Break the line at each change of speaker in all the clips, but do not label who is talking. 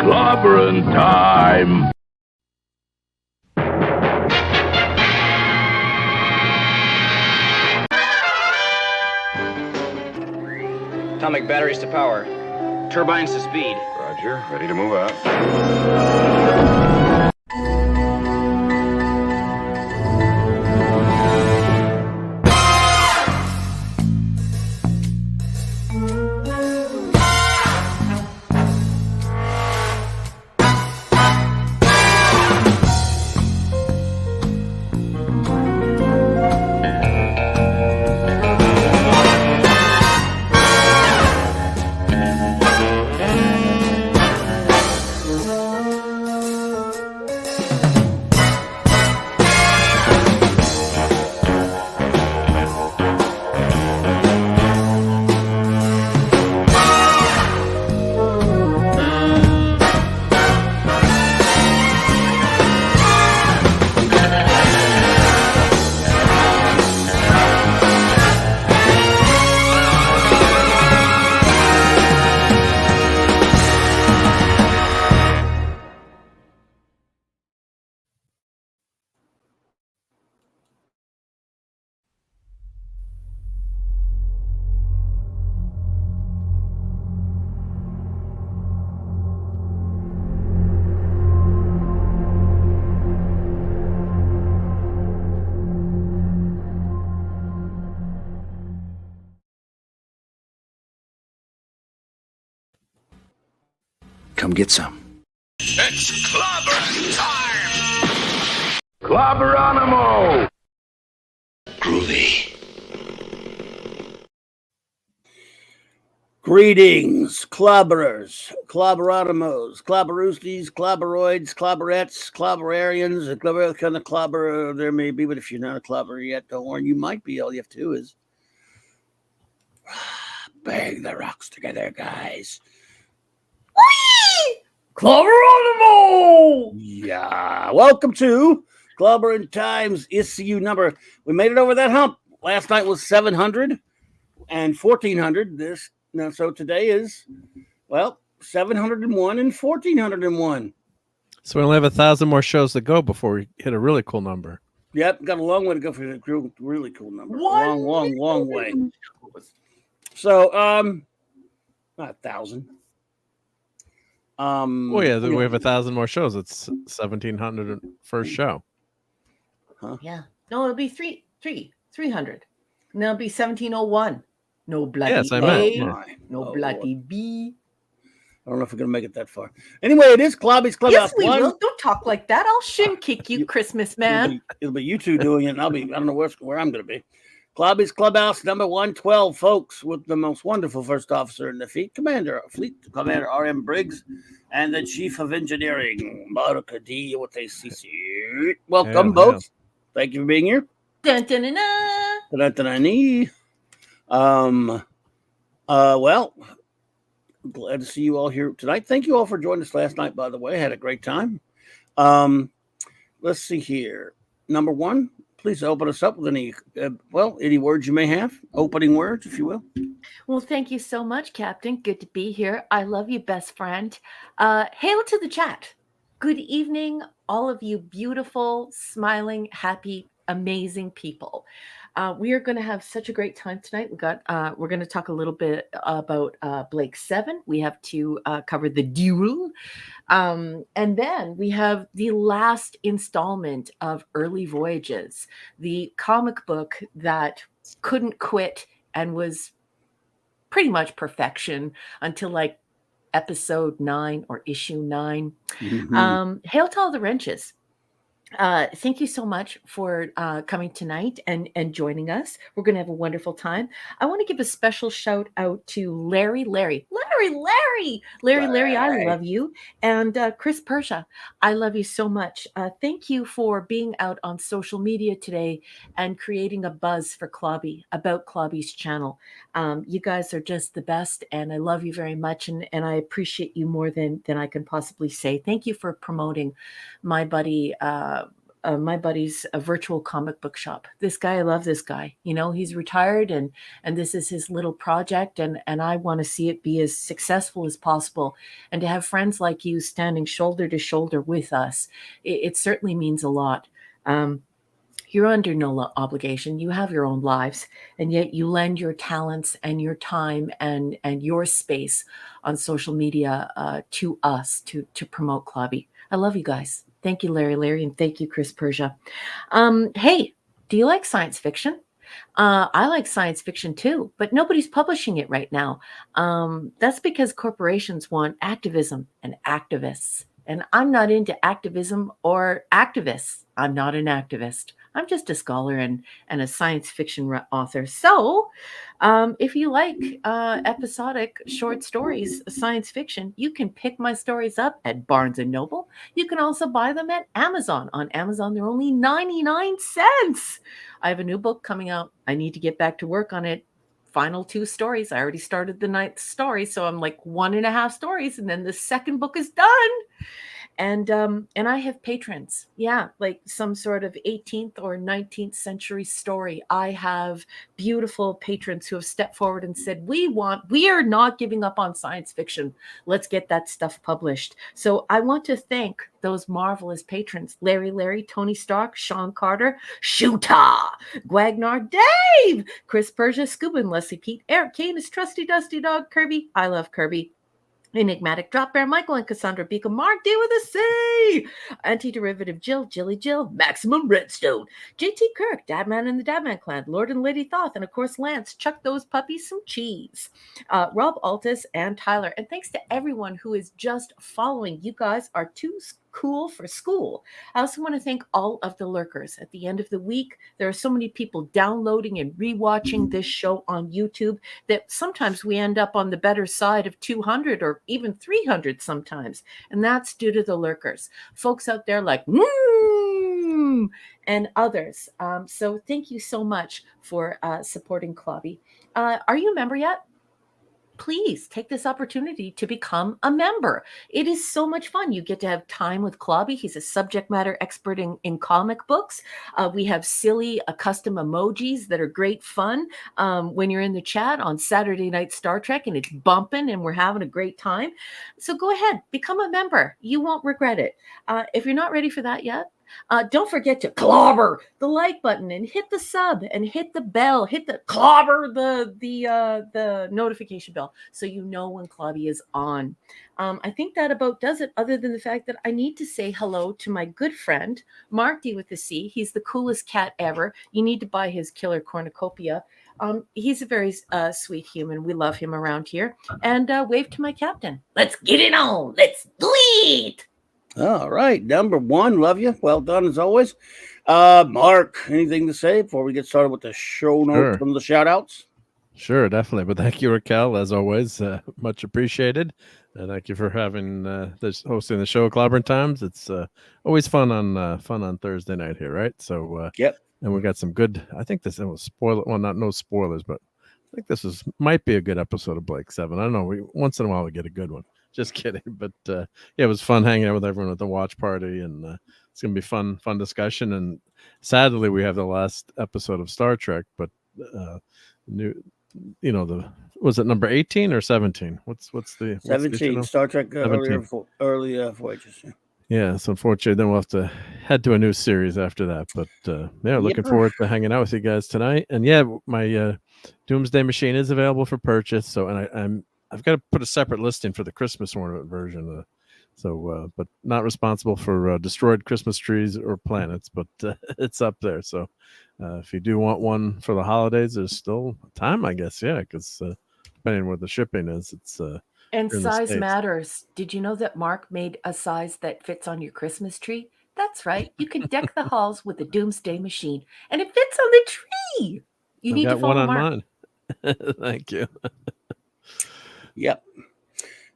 Clobberin time!
Atomic batteries to power. Turbines to speed.
Roger. Ready to move out.
Come get some.
It's clobberin' time! Clobberonimo!
Groovy.
Greetings, clobberers, clobberonimos, clobberoosties, clobberoids, clobberettes, clobberarians, whatever kind of clobber there may be, but if you're not a clobberer yet, don't worry, you might be. All you have to do is bang the rocks together, guys. Whee! Clobberonimo! Yeah, welcome to Clobberin Times issue number. We made it over that hump. Last night was 700 and 1400. So today is, well, 701 and 1401.
So we only have 1,000 more shows to go before we hit a really cool number.
Yep, got a long way to go for the really cool number. Long way. So, not 1,000.
Oh yeah, we have 1,000 more shows. It's 1,700 first show.
Huh?
Yeah. No, it'll be 300. And that'll be 1701. No bloody
Yes, I
A,
meant. Yeah.
no bloody B.
I don't know if we're gonna make it that far. Anyway, it is Clobby's Clubhouse.
Yes, we will. Don't talk like that. I'll shin kick you, Christmas man.
It'll be you two doing it, and I don't know where I'm gonna be. Clobby's Clubhouse number 112, folks, with the most wonderful first officer in the fleet, Commander R.M. Briggs, and the Chief of Engineering, MARC D. with a CC. Welcome, both. Thank you for being here.
Dun, dun, dun, dun.
Dun, dun, dun, dun. Well, I'm glad to see you all here tonight. Thank you all for joining us last night, by the way. I had a great time. Let's see here. Number one, please open us up with any words you may have. Opening words, if you will.
Well, thank you so much, Captain. Good to be here. I love you, best friend. Hail to the chat. Good evening, all of you beautiful, smiling, happy, amazing people. We are going to have such a great time tonight. We're going to talk a little bit about Blake 7. We have to cover the Duel. And then we have the last installment of Early Voyages, the comic book that couldn't quit and was pretty much perfection until like episode 9 or issue 9.
Mm-hmm.
Hail to all the wrenches. Thank you so much for coming tonight and joining us. We're going to have a wonderful time. I want to give a special shout out to Larry, I love you. And Chris Persia, I love you so much. Thank you for being out on social media today and creating a buzz for Clobby, about Clobby's channel. You guys are just the best, and I love you very much, and I appreciate you more than I can possibly say. Thank you for promoting my buddy my buddy's virtual comic book shop. This guy, I love this guy. You know, he's retired, and this is his little project, and I want to see it be as successful as possible. And to have friends like you standing shoulder to shoulder with us, it certainly means a lot. You're under no obligation. You have your own lives, and yet you lend your talents and your time and your space on social media to us to promote Clobby. I love you guys. Thank you, Larry, and thank you, Chris Persia. Hey, do you like science fiction? I like science fiction too, but nobody's publishing it right now. That's because corporations want activism and activists. And I'm not into activism or activists. I'm not an activist. I'm just a scholar and a science fiction author. So if you like episodic short stories, science fiction, you can pick my stories up at Barnes & Noble. You can also buy them at Amazon. On Amazon, they're only 99 cents. I have a new book coming out. I need to get back to work on it. Final 2 stories. I already started the 9th story, so I'm like 1.5 stories, and then the second book is done. And I have patrons. Yeah, like some sort of 18th or 19th century story. I have beautiful patrons who have stepped forward and said, we are not giving up on science fiction. Let's get that stuff published. So I want to thank those marvelous patrons: Larry, Tony Stark, Sean Carter, Shoota, Gwagnar, Dave, Chris Persia, Scuba and Leslie Pete, Eric Kane, his trusty dusty dog, Kirby. I love Kirby. Enigmatic Drop Bear, Michael and Cassandra Beacon, Mark D with a C, Anti-Derivative Jill, Jill, Maximum Redstone, JT Kirk, Dadman and the Dadman Clan, Lord and Lady Thoth, and of course Lance, chuck those puppies some cheese, Rob Altus and Tyler. And thanks to everyone who is just following. You guys are too cool for school. I also want to thank all of the lurkers. At the end of the week, there are so many people downloading and rewatching this show on YouTube that sometimes we end up on the better side of 200 or even 300 sometimes. And that's due to the lurkers. Folks out there like, and others. So thank you so much for supporting Clobby. Are you a member yet? Please take this opportunity to become a member. It is so much fun. You get to have time with Clobby. He's a subject matter expert in comic books. We have silly custom emojis that are great fun when you're in the chat on Saturday Night Star Trek, and it's bumping and we're having a great time. So go ahead, become a member. You won't regret it. If you're not ready for that yet, don't forget to clobber the like button and hit the sub and hit the bell, hit the clobber the notification bell so you know when Clobby is on. I think that about does it, other than the fact that I need to say hello to my good friend Mark D with the C. He's the coolest cat ever. You need to buy his killer cornucopia. He's a very sweet human. We love him around here. And wave to my captain. Let's get it on. Let's do it.
All right, number 1, love you. Well done as always. Mark, anything to say before we get started with the show notes from the shout outs?
Sure, definitely. But thank you, Raquel, as always. Much appreciated. And thank you for having hosting the show, Clobbering Times. It's always fun on Thursday night here, right? So
yep.
And we got some good. I think this was spoiler. Well, no spoilers, but I think this might be a good episode of Blake 7. I don't know. Once in a while we get a good one. Just kidding, but yeah, it was fun hanging out with everyone at the watch party, and it's gonna be fun discussion. And sadly, we have the last episode of Star Trek, but was it number 18 or 17? What's the
17 Star Trek early voyages?
Yeah, so unfortunately, then we'll have to head to a new series after that. But yeah, looking forward to hanging out with you guys tonight. And yeah, my Doomsday Machine is available for purchase. So, and I've got to put a separate listing for the Christmas ornament version. But not responsible for destroyed Christmas trees or planets, but it's up there. So if you do want one for the holidays, there's still time, I guess. Yeah, because depending on where the shipping is, it's
and size matters. Did you know that Mark made a size that fits on your Christmas tree? That's right. You can deck the halls with the Doomsday Machine, and it fits on the tree. You need to follow Mark.
One on mine. Thank you.
Yep.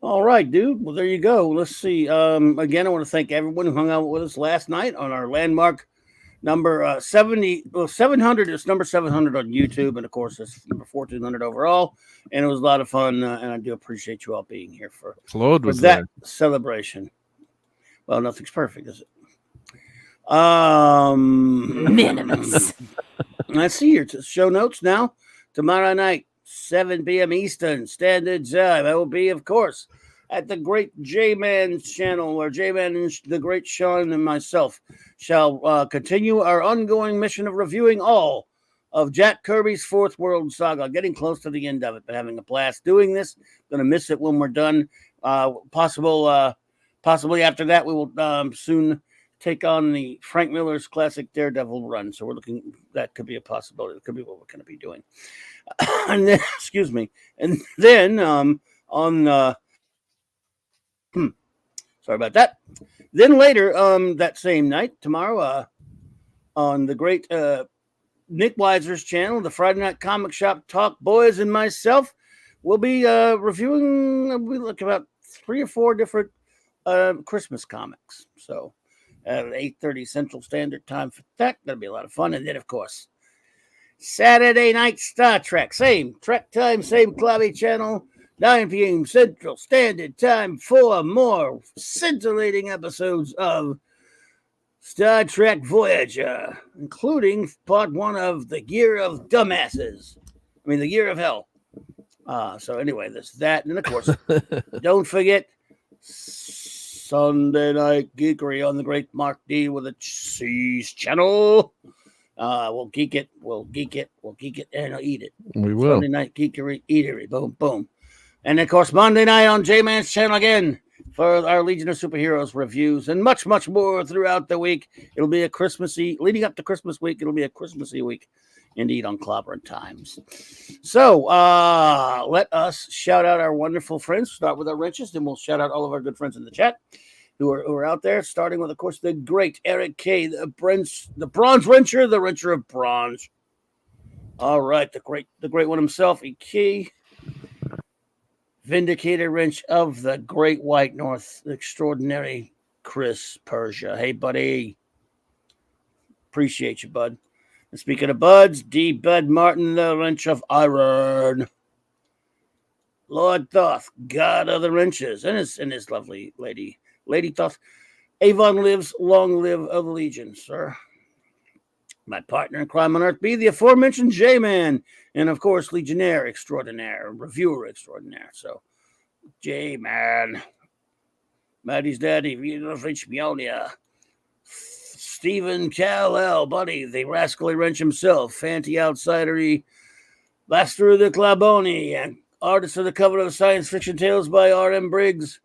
All right, dude. Well, there you go. Let's see. Again, I want to thank everyone who hung out with us last night on our landmark number 700. It's number 700 on YouTube, and of course, it's number 1400 overall. And it was a lot of fun, and I do appreciate you all being here for
Claude was
that
there.
Celebration. Well, nothing's perfect, is it?
Minimus.
I see your show notes now. Tomorrow night, 7 p.m. Eastern Standard Time. I will be, of course, at the Great J-Man's channel, where J-Man and the Great Sean and myself shall continue our ongoing mission of reviewing all of Jack Kirby's Fourth World Saga. Getting close to the end of it, but having a blast doing this. Going to miss it when we're done. Possibly after that, we will soon take on the Frank Miller's classic Daredevil run. So we're looking, that could be a possibility. It could be what we're going to be doing. And then, excuse me. And then sorry about that. Then later, that same night, tomorrow, on the great Nick Weiser's channel, the Friday Night Comic Shop Talk Boys and myself will be reviewing, we look about 3 or 4 different Christmas comics. So at 8:30 Central Standard Time for that. That'll be a lot of fun. And then, of course, Saturday night Star Trek. Same Trek time, same Clubby channel. 9 p.m. Central Standard Time for more scintillating episodes of Star Trek Voyager, including part 1 of The Year of Dumbasses. I mean, The Year of Hell. So anyway, there's that. And, of course, don't forget Sunday Night Geekery on the great Mark D with a C's channel. We'll geek it, and eat it.
We will.
Sunday Night Geekery, eatery, boom, boom. And, of course, Monday night on J-Man's channel again for our Legion of Superheroes reviews and much, much more throughout the week. It'll be a Christmassy, leading up to Christmas week, it'll be a Christmassy week indeed on Clobbering Times. So let us shout out our wonderful friends. Start with our wrenches, then we'll shout out all of our good friends in the chat who are out there, starting with, of course, the great Eric K., the bronze wrencher, the wrencher of bronze. All right, the great one himself, EK. Vindicator wrench of the Great White North, the extraordinary Chris Persia. Hey, buddy. Appreciate you, bud. And speaking of buds, D. Bud Martin, the wrench of iron. Lord Thoth, god of the wrenches, and his lovely lady. Lady Thoth. Avon lives, long live of the Legion, sir. My partner in crime on Earth be the aforementioned J-Man, and of course, Legionnaire extraordinaire, reviewer extraordinaire. So, J-Man, Maddie's daddy, Vito Frenchmionia, Stephen Cal-El, buddy, the rascally wrench himself, Fanty Outsidery, master of the Claboni, and artist of the cover of Science Fiction Tales by R.M. Briggs.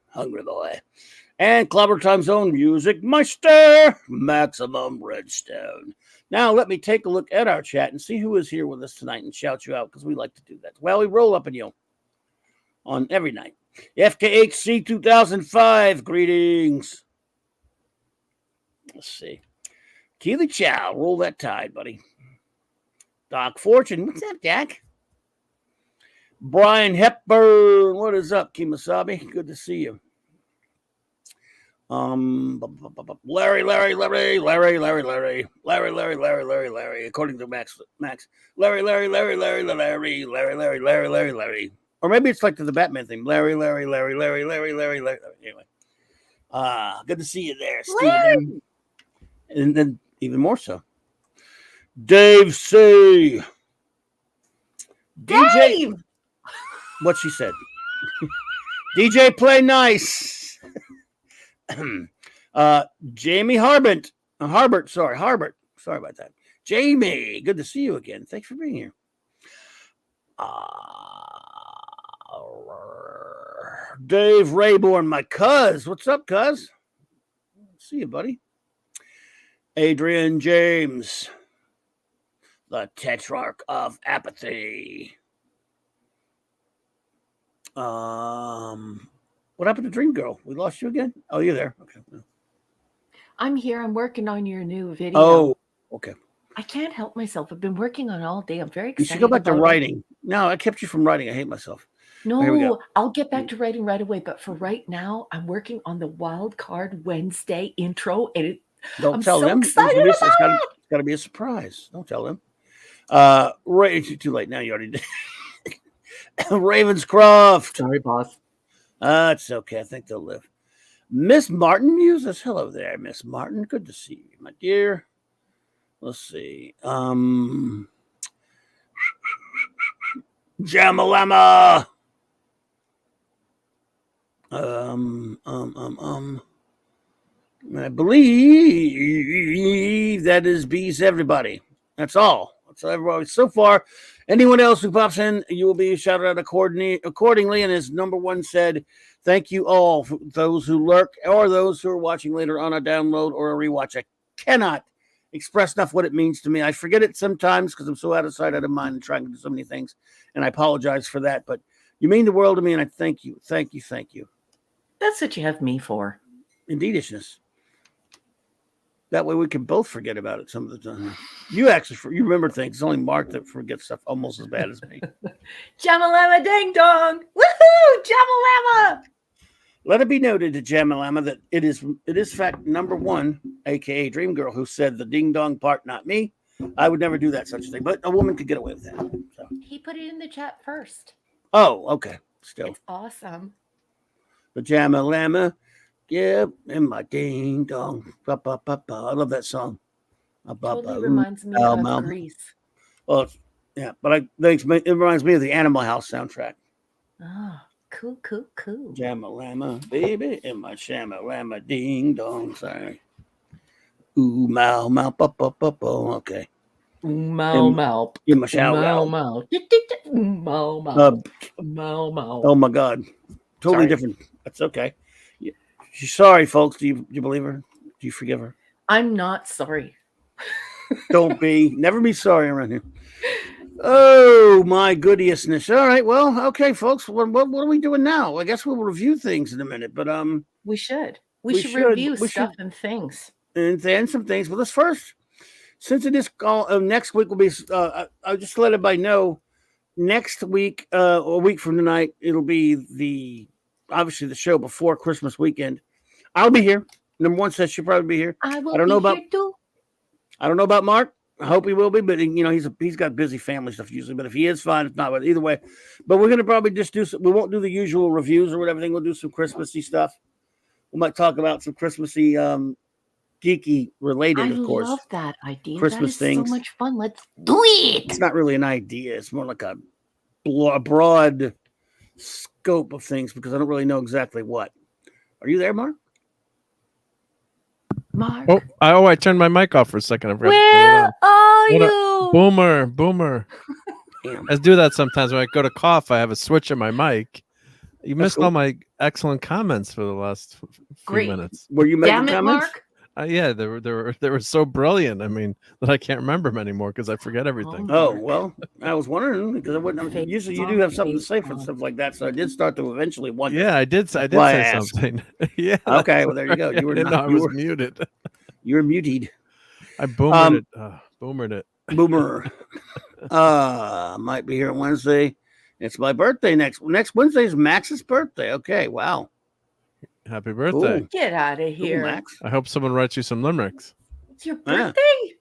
Hungry boy. And Clobber Time's own music meister, Maximum Redstone. Now, let me take a look at our chat and see who is here with us tonight and shout you out, because we like to do that. Well, we roll up in you on every night. FKHC 2005, greetings. Let's see. Keely Chow, roll that tide, buddy. Doc Fortune, what's up, Jack? Brian Hepburn, what is up, Kimasabi? Good to see you. Larry. According to Max. Larry. Or maybe it's like the Batman thing. Larry. Anyway, good to see you there, Steve. And then even more so, Dave C. DJ. What she said. DJ Play Nice. Jamie Harbert. Sorry about that. Jamie, good to see you again. Thanks for being here. Dave Rayborn, my cuz. What's up, cuz? See you, buddy. Adrian James, the Tetrarch of Apathy. What happened to Dream Girl? We lost you again? Oh, you're there. Okay.
I'm here. I'm working on your new video.
Oh, okay.
I can't help myself. I've been working on it all day. I'm very excited.
You should go back to writing. No, I kept you from writing. I hate myself.
No, I'll get back to writing right away. But for right now, I'm working on the Wild Card Wednesday intro. And
don't tell them. It's got to be a surprise. Don't tell them. It's too late now. You already did. Ravenscroft.
Sorry, boss.
It's okay. I think they'll live. Miss Martin uses. Hello there, Miss Martin. Good to see you, my dear. Let's see. Jamalama. I believe that is bees everybody. That's all. That's everybody. So far, anyone else who pops in, you will be shouted out accordingly. And as number one said, thank you all for those who lurk or those who are watching later on a download or a rewatch. I cannot express enough what it means to me. I forget it sometimes because I'm so out of sight, out of mind, and trying to do so many things. And I apologize for that. But you mean the world to me, and I thank you. Thank you. Thank you.
That's what you have me for.
Indeedishness. That way we can both forget about it some of the time. You remember things. It's only Mark that forgets stuff almost as bad as me.
Jamalama ding dong. Woohoo! Jamalama!
Let it be noted to Jamalama that it is fact number one, aka Dream Girl, who said the ding dong part, not me. I would never do that such a thing, but a woman could get away with that. So.
He put it in the chat first.
Oh, okay. Still.
It's awesome.
The Jamalama. Yeah, and my ding dong. Ba, ba, ba, ba. I love that song.
Totally reminds me of Grease.
Well, yeah, but I think it reminds me of the Animal House soundtrack.
Oh, cool.
Jamalama, baby, and my shamalama ding dong. Sorry. Ooh, mow, mow, pop, pop, pop, pop. Okay.
Mow, mow.
In my shower.
Mow, mow. Mow, mow. Mow, mow.
Oh, my God. Totally different. That's okay. She's sorry, folks. Do you believe her? Do you forgive her?
I'm not sorry.
Don't be. Never be sorry around here. Oh, my goodiousness. All right. Well, okay, folks. What are we doing now? I guess we'll review things in a minute. But
we should. We should review stuff and things.
And then some things. But let's first, since it is next week will be, I'll just let everybody know, next week, or a week from tonight, it'll be obviously the show before Christmas weekend. I'll be here. Number one says she'll probably be here.
I don't know
about Mark. I hope he will be, but he's got busy family stuff usually. But if he is, fine. If not, but either way. But we're gonna probably just we won't do the usual reviews or whatever. We'll do some Christmassy stuff. We might talk about some Christmassy geeky related, of course.
I love that idea.
Christmas
that is
things.
So much fun. Let's do it.
It's not really an idea. It's more like a broad scope of things because I don't really know exactly what. Are you there, Mark?
Mark.
I turned my mic off for a second.
Where are you?
Boomer. I do that sometimes when I go to cough. I have a switch in my mic. You missed all my excellent comments for the last few minutes.
Were you making comments?
Mark?
Yeah, they were so brilliant. I mean, that I can't remember them anymore because I forget everything.
Oh well, I was wondering because I wouldn't. Usually, you do have something to say for stuff like that, so I did start to eventually wonder.
Yeah, I did say something. Yeah.
Okay, well there you go. You were
I was muted.
You were muted.
I boomered it. Boomered it.
Boomer. Might be here on Wednesday. It's my birthday next Wednesday is Max's birthday. Okay, wow.
Happy birthday.
Cool.
Get out of here.
Cool, Max.
I hope someone writes you some limericks.
It's your birthday?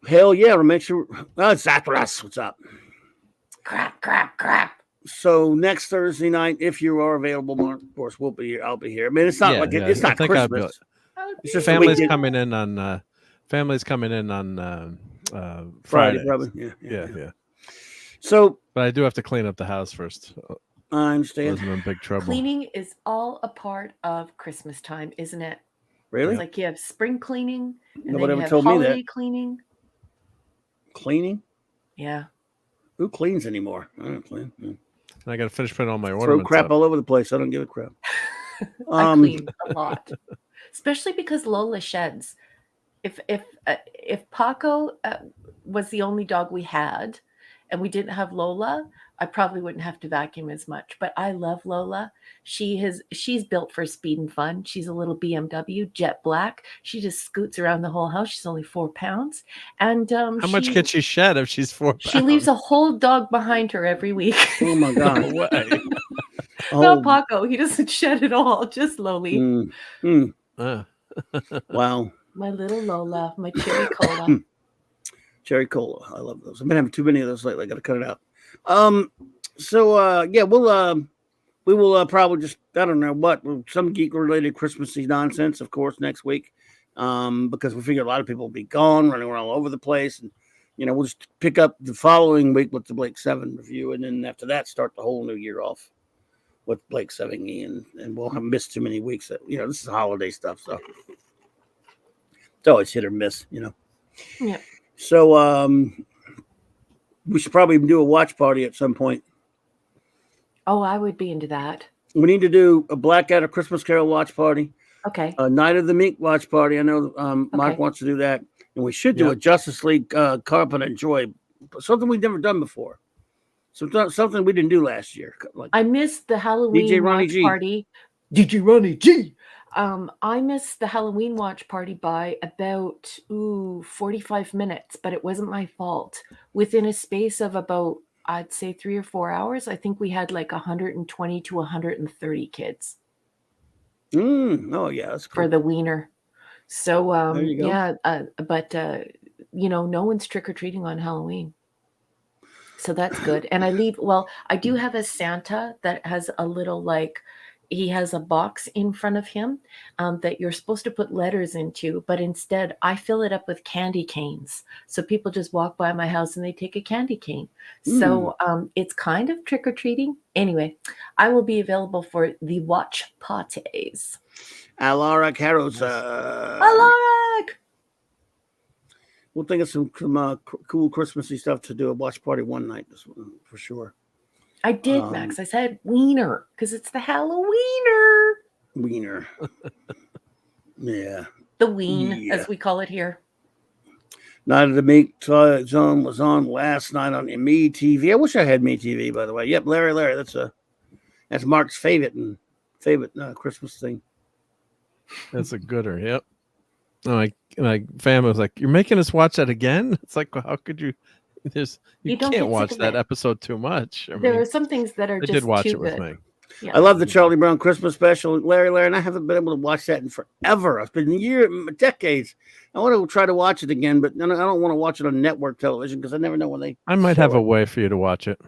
Hell yeah. We'll make sure. It's Zathras. What's up?
Crap.
So next Thursday night, if you are available, Mark, of course, we'll be here. I'll be here. I mean, it's not it's not Christmas.
It's just families coming in on Friday.
Probably.
Yeah.
So,
but I do have to clean up the house first.
I understand.
I'm in big trouble.
Cleaning is all a part of Christmas time, isn't it?
Really?
It's like you have spring cleaning and
Nobody
then you
ever
have
told me
holiday
that.
cleaning.
Cleaning?
Yeah.
Who cleans anymore? I don't clean.
And I got to finish putting all my
Throw
ornaments
crap
up.
all over the place. I don't give a crap.
I clean a lot, especially because Lola sheds. If Paco was the only dog we had, and we didn't have Lola, I probably wouldn't have to vacuum as much. But I love Lola. She's built for speed and fun. She's a little BMW, jet black. She just scoots around the whole house. She's only 4 pounds. And
how much can she shed if she's 4 pounds?
She leaves a whole dog behind her every week.
Oh my God!
No way.
Not Paco. He doesn't shed at all. Just Loli.
Wow.
My little Lola, my cherry cola.
Cherry cola. I love those. I've been having too many of those lately. I got to cut it out. So we'll we will probably just, I don't know what, some geek-related Christmassy nonsense, of course, next week, because we figure a lot of people will be gone, running around all over the place, and we'll just pick up the following week with the Blake 7 review, and then after that, start the whole new year off with Blake 7, and we'll have missed too many weeks. That, this is holiday stuff, so it's always hit or miss,
Yeah.
So we should probably do a watch party at some point.
Oh, I would be into that.
We need to do a Blackadder Christmas Carol watch party.
Okay.
A Night of the Meek watch party. I know Mark
Okay.
wants to do that. And we should do a Justice League Carpet and Joy. Something we've never done before. Something we didn't do last year. Like
I missed the Halloween
DJ Ronnie
watch
G.
party. DJ Ronnie G. I missed the Halloween watch party by about 45 minutes, but it wasn't my fault. Within a space of about, I'd say 3 or 4 hours, I think we had like 120 to 130 kids.
Oh yeah, that's cool.
For the wiener. So
There you go.
yeah, but no one's trick-or-treating on Halloween. So that's good. And I do have a Santa that has a little he has a box in front of him that you're supposed to put letters into, but instead I fill it up with candy canes. So people just walk by my house and they take a candy cane. So it's kind of trick-or-treating. Anyway, I will be available for the watch parties.
Alaric Harrow's.
Alaric!
We'll think of some cool Christmassy stuff to do a watch party one night. This one for sure.
I did, Max. I said wiener because it's the Halloweener.
Wiener. Yeah.
The ween, as we call it here.
Night of the Meek Zone was on last night on Me TV. I wish I had Me TV, by the way. Yep, Larry. That's Mark's favorite Christmas thing.
That's a gooder. Yep. My family was like, "You're making us watch that again?" It's like, well, how could you? You can't watch that episode too much.
There are some things that are
I
just
did watch
too
it with
good.
me.
Yeah.
I love the Charlie Brown Christmas special, Larry, and I haven't been able to watch that in forever. It's been decades. I want to try to watch it again, but I don't want to watch it on network television because I never know when they.
I might have a way for you to watch it.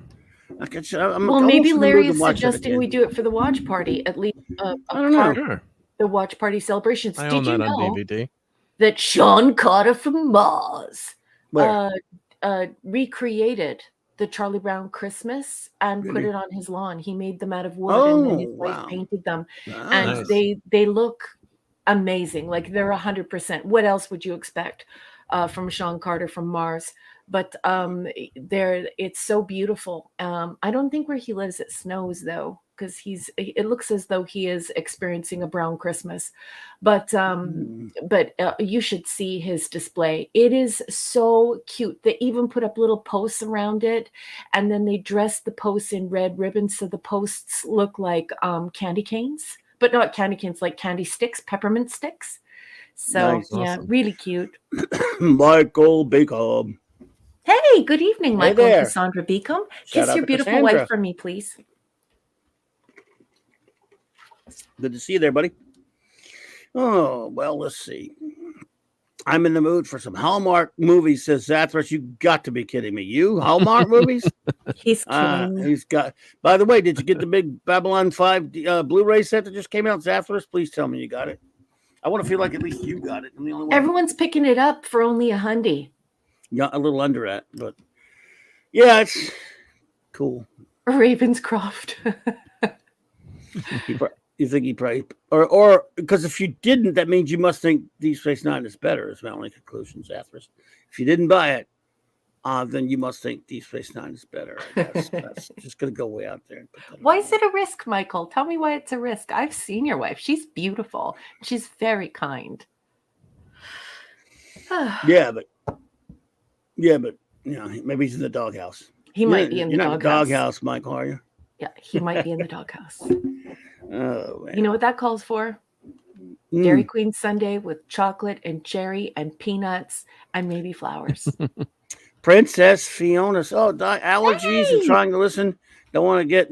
Well, maybe Larry is suggesting we do it for the watch party, at least.
I don't know.
Sure.
The watch party celebrations.
I
Did
own
you
that
know
on DVD.
that Sean Carter from Mars
Where?
recreated the Charlie Brown Christmas and put
Really?
it on his lawn? He made them out of wood and then his wife painted them. And they look amazing. Like they're 100%. What else would you expect from Sean Carter from Mars? But it's so beautiful. I don't think where he lives it snows though, because it looks as though he is experiencing a brown Christmas. But you should see his display. It is so cute. They even put up little posts around it, and then they dress the posts in red ribbons so the posts look like candy canes, but not candy canes, like candy sticks, peppermint sticks. So
Nice.
yeah,
Awesome.
really cute.
Michael Bacon.
Hey, good evening, Michael and
there.
Cassandra Beacom.
Shout
Kiss
out
your
to
beautiful
Cassandra.
wife for me, please.
Good to see you there, buddy. Oh, well, let's see. I'm in the mood for some Hallmark movies, says Zathras. You got to be kidding me. You Hallmark movies?
He's kidding.
He's got. By the way, did you get the big Babylon 5 Blu-ray set that just came out, Zathras? Please tell me you got it. I want to feel like at least you got it. I'm the only one.
Everyone's picking it up for only $100.
Yeah, a little under that, but yeah, it's cool.
Ravenscroft.
You think he probably or because if you didn't, that means you must think Deep Space Nine is better. Is my only conclusion, Zathras. If you didn't buy it, then you must think Deep Space Nine is better. That's just gonna go way out there.
Why is it a risk, Michael? Tell me why it's a risk. I've seen your wife. She's beautiful. She's very kind.
Yeah, but maybe he's in the doghouse.
He might be in the
You're not in the
doghouse.
doghouse, Michael, are you?
Yeah, he might be in the doghouse.
Oh, man.
You know what that calls for? Dairy Queen sundae with chocolate and cherry and peanuts and maybe flowers.
Princess Fiona. Oh, allergies and trying to listen. Don't want to get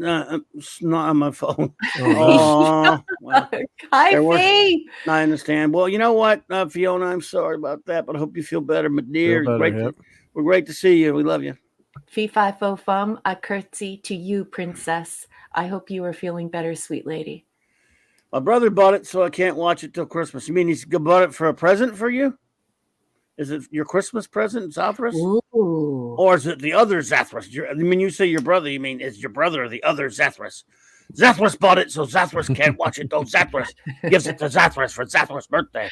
snot on my phone. Oh, well,
Hi,
everyone-
Faye.
I understand. Well, you know what, Fiona, I'm sorry about that, but I hope you feel better, my dear.
Feel better,
We're great to see you. We love you.
Fee fi fo fum, I curtsy to you, princess. I hope you are feeling better, sweet lady.
My brother bought it, so I can't watch it till Christmas. You mean he's bought it for a present for you? Is it your Christmas present, Zathras?
Ooh.
Or is it the other Zathras? I mean, you say your brother, you mean is your brother or the other Zathras? Zathras bought it, so Zathras can't watch it, though Zathras gives it to Zathras for Zathras' birthday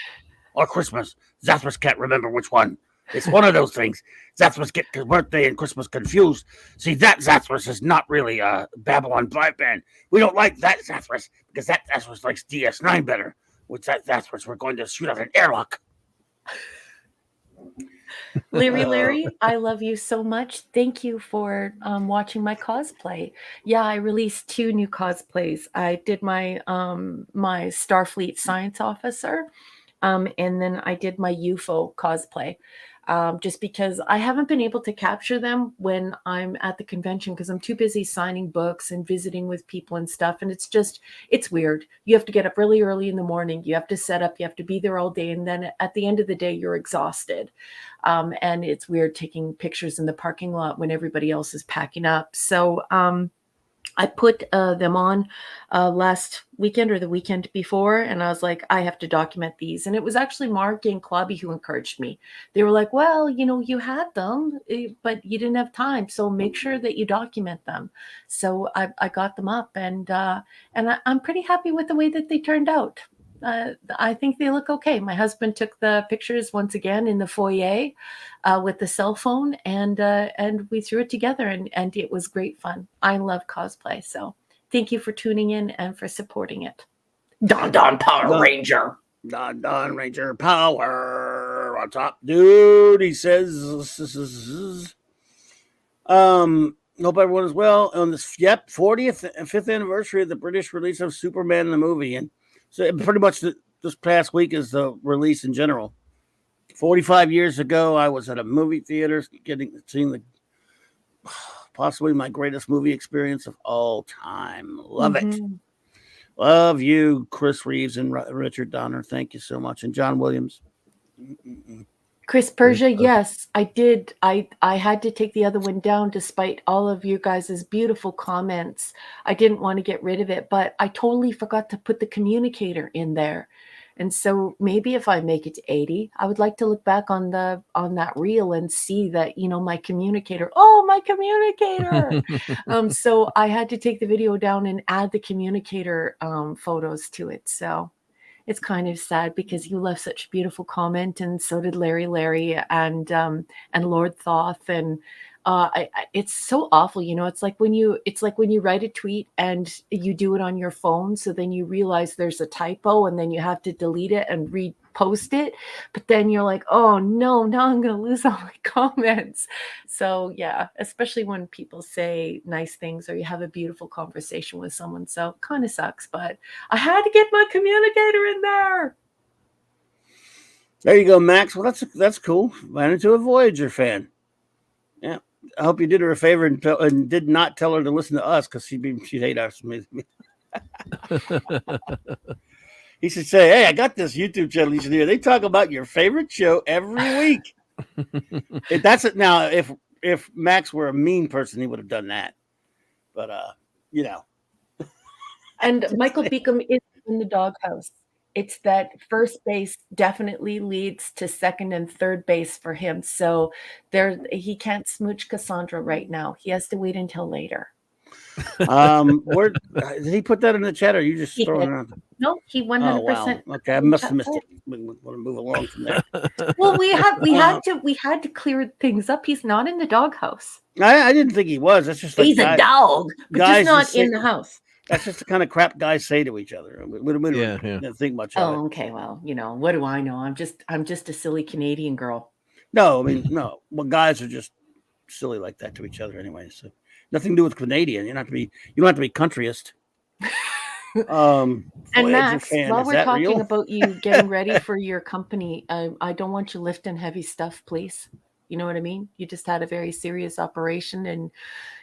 or Christmas. Zathras can't remember which one. It's one of those things. Zathras get birthday and Christmas confused. See, that Zathras is not really a Babylon 5 band. We don't like that Zathras because that Zathras likes DS9 better. With that Zathras, we're going to shoot out an airlock.
Larry, I love you so much. Thank you for watching my cosplay. Yeah, I released 2 new cosplays. I did my my Starfleet science officer, and then I did my UFO cosplay. Just because I haven't been able to capture them when I'm at the convention because I'm too busy signing books and visiting with people and stuff. And it's weird. You have to get up really early in the morning. You have to set up, you have to be there all day. And then at the end of the day, you're exhausted. And it's weird taking pictures in the parking lot when everybody else is packing up. So, I put them on last weekend or the weekend before, and I was like, I have to document these. And it was actually Mark and Clobby who encouraged me. They were like, well, you know, you had them, but you didn't have time. So make sure that you document them. So I got them up, and I'm pretty happy with the way that they turned out. I think they look okay. My husband took the pictures once again in the foyer with the cell phone, and we threw it together, and it was great fun. I love cosplay, so thank you for tuning in and for supporting it. Don Power Ranger.
Don Ranger Power on top, dude. He says, hope everyone is well on this 40th and 5th anniversary of the British release of Superman the movie, and so pretty much this past week is the release in general. 45 years ago, I was at a movie theater seeing the possibly my greatest movie experience of all time. Love it. Love you, Chris Reeves and Richard Donner. Thank you so much. And John Williams.
Chris Persia, yes, I did. I had to take the other one down despite all of you guys' beautiful comments. I didn't want to get rid of it, but I totally forgot to put the communicator in there. And so maybe if I make it to 80, I would like to look back on that reel and see that, you know, my communicator. So I had to take the video down and add the communicator photos to it. So it's kind of sad because you left such a beautiful comment, and so did Larry and Lord Thoth, and it's so awful, you know. It's like when you write a tweet and you do it on your phone, so then you realize there's a typo, and then you have to delete it and repost it. But then you're like, oh no, now I'm gonna lose all my comments. So yeah, especially when people say nice things or you have a beautiful conversation with someone. So it kind of sucks, but I had to get my communicator in there.
There you go, Max. Well, that's cool. Ran into a Voyager fan. Yeah. I hope you did her a favor and did not tell her to listen to us because she'd hate us. He should say, hey, I got this YouTube channel you should hear. They talk about your favorite show every week. That's it. Now, if Max were a mean person, he would have done that. But, you know.
And Michael Beacom is in the doghouse. It's that first base definitely leads to second and third base for him. So he can't smooch Cassandra right now. He has to wait until later.
Where did he put that in the chat, or are you just throwing it out?
No, he 100%.
Oh, wow. Okay, I must have missed it. We want to move along from there.
Well, we had to clear things up. He's not in the doghouse.
I didn't think he was. That's just like
he's a dog, but just not in the house.
That's just the kind of crap guys say to each other. We don't think much of it.
Oh, okay. Well, you know, what do I know? I'm just a silly Canadian girl.
No, I mean, no. Well, guys are just silly like that to each other anyway. So nothing to do with Canadian. You don't have to be countryist.
And Max, while we're talking about you getting ready for your company, I don't want you lifting heavy stuff, please. You know what I mean? You just had a very serious operation and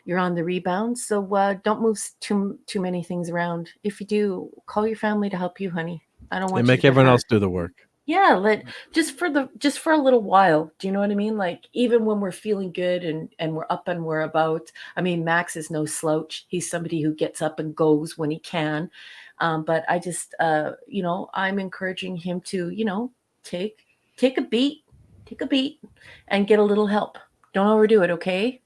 you're on the rebound. So don't move too many things around. If you do, call your family to help you, honey. I don't want you
make
to
everyone
hurt.
else do the work.
Yeah, just for a little while. Do you know what I mean? Like even when we're feeling good and we're up and we're about. I mean, Max is no slouch. He's somebody who gets up and goes when he can. But I just I'm encouraging him to, take a beat, and get a little help. Don't overdo it, okay?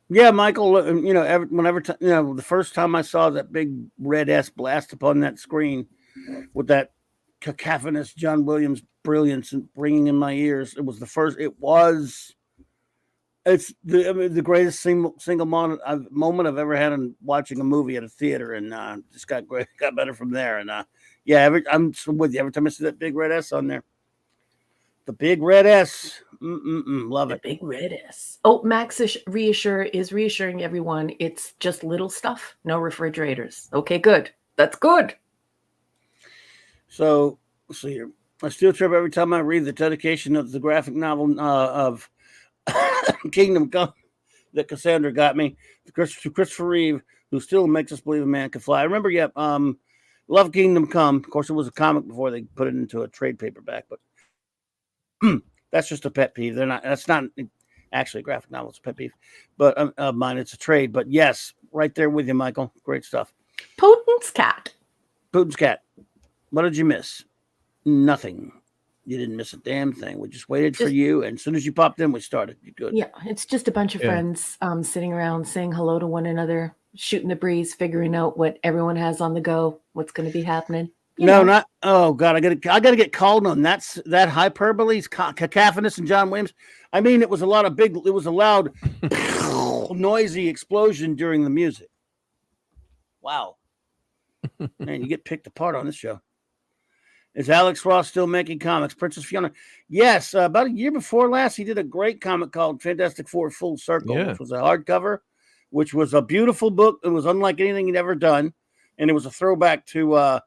Yeah, Michael. The first time I saw that big red S blast upon that screen with that cacophonous John Williams brilliance and ringing in my ears, it was the first. It's the greatest single moment I've ever had in watching a movie at a theater, and just got better from there. And I'm with you every time I see that big red S on there. The big red S. Love it.
Big red S. Oh, Max is reassuring everyone it's just little stuff, no refrigerators. Okay, good. That's good.
So, let's see here. I still trip every time I read the dedication of the graphic novel of Kingdom Come that Cassandra got me. To Christopher Reeve, who still makes us believe a man can fly. I remember, love Kingdom Come. Of course, it was a comic before they put it into a trade paperback, but that's just a pet peeve. That's not actually a graphic novel. It's a pet peeve, but mine, it's a trade. But yes, right there with you, Michael. Great stuff.
Putin's cat.
What did you miss? Nothing. You didn't miss a damn thing. We just waited for you, and as soon as you popped in, we started. You're good.
Yeah, it's just a bunch of friends sitting around saying hello to one another, shooting the breeze, figuring out what everyone has on the go, what's going to be happening.
Not. Oh God, I gotta get called on. That hyperbole, cacophonous, and John Williams. I mean, it was a loud, noisy explosion during the music. Wow, man, you get picked apart on this show. Is Alex Ross still making comics? Princess Fiona. Yes, about a year before last, he did a great comic called Fantastic Four Full Circle, which was a hardcover, which was a beautiful book. It was unlike anything he'd ever done, and it was a throwback to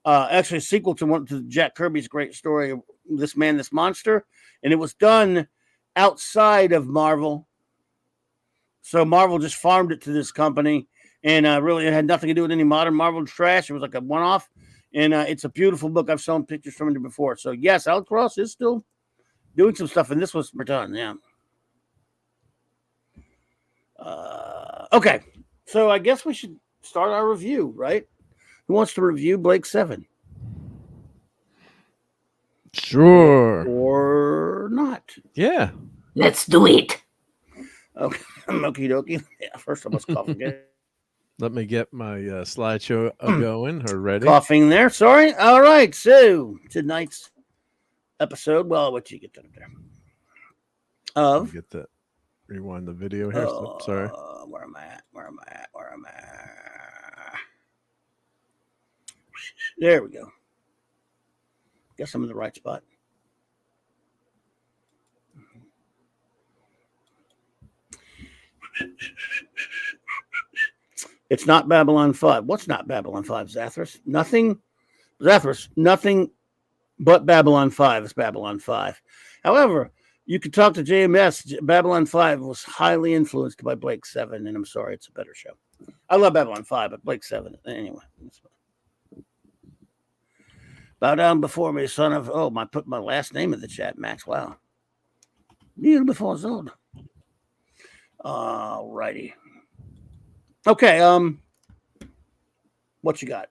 actually a sequel to Jack Kirby's great story, This Man, This Monster, and it was done outside of Marvel. So Marvel just farmed it to this company, and really it had nothing to do with any modern Marvel trash. It was like a one-off. And it's a beautiful book. I've shown pictures from it before. So, yes, Alex Ross is still doing some stuff. And this was done, yeah. Okay. So, I guess we should start our review, right? Who wants to review Blake 7?
Sure.
Or not.
Yeah.
Let's do it.
Okay. Okie dokie. Yeah, first I must cough again.
Let me get my slideshow going or ready.
Coughing there. Sorry. All right. So tonight's episode. Well, what you get that up there?
Get that. Rewind the video here. Sorry.
Where am I at? There we go. Guess I'm in the right spot. It's not Babylon 5. What's not Babylon 5, Zathras? Nothing. Zathras, nothing but Babylon 5 is Babylon 5. However, you could talk to JMS. Babylon 5 was highly influenced by Blake 7, and I'm sorry, it's a better show. I love Babylon 5, but Blake 7, anyway. Bow down before me, son of... Oh, I put my last name in the chat, Max. Wow. Kneel before Zod. All righty. Okay, what you got?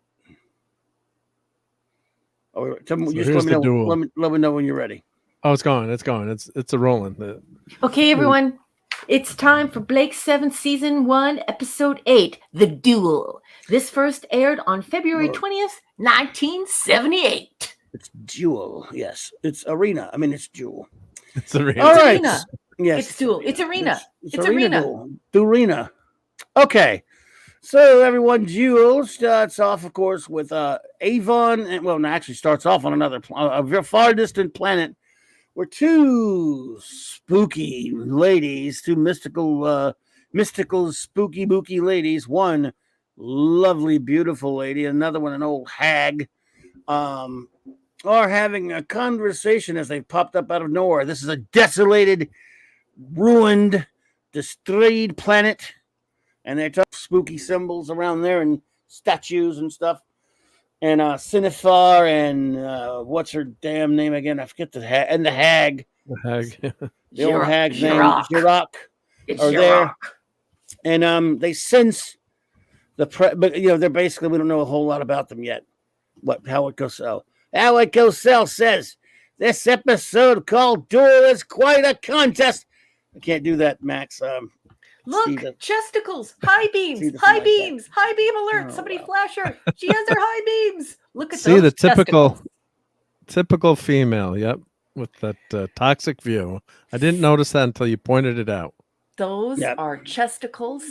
Oh, let me know when you're ready.
Oh, it's going. It's a rolling.
Okay, everyone. It's time for Blake 7 Season 1, Episode 8, The Duel. This first aired on February 20th, 1978.
It's Duel, yes. It's Arena. I mean, it's Duel.
It's Arena.
All right.
Yes. It's Duel. It's Arena. It's Arena.
Arena. Okay. So, everyone, Duel starts off, of course, with Avon. And, actually starts off on a far distant planet where two spooky ladies, two mystical, spooky, booky ladies, one lovely, beautiful lady, another one, an old hag, are having a conversation as they popped up out of nowhere. This is a desolated, ruined, destroyed planet, and they're talking spooky symbols around there and statues and stuff. and Cinefar and what's her damn name again? I forget the hag.
The hag.
The old hag's name,
Jirac.
Jirac, are there, and they sense but they're basically, we don't know a whole lot about them yet. Howard Cosell. Howard Cosell says this episode called "Duel" is quite a contest. I can't do that, Max.
Look, chesticles, high beams, high beams, high beam alert. Somebody flash her. She has her high beams. Look at those
the
testicles.
typical female. Yep, with that toxic view. I didn't notice that until you pointed it out.
Those are chesticles,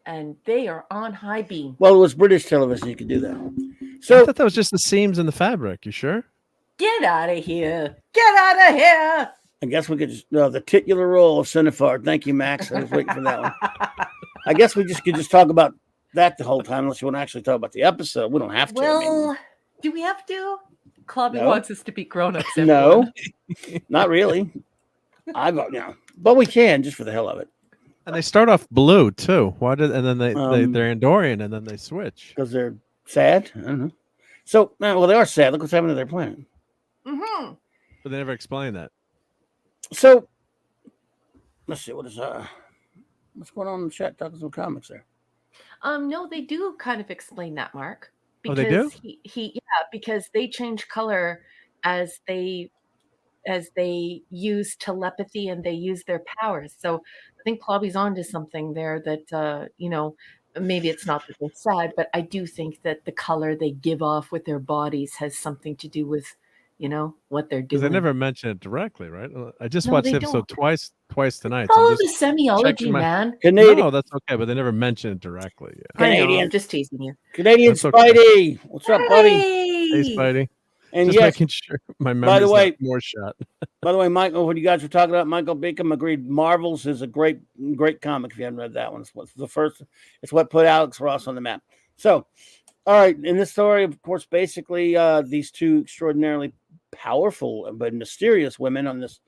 and they are on high beam.
Well, it was British television. You could do that. So
I thought that was just the seams in the fabric. You sure?
Get out of here. Get out of here.
I guess we could just the titular role of Cinefar. Thank you, Max. I was waiting for that one. I guess we could just talk about that the whole time, unless you want to actually talk about the episode. We don't have to.
Well, do we have to? Clubby wants us to be grown-ups.
No, not really. But we can just for the hell of it.
And they start off blue too. Why did? And then they're Andorian, and then they switch
because they're sad. I don't know. So, well, they are sad. Look what's happening to their planet.
Mm-hmm.
But they never explain that.
So, let's see. What's going on in the chat? Talking some comics there.
No, they do kind of explain that, Mark. Because
they do?
Because they change color as they use telepathy and they use their powers. So I think Clobby's onto something there that maybe it's not that they're sad, but I do think that the color they give off with their bodies has something to do with what they're doing.
Because they never mention it directly, right? I just watched the episode twice tonight.
Follow the semiology, man.
Canadian. No, that's okay, but they never mention it directly. Yeah.
Canadian.
I'm just teasing you.
Canadian Spidey. What's up, buddy?
Hey, Spidey.
And
just making sure my memory's not more shot.
By the way, Michael, when you guys were talking about Michael Beacom agreed Marvels is a great comic if you haven't read that one. It's the first. It's what put Alex Ross on the map. So, all right, in this story, of course, basically these two extraordinarily powerful but mysterious women on this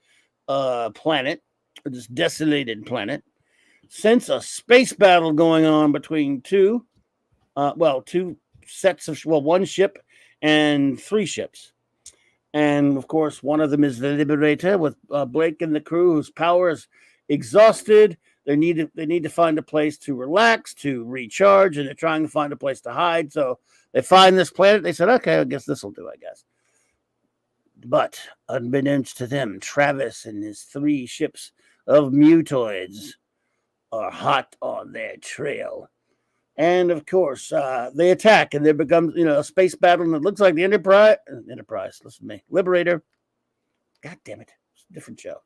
planet, this desolated planet, sense a space battle going on between two sets of one ship and three ships. And of course, one of them is the Liberator with Blake and the crew whose power is exhausted. They need to find a place to relax, to recharge, and they're trying to find a place to hide. So they find this planet. They said, okay, I guess this will do, I guess. But unbeknownst to them, Travis and his three ships of mutoids are hot on their trail. And of course, they attack, and there becomes, a space battle, and it looks like the Enterprise, listen to me, Liberator. God damn it, it's a different show.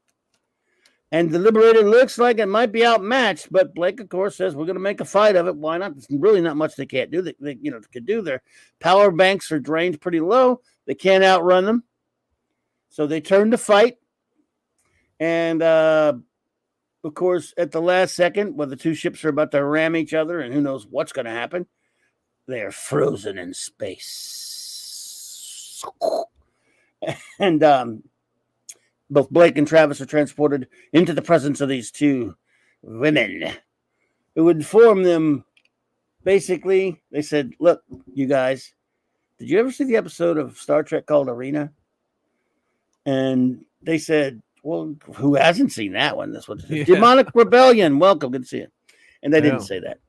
And the Liberator looks like it might be outmatched, but Blake, of course, says we're going to make a fight of it. Why not? There's really not much they can't do. They could do. Their power banks are drained pretty low. They can't outrun them, so they turn to fight. And of course, at the last second, when the two ships are about to ram each other, and who knows what's going to happen, they're frozen in space. And both Blake and Travis are transported into the presence of these two women who inform them. Basically, they said, look, you guys, did you ever see the episode of Star Trek called Arena? And they said, well, who hasn't seen that one? This one's Demonic Rebellion. Welcome. Good to see you. And they didn't say that.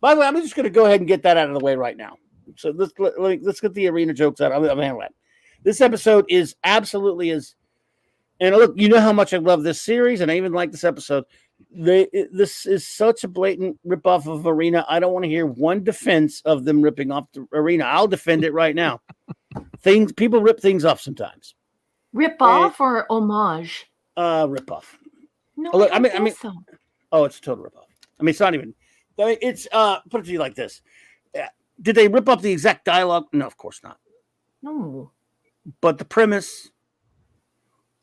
By the way, I'm just going to go ahead and get that out of the way right now. So let's get the Arena jokes out. I'm handling that. This episode is absolutely and look, you know how much I love this series, and I even like this episode. This is such a blatant ripoff of Arena. I don't want to hear one defense of them ripping off the Arena. I'll defend it right now. People rip things off sometimes.
Rip off or homage?
Rip off.
No,
look,
I mean, so.
Oh, it's a total rip off. I mean, it's not even. I mean, it's put it to you like this: did they rip up the exact dialogue? No, of course not.
No.
But the premise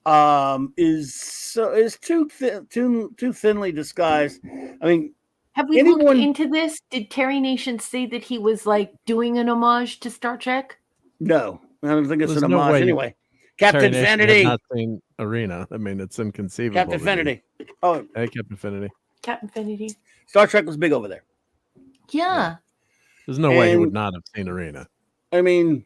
is too thinly disguised. I mean,
have we looked into this? Did Terry Nation say that he was like doing an homage to Star Trek?
No, I don't think it's an homage anyway. Captain Vanity.
Not seen Arena. I mean, it's inconceivable.
Captain Vanity. Oh,
hey, Captain Vanity.
Captain Vanity.
Star Trek was big over there.
Yeah.
There's no way he would not have seen Arena.
I mean,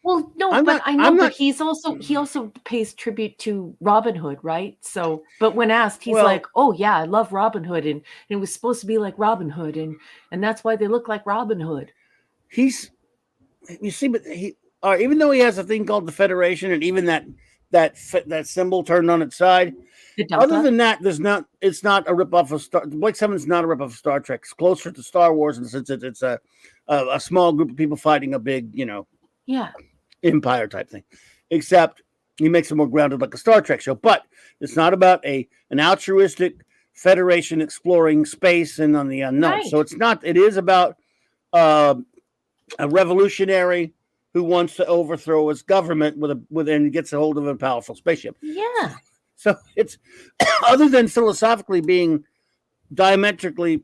Well, no,
I'm
but
not-
I know,
I'm
but
not-
he also pays tribute to Robin Hood, right? So, but when asked, he's
Well-
like, "Oh yeah, I love Robin Hood, and it was supposed to be like Robin Hood, and that's why they look like Robin Hood."
You see, but even though he has a thing called the Federation, and even that symbol turned on its side.
The Delta.
Other than that, it's not a ripoff of Star. Blake Seven's not a ripoff of Star Trek. It's closer to Star Wars in the sense that it's a small group of people fighting a big,
yeah,
empire type thing. Except he makes it more grounded like a Star Trek show. But it's not about an altruistic Federation exploring space and on the unknown.
Right.
So it's not. It is about a revolutionary who wants to overthrow his government and gets a hold of a powerful spaceship.
yeah.
So it's other than philosophically being diametrically,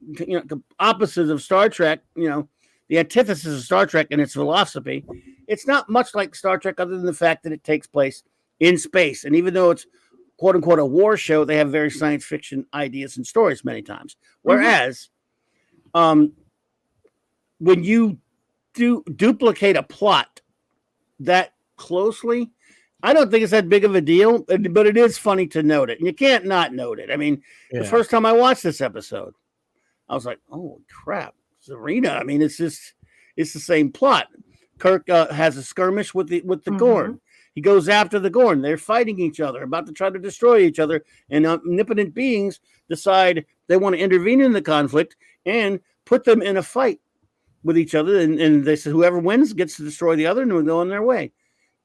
opposites of Star Trek, the antithesis of Star Trek and its philosophy, it's not much like Star Trek other than the fact that it takes place in space. And even though it's quote unquote a war show, they have very science fiction ideas and stories many times. Whereas when you duplicate a plot that closely, I don't think it's that big of a deal, but it is funny to note it. And you can't not note it. I mean, the first time I watched this episode, I was like, oh, crap. Serena. I mean, it's the same plot. Kirk has a skirmish with the Gorn. He goes after the Gorn. They're fighting each other, about to try to destroy each other. And omnipotent beings decide they want to intervene in the conflict and put them in a fight with each other. And they say whoever wins gets to destroy the other and will go on their way.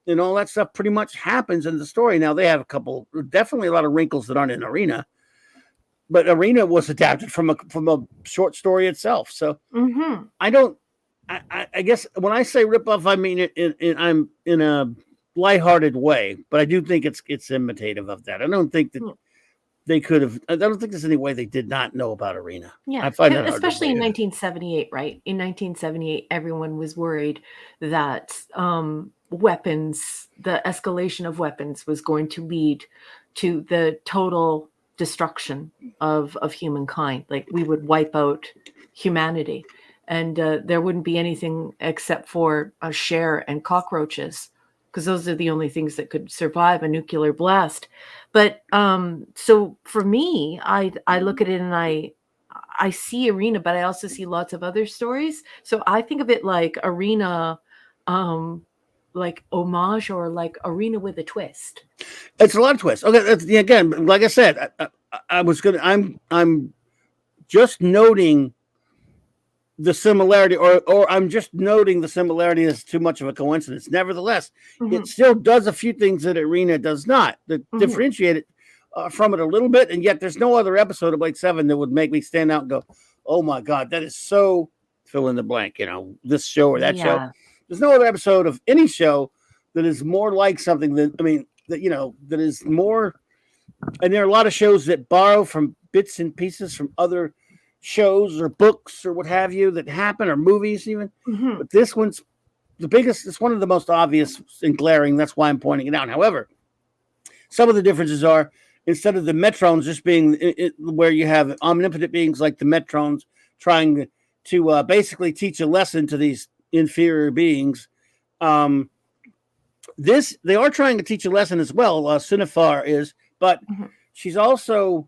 And all that stuff pretty much happens in the story. Now they have definitely a lot of wrinkles that aren't in Arena, but Arena was adapted from a short story itself. So I guess when I say ripoff, I mean I'm in a lighthearted way, but I do think it's imitative of that. I don't think that they could have. I don't think there's any way they did not know about Arena.
Yeah,
I find that
especially in 1978, right? In 1978, everyone was worried that weapons, the escalation of weapons, was going to lead to the total destruction of humankind. Like we would wipe out humanity, and there wouldn't be anything except for a share and cockroaches, because those are the only things that could survive a nuclear blast. But so for me, I look at it and I see Arena, but I also see lots of other stories. So I think of it like Arena, like homage, or like Arena with a twist.
It's a lot of twists. Okay, again, like I said, I'm just noting the similarity, or I'm just noting the similarity is too much of a coincidence. Nevertheless, it still does a few things that Arena does not, that differentiate it from it a little bit. And yet there's no other episode of Blake 7 that would make me stand out and go, oh my God, that is so fill in the blank, this show or that show. There's no other episode of any show that is more like something that is more. And there are a lot of shows that borrow from bits and pieces from other shows or books or what have you that happen, or movies even. But this one's the biggest. It's one of the most obvious and glaring. That's why I'm pointing it out. However, some of the differences are, instead of the Metrons just being where you have omnipotent beings like the Metrons trying to basically teach a lesson to these inferior beings, they are trying to teach a lesson as well. Cinefar is, but she's also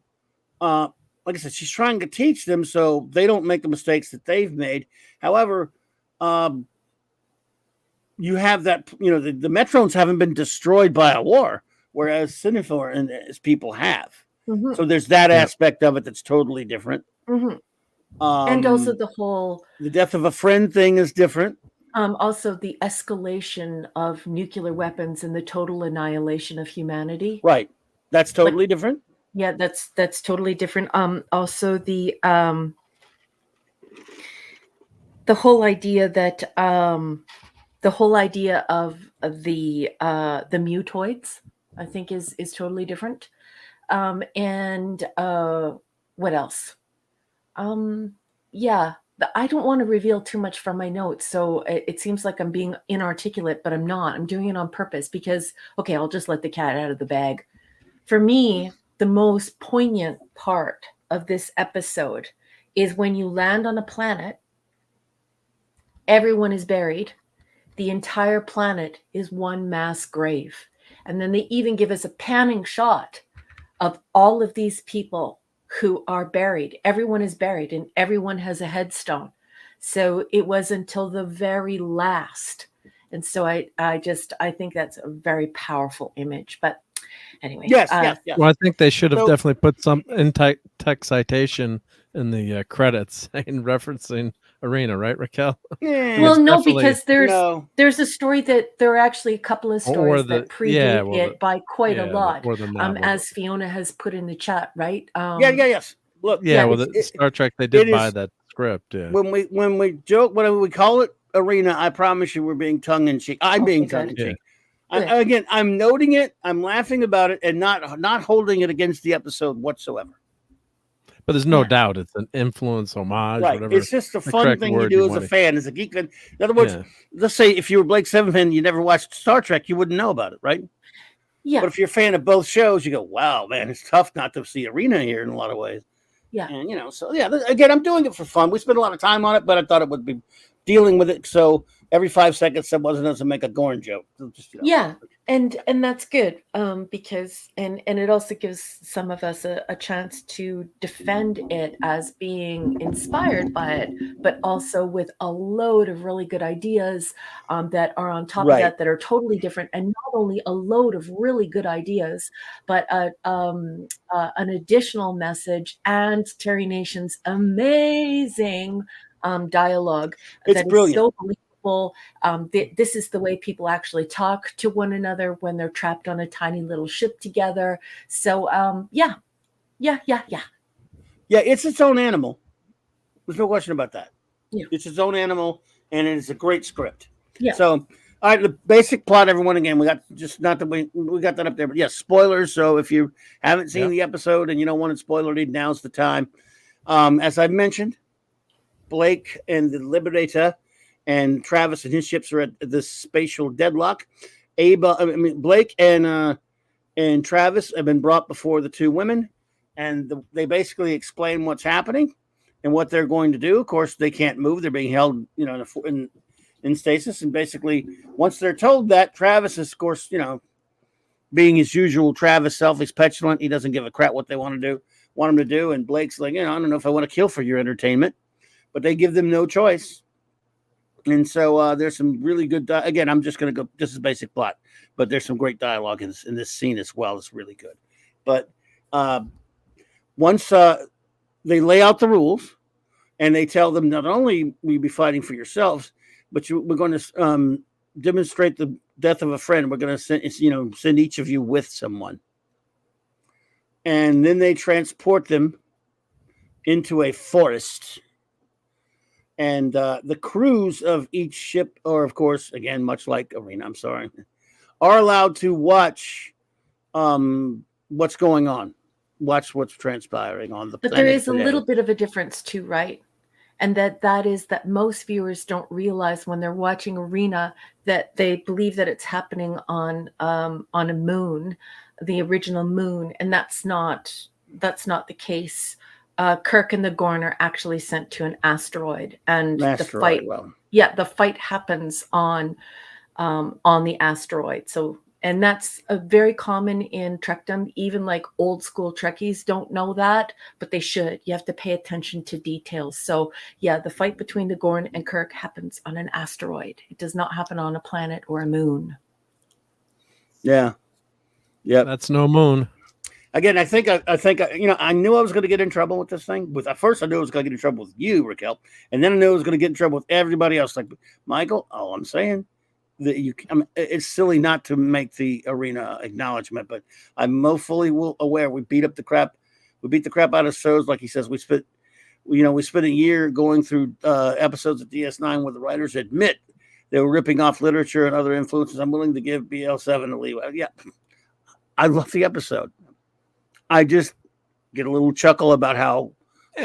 like I said, she's trying to teach them so they don't make the mistakes that they've made. However, you have that, the Metrons haven't been destroyed by a war, whereas Cinefar and his people have. So there's that aspect of it that's totally different.
And also the
death of a friend thing is different.
Also the escalation of nuclear weapons and the total annihilation of humanity.
Right. That's totally different.
Yeah, that's totally different. Also the whole idea that the whole idea of the mutoids, I think is totally different. And what else? Yeah, I don't want to reveal too much from my notes, so it seems like I'm being inarticulate, but I'm not. I'm doing it on purpose because, okay, I'll just let the cat out of the bag. For me, the most poignant part of this episode is when you land on a planet, everyone is buried, the entire planet is one mass grave. And then they even give us a panning shot of all of these people who are buried. Everyone is buried and everyone has a headstone. So it was until the very last. And so I think that's a very powerful image. But anyway.
Yes.
Well, I think they should have
So-
definitely put some in text citation in the credits in referencing Arena, right, Raquel?
Yeah.
Well, no,
definitely-
because there's a story that there are actually a couple of stories that predate it by quite a lot. As Fiona has put in the chat, right?
Yes. Look,
the Star Trek, they did buy that script. Yeah.
When we joke, whatever we call it, Arena, I promise you, we're being tongue in cheek. I'm being tongue in cheek. Again, I'm noting it, I'm laughing about it, and not holding it against the episode whatsoever.
But there's no doubt it's an influence, homage,
right.
whatever.
It's just a fun thing to do as a fan, as a geek. In other words, let's say if you were Blake Seven fan, you never watched Star Trek, you wouldn't know about it, right?
Yeah.
But if you're a fan of both shows, you go, wow, man, it's tough not to see Arena here in a lot of ways.
Yeah.
And, so, again, I'm doing it for fun. We spent a lot of time on it, but I thought it would be dealing with it. So every 5 seconds, someone doesn't make a Gorn joke. Just,
Yeah. And that's good because and it also gives some of us a chance to defend it as being inspired by it, but also with a load of really good ideas that are on top of that are totally different, and not only a load of really good ideas, but an additional message and Terry Nation's amazing dialogue.
It's brilliant.
So believable. This is the way people actually talk to one another when they're trapped on a tiny little ship together. So yeah,
it's its own animal. There's no question about that.
Yeah.
It's its own animal, and it's a great script.
Yeah.
So, all right, the basic plot, everyone. Again, we got just not that we got that up there, but yes, spoilers. So if you haven't seen the episode and you don't want it spoilered, now's the time. As I mentioned, Blake and the Liberator and Travis and his ships are at this spatial deadlock. Blake and Travis have been brought before the two women, and they basically explain what's happening and what they're going to do. Of course, they can't move; they're being held, in stasis. And basically, once they're told that, Travis is, of course, being his usual Travis self, he's petulant. He doesn't give a crap what they want him to do. And Blake's like, I don't know if I want to kill for your entertainment, but they give them no choice. And so there's some really good. Again, I'm just going to go. This is basic plot, but there's some great dialogue in this scene as well. It's really good. But once they lay out the rules, and they tell them not only will you be fighting for yourselves, but we're going to demonstrate the death of a friend. We're going to send each of you with someone, and then they transport them into a forest. And the crews of each ship are, of course, again, much like Arena, are allowed to watch what's going on, watch what's transpiring on the planet.
But there is a little bit of a difference too, right? And that is that most viewers don't realize when they're watching Arena that they believe that it's happening on a moon, the original moon, and that's not the case. Kirk and the Gorn are actually sent to an asteroid, and the fight happens on the asteroid. So, and that's very common in Trekdom. Even like old school Trekkies don't know that, but they should. You have to pay attention to details. So, yeah, the fight between the Gorn and Kirk happens on an asteroid. It does not happen on a planet or a moon.
Yeah,
that's no moon.
Again, I think I knew I was going to get in trouble with this thing. At first, I knew I was going to get in trouble with you, Raquel, and then I knew I was going to get in trouble with everybody else. Like Michael, all I'm saying that it's silly not to make the Arena acknowledgement, but I'm most fully aware we beat the crap out of shows. Like he says, we spent a year going through episodes of DS9 where the writers admit they were ripping off literature and other influences. I'm willing to give BL7 a leeway. Yeah, I love the episode. I just get a little chuckle about how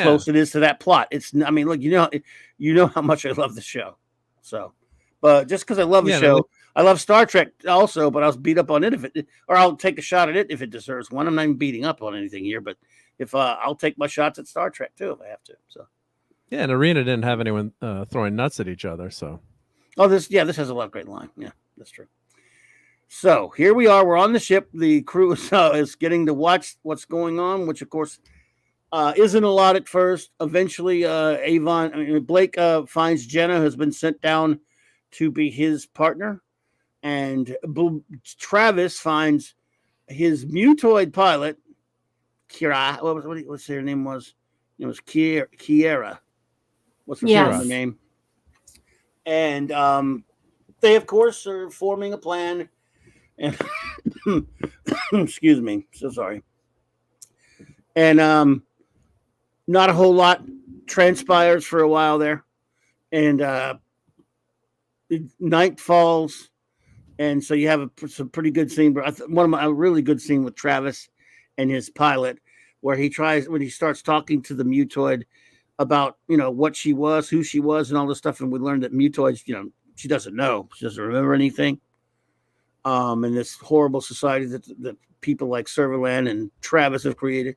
close it is to that plot. Look, you know how much I love the show. So, but just because I love the show, I love Star Trek also. But I'll beat up on it or I'll take a shot at it if it deserves one. I'm not even beating up on anything here, but if I'll take my shots at Star Trek too if I have to. So,
yeah, and Arena didn't have anyone throwing nuts at each other. So,
Oh, this has a lot of great line. Yeah, that's true. So here we are. We're on the ship. The crew is getting to watch what's going on, which of course isn't a lot at first. Eventually, Blake finds Jenna has been sent down to be his partner, and Travis finds his mutoid pilot, Kira. What's her name was? It was Kiera. What's her name? And they, of course, are forming a plan. And excuse me, so sorry. And not a whole lot transpires for a while there, and night falls, and so you have some pretty good scene. But a really good scene with Travis and his pilot, where when he starts talking to the mutoid about what she was, who she was, and all this stuff, and we learned that mutoids, she doesn't know, she doesn't remember anything. In this horrible society that people like Serverland and Travis have created.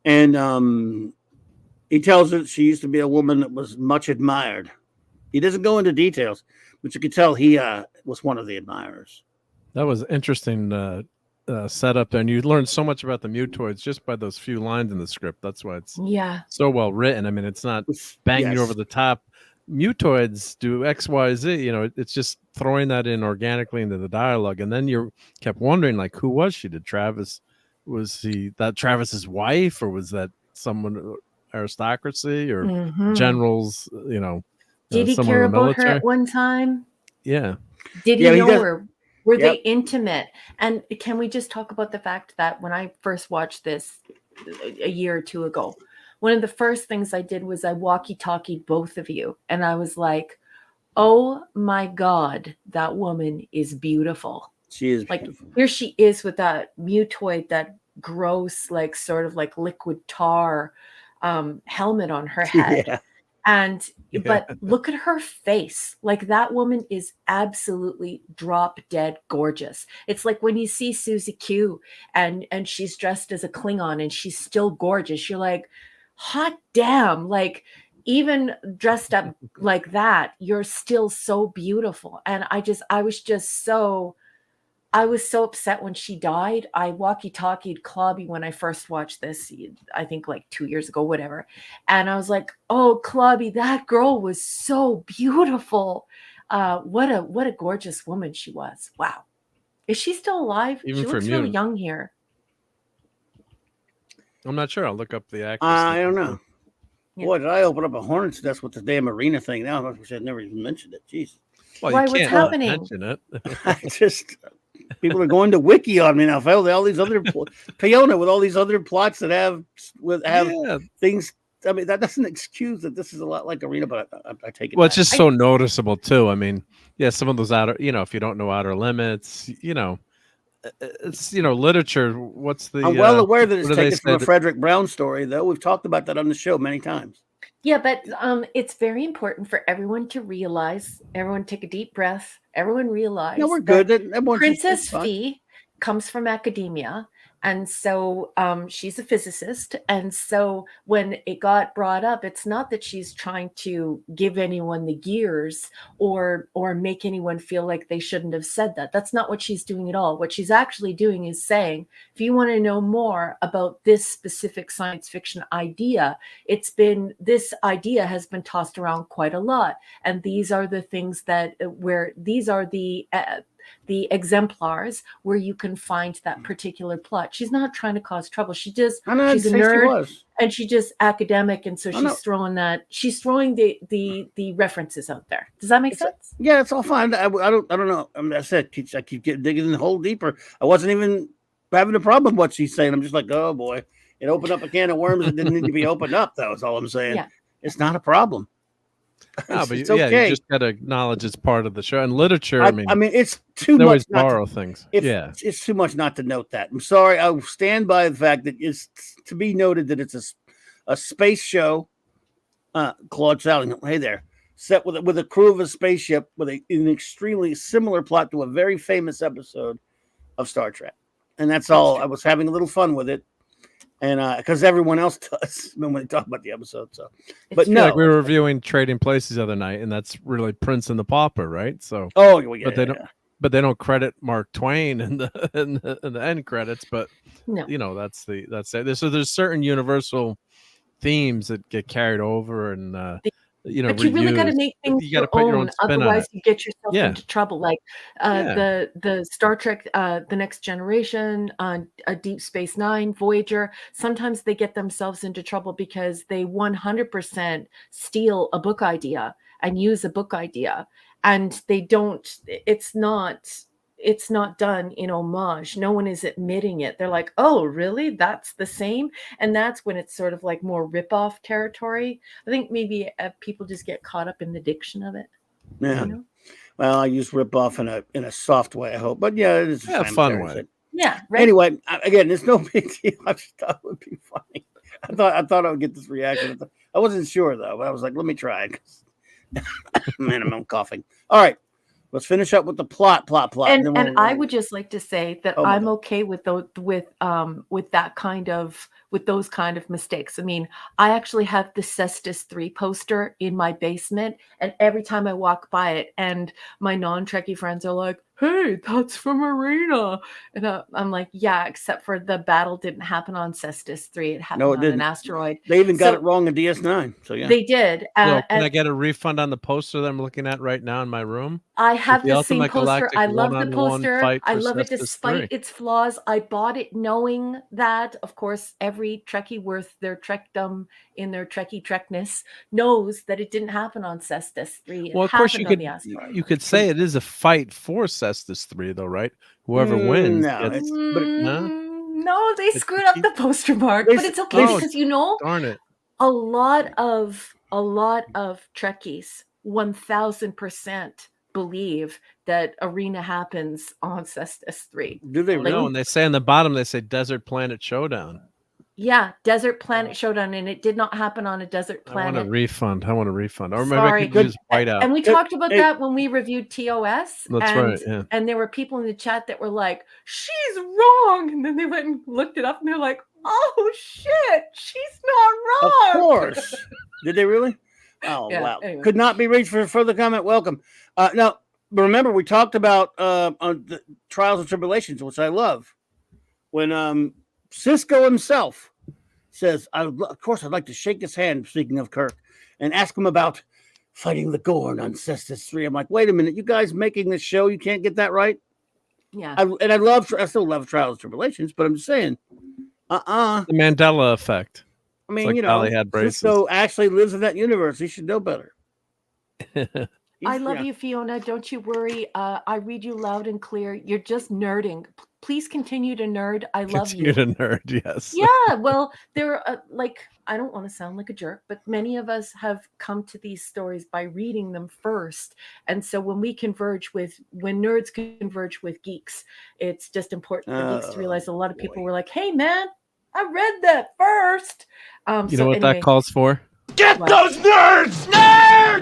And he tells her she used to be a woman that was much admired. He doesn't go into details, but you can tell he was one of the admirers.
That was interesting setup there. And you learn so much about the mutoids just by those few lines in the script. That's why it's so well written. I mean, it's not banging you over the top. Mutoids do X, Y, Z. It's just throwing that in organically into the dialogue, and then you kept wondering, like, who was she? Was that Travis's wife, or was that someone aristocracy or generals?
Did he care about her at one time?
Yeah.
Did he know her? Were they intimate? And can we just talk about the fact that when I first watched this a year or two ago, one of the first things I did was I walkie-talkied both of you. And I was like, oh my God, that woman is beautiful.
She is beautiful.
Here she is with that mutoid, that gross, like sort of like liquid tar helmet on her head. Yeah. But look at her face. Like, that woman is absolutely drop dead gorgeous. It's like when you see Susie Q and she's dressed as a Klingon and she's still gorgeous. You're like, hot damn, like, even dressed up like that, you're still so beautiful. And I was so upset when she died. I walkie-talkied Clobby when I first watched this, I think like 2 years ago, whatever. And I was like, oh, Clobby, that girl was so beautiful. What a gorgeous woman she was. Wow. Is she still alive? She looks really young here.
I'm not sure. I'll look up the actress.
I don't know. Yeah. Boy, did I open up a hornet's nest with the damn arena thing now. I wish I'd never even mentioned it. Jeez.
Well, why, what's happening? Mention it.
I just, people are going to wiki on me now. All these other Peona with all these other plots that have things. I mean, that doesn't excuse that this is a lot like Arena, but I take it.
Well, it's just so noticeable too. I mean, some of those outer, if you don't know Outer Limits, it's literature. What's the?
I'm well aware that it's taken from a Frederick Brown story, though. We've talked about that on the show many times.
Yeah, but it's very important for everyone to realize. Everyone take a deep breath. Everyone realize.
No, we're good.
Princess Fee comes from academia. And so she's a physicist. And so when it got brought up, it's not that she's trying to give anyone the gears or make anyone feel like they shouldn't have said that. That's not what she's doing at all. What she's actually doing is saying, if you want to know more about this specific science fiction idea, this idea has been tossed around quite a lot. And these are the things these are the exemplars where you can find that particular plot. She's not trying to cause trouble. She's a nerd and she's just academic. And so she's throwing the references out there. Does that make sense?
Yeah, it's all fine. I don't know. I mean, I keep digging in the hole deeper. I wasn't even having a problem with what she's saying. I'm just like, oh boy, it opened up a can of worms that didn't need to be opened up. That's all I'm saying. Yeah. It's not a problem.
No, but okay. You just got to acknowledge it's part of the show. And literature, I mean,
it's too much.
Always borrow things.
It's too much not to note that. I'm sorry. I'll stand by the fact that it's to be noted that it's a space show. Claude Sally, hey there, set with a crew of a spaceship with an extremely similar plot to a very famous episode of Star Trek, and that's all. I was having a little fun with it, and because everyone else does when they talk about the episode. So, but
I feel
no,
like we were reviewing Trading Places the other night, and that's really Prince and the Pauper, right? So,
oh, well, yeah,
but they don't credit Mark Twain in the end credits. But
No.
you know, that's it. So there's certain universal themes that get carried over, and you know,
but you really got to
reused.
make things
You got to
your
put your
own,
own spin on
otherwise
it.
you get yourself
Yeah.
into trouble. Like
Yeah.
the Star Trek, The Next Generation, a Deep Space Nine, Voyager. Sometimes they get themselves into trouble because they 100% steal a book idea and use a book idea, and they don't. It's not done in homage. No one is admitting it. They're like, oh, really? That's the same? And that's when it's sort of like more rip-off territory. I think maybe people just get caught up in the diction of it.
Yeah.
You know?
Well, I use rip off in a soft way, I hope. But yeah, it is
a fun way.
Yeah. Right.
Anyway, again, it's no big deal. I just thought it would be funny. I thought I would get this reaction. I wasn't sure though, but I was like, let me try it. Man, I'm coughing. All right. Let's finish up with the plot.
And I would just like to say that
Oh,
I'm okay with those with those kind of mistakes. I mean, I actually have the Cestus 3 poster in my basement, and every time I walk by it, and my non-Trekkie friends are like, "Hey, that's from Arena," and I'm like, "Yeah, except for the battle didn't happen on Cestus 3; it happened on an asteroid."
They even got it wrong in DS9. So yeah,
they did.
Can I get a refund on the poster that I'm looking at right now in my room?
I have the same
Ultimate
poster.
Galactic
I love the
one-on-one
poster.
fight
I
for
love it
Cestus
despite
3.
its flaws. I bought it knowing that, of course, every Trekkie worth their Trekdom in their Trekkie Trekness knows that it didn't happen on Cestus 3. It
Well, of course
happened on the asteroid.
you could say it is a fight for Cestus 3, though, right? Whoever wins
no,
gets.
No, they screwed up the poster mark, but it's okay because
darn it.
a lot of Trekkies 1000% believe that Arena happens on Cestus 3.
Do they really?
No, and they say on the bottom, they say Desert Planet Showdown.
Yeah, Desert Planet Showdown, and it did not happen on a desert planet.
I want a refund. Or maybe
Sorry.
I could use whiteout.
And we talked about that when we reviewed TOS.
That's right, yeah.
And there were people in the chat that were like, "She's wrong," and then they went and looked it up, and they're like, "Oh shit, she's not wrong."
Of course. Did they really? Oh,
Yeah,
wow.
anyway.
Could not be reached for further comment. Welcome. Now, remember, we talked about on the Trials and Tribulations, which I love, when Cisco himself says, of course, I'd like to shake his hand, speaking of Kirk, and ask him about fighting the Gorn on Cestus 3. I'm like, wait a minute, you guys making this show, you can't get that right?
Yeah.
I still love Trials and Tribulations, but I'm just saying,
The Mandela effect.
I mean,
like
you know,
Dolly had braces.
Cisco actually lives in that universe. He should know better.
I love you, Fiona. Don't you worry. I read you loud and clear. You're just nerding. Please continue to nerd. I love you.
Continue to nerd, yes.
Yeah, well, there are I don't want to sound like a jerk, but many of us have come to these stories by reading them first. And so when nerds converge with geeks, it's just important for geeks to realize a lot of people were like, "Hey man, I read that first."
You know what that calls for?
Get those nerds!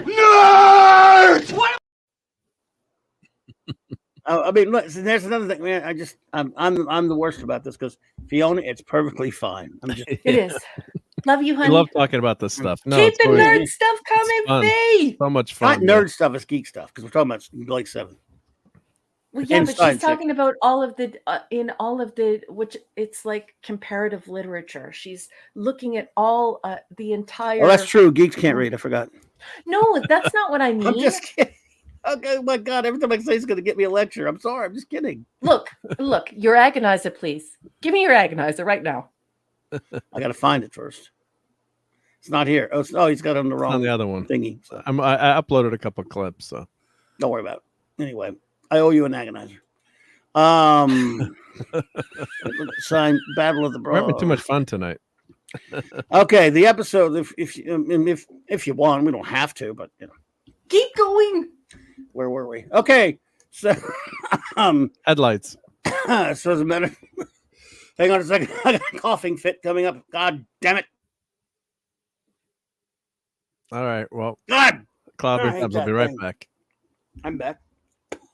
Nerds! What?
I mean, look, there's another thing, man. I'm the worst about this because Fiona, it's perfectly fine.
It is. Love you, honey.
I love talking about this stuff. No,
Keep the
always,
nerd stuff coming, Faye.
so much
not
fun.
nerd stuff, it's geek stuff because we're talking about Blake 7.
Well, yeah,
And
but
science
she's talking about all of the which it's like comparative literature. She's looking at all the entire.
Oh, that's true. Geeks can't read. I forgot.
No, that's not what I mean.
I'm just kidding. Okay, oh my God, every time I say it's going to get me a lecture. I'm sorry. I'm just kidding.
Look, your agonizer, please. Give me your agonizer right now.
I got to find it first. It's not here. Oh, he's got it on the wrong
on the other one
thingy. So.
I uploaded a couple clips, so
don't worry about it. Anyway, I owe you an agonizer. Signed Battle of the Bros.
We're having too much fun tonight.
Okay, the episode. If you want, we don't have to, but you know.
Keep going.
Where were we? Okay, so
headlights.
So as a matter. Hang on a second. I got a coughing fit coming up. God damn it.
All right. Well,
God.
Clobbering, I'll be right back.
I'm back.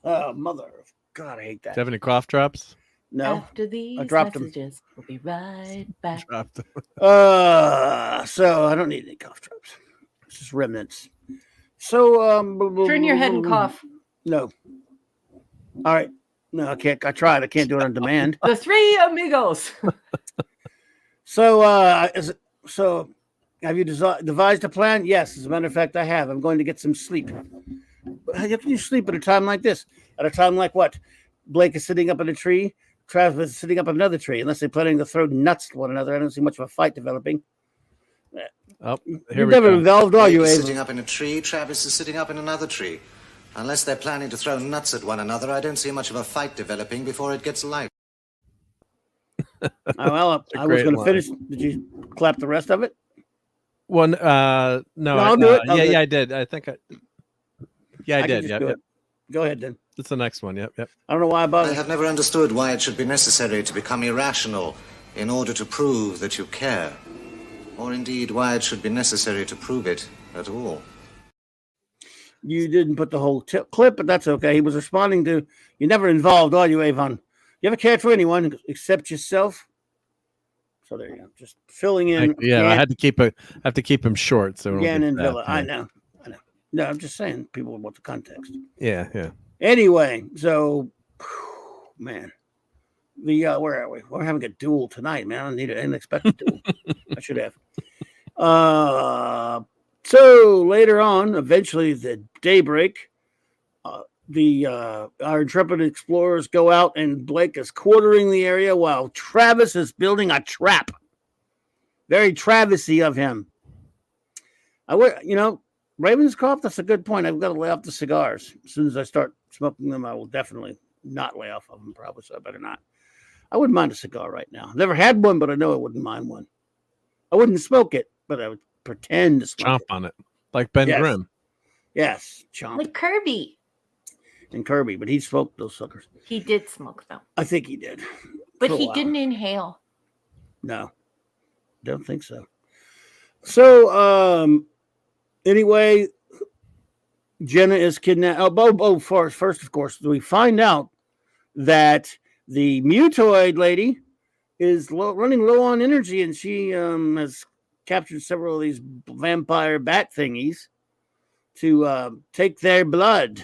Oh, mother of God, I hate that.
Do you have any cough drops?
No,
After these
dropped 'em.
messages, we'll be right back.
Dropped.
So I don't need any cough drops. It's just remnants. So
Turn your head and cough.
No. All right. No, I can't. I tried. I can't do it on demand.
The three amigos.
So have you devised a plan? Yes, as a matter of fact, I have. I'm going to get some sleep. How can you sleep at a time like this? At a time like what? Blake is sitting up in a tree. Travis is sitting up in another tree. Unless they're planning to throw nuts to one another, I don't see much of a fight developing.
Oh,
You've never involved, are you,
Blake is
Ava?
sitting up in a tree. Travis is sitting up in another tree. Unless they're planning to throw nuts at one another, I don't see much of a fight developing before it gets light.
Well, I was going to finish. Did you clap the rest of it?
One, no,
I'll do it.
Yeah, I did. I think I did. Yeah.
Go ahead, then.
It's the next one. Yep.
I don't know why I
I
bothered.
have never understood why it should be necessary to become irrational in order to prove that you care. Or indeed, why it should be necessary to prove it at all.
You didn't put the whole clip, but that's okay. He was responding to, you never involved, are you, Avon? You ever cared for anyone except yourself? So there you go. Just filling in.
I have to keep him short. So
Gan and Villa. Yeah. I know. No, I'm just saying people want the context.
Yeah.
Anyway, so man. Where are we? We're having a duel tonight, man. I need an unexpected duel. I should have. So later on, eventually the daybreak, our intrepid explorers go out and Blake is quartering the area while Travis is building a trap. Very Travis-y of him. Ravenscroft, that's a good point. I've got to lay off the cigars. As soon as I start smoking them, I will definitely not lay off of them, probably, so I better not. I wouldn't mind a cigar right now. Never had one, but I know I wouldn't mind one. I wouldn't smoke it, but I would pretend to smoke
chomp on it. Like Ben Grimm.
Yes, chomp.
Like Kirby.
And Kirby, but he smoked those suckers.
He did smoke them.
I think he did.
But he didn't inhale.
No, don't think so. So, anyway, Jenna is kidnapped. First, of course, we find out that the mutoid lady is running low on energy, and she has captured several of these vampire bat thingies to take their blood.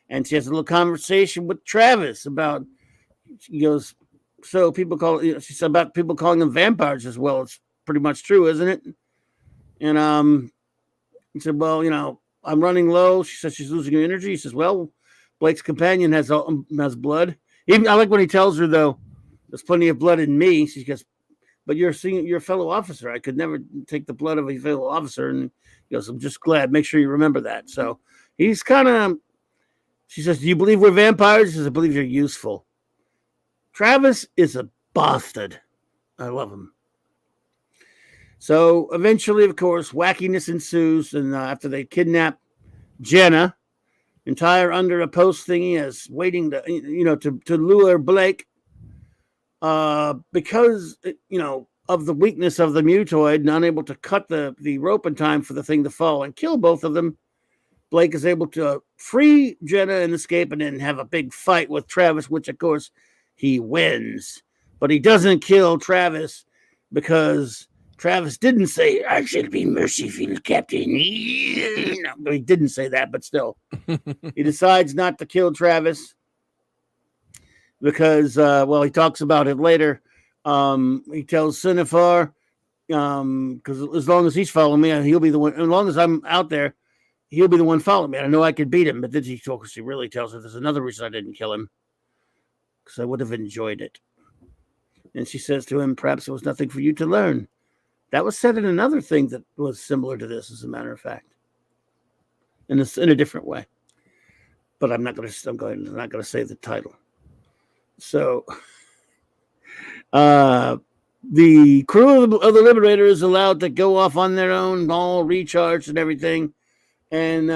And she has a little conversation with Travis about, she goes, so people she said about people calling them vampires as well. It's pretty much true, isn't it? And he said, well, I'm running low. She says she's losing her energy. He says, well, Blake's companion has blood. Even I like when he tells her, though, there's plenty of blood in me. She goes, but you're a fellow officer. I could never take the blood of a fellow officer. And he goes, I'm just glad. Make sure you remember that. So he's kind of, she says, do you believe we're vampires? He says, I believe you're useful. Travis is a bastard. I love him. So eventually, of course, wackiness ensues. And after they kidnap Jenna and tie her under a post thingy as waiting to lure Blake, because, of the weakness of the mutoid and unable to cut the rope in time for the thing to fall and kill both of them, Blake is able to free Jenna and escape and then have a big fight with Travis, which, of course, he wins. But he doesn't kill Travis because Travis didn't say, I should be merciful, Captain. No, he didn't say that, but still. He decides not to kill Travis because, he talks about it later. He tells Cinefar, because as long as he's following me, he'll be the one. As long as I'm out there, he'll be the one following me. I know I could beat him, but then he really tells her there's another reason I didn't kill him, because I would have enjoyed it. And she says to him, perhaps it was nothing for you to learn. That was said in another thing that was similar to this, as a matter of fact, in a different way. But I'm not going to say the title. So, the crew of the Liberator is allowed to go off on their own, all recharged and everything. And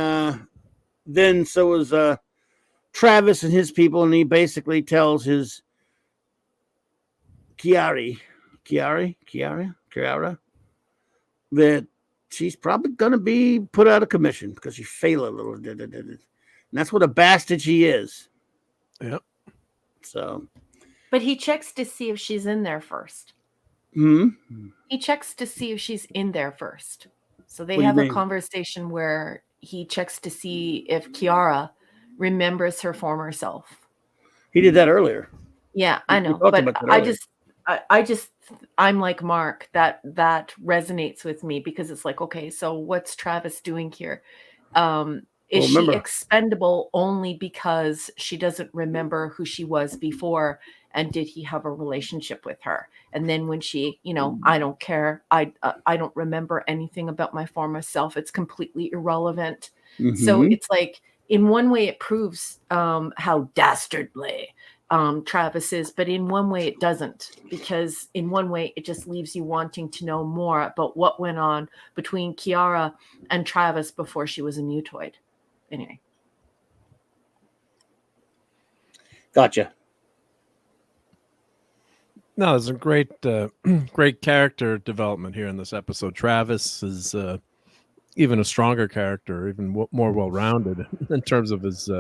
then so is Travis and his people, and he basically tells his Kiara, that she's probably going to be put out of commission because she failed a little. And that's what a bastard she is.
Yep.
So,
But he checks to see if she's in there first.
Hmm.
He checks to see if she's in there first. So they
What do you
have a
mean?
conversation where he checks to see if Kiara remembers her former self.
He did that earlier.
Yeah, I
We
know,
talked
but
about that
I
earlier.
I'm like Mark, that resonates with me because it's like, okay, so what's Travis doing here? Is
Well,
she
remember-
expendable only because she doesn't remember who she was before? And did he have a relationship with her? And then when she, I don't care. I don't remember anything about my former self. It's completely irrelevant. So
Mhm.
it's like, in one way, it proves how dastardly Travis is, but in one way it doesn't, because in one way it just leaves you wanting to know more about what went on between Kiara and Travis before she was a mutoid. Anyway.
Gotcha.
No, there's a great great character development here in this episode. Travis is even a stronger character, even more well-rounded in terms of his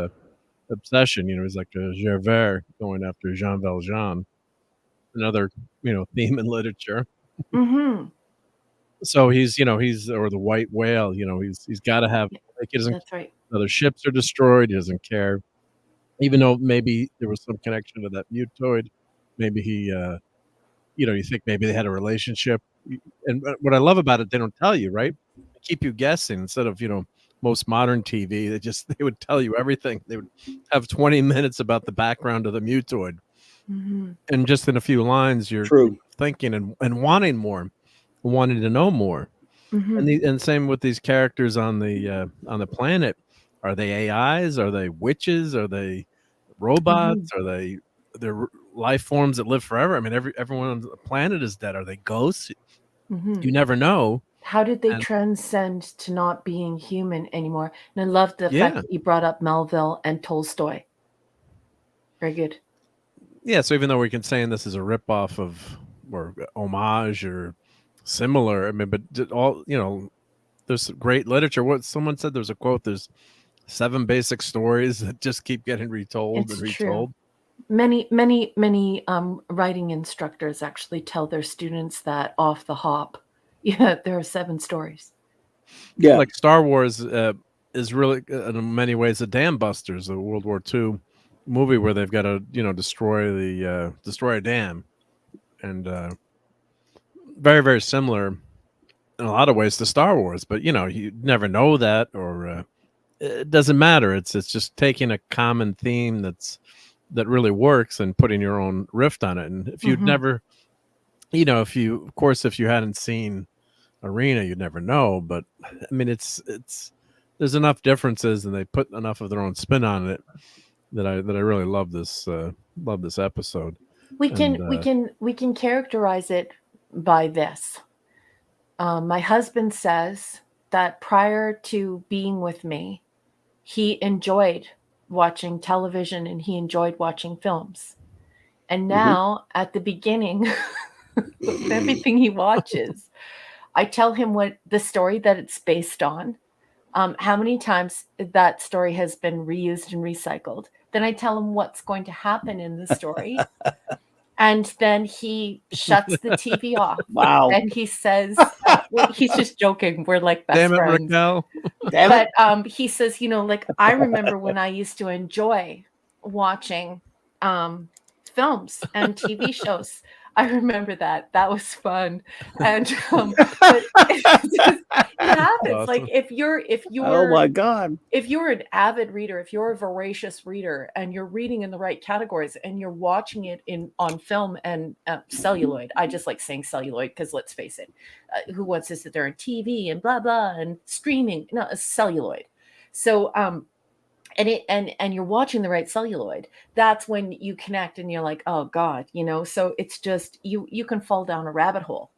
obsession. He's like a Gervais going after Jean Valjean, another theme in literature.
Mm-hmm.
So he's or the white whale. He's got to have, like, he doesn't.
That's right.
Other ships are destroyed. He doesn't care, even though maybe there was some connection to that mutoid. Maybe he, you think maybe they had a relationship. And what I love about it, they don't tell you, right? They keep you guessing instead of most modern TV. They would tell you everything. They would have 20 minutes about the background of the mutoid,
Mm-hmm.
and just in a few lines, you're
True.
thinking and wanting more, wanting to know more.
Mm-hmm.
And same with these characters on the planet. Are they AIs? Are they witches? Are they robots? Are they're life forms that live forever? I mean, everyone on the planet is dead. Are they ghosts?
Mm-hmm.
You never know.
How did they
And-
transcend to not being human anymore? And I love the
Yeah.
fact that you brought up Melville and Tolstoy. Very good.
Yeah, so even though we can say this is a ripoff of or homage or similar, I mean, but all there's great literature. What someone said, there's a quote. There's 7 basic stories that just keep getting retold
It's
and
true.
retold.
Many writing instructors actually tell their students that off the hop. Yeah, there are 7 stories.
Yeah.
Like Star Wars is really in many ways a Dam Busters, a World War II movie where they've got to destroy a dam, and very, very similar in a lot of ways to Star Wars. But you never know that, or it doesn't matter. It's just taking a common theme that really works and putting your own riff on it. And if you'd never, if you hadn't seen Arena, you'd never know. But I mean, it's there's enough differences, and they put enough of their own spin on it that I really love this episode.
We can characterize it by this. My husband says that prior to being with me, he enjoyed watching television and he enjoyed watching films. And now at the beginning of everything he watches, I tell him what the story that it's based on, how many times that story has been reused and recycled. Then I tell him what's going to happen in the story. And then he shuts the TV off.
Wow.
And he says, well, he's just joking. We're like best
Damn it,
friends.
Raquel.
Damn it.
But he says, like, I remember when I used to enjoy watching films and TV shows. I remember that. That was fun. And but it happens.
Awesome.
Like if you're
Oh my God.
if you're an avid reader, if you're a voracious reader and you're reading in the right categories and you're watching it on film and celluloid, I just like saying celluloid because let's face it, who wants to sit there on TV and blah, blah, and streaming? No, it's celluloid. So, and you're watching the right celluloid, that's when you connect and you're like, oh God, so it's just, you can fall down a rabbit hole.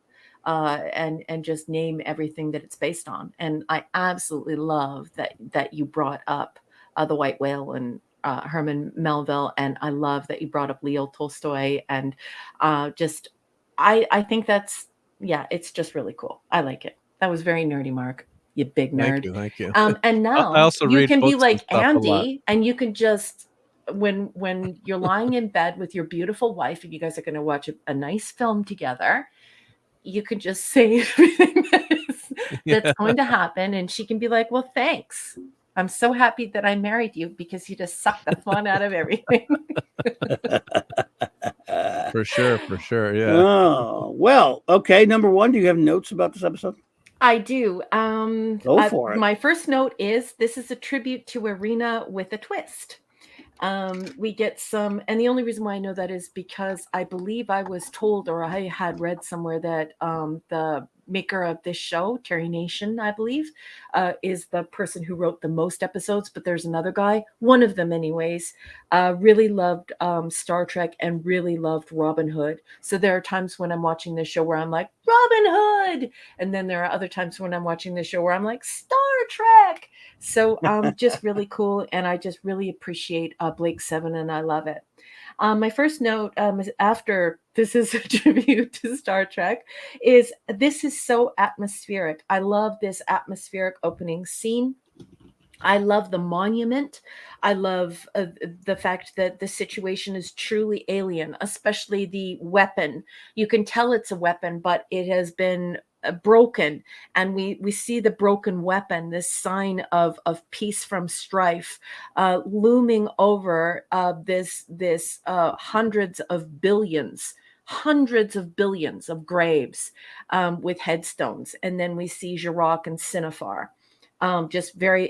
And just name everything that it's based on. And I absolutely love that you brought up the White Whale and Herman Melville, and I love that you brought up Leo Tolstoy, and I think it's just really cool. I like it. That was very nerdy, Mark. You big nerd.
Thank you.
And now
I also
you
read
can be
books and
like
stuff a lot.
Andy, and you can just when you're lying in bed with your beautiful wife and you guys are going to watch a nice film together, you can just say everything that's going to happen, and she can be like, well, thanks. I'm so happy that I married you because you just sucked the fun out of everything.
For sure. Yeah.
Oh, well, okay. Number one, do you have notes about this episode?
I do.
Go for it.
My first note is this is a tribute to Arena with a twist. We get some, and the only reason why I know that is because I believe I was told, or I had read somewhere, that the maker of this show, Terry Nation, I believe, is the person who wrote the most episodes, but there's another guy, one of them anyways, really loved Star Trek and really loved Robin Hood. So there are times when I'm watching this show where I'm like, Robin Hood! And then there are other times when I'm watching this show where I'm like, Star Trek! So just really cool, and I just really appreciate Blake Seven, and I love it. My first note after this is a tribute to Star Trek is this is so atmospheric. I love this atmospheric opening scene. I love the monument. I love the fact that the situation is truly alien, especially the weapon. You can tell it's a weapon, but it has been broken, and we see the broken weapon, this sign of peace from strife, looming over this hundreds of billions of graves with headstones. And then we see Jirok and Cinefar.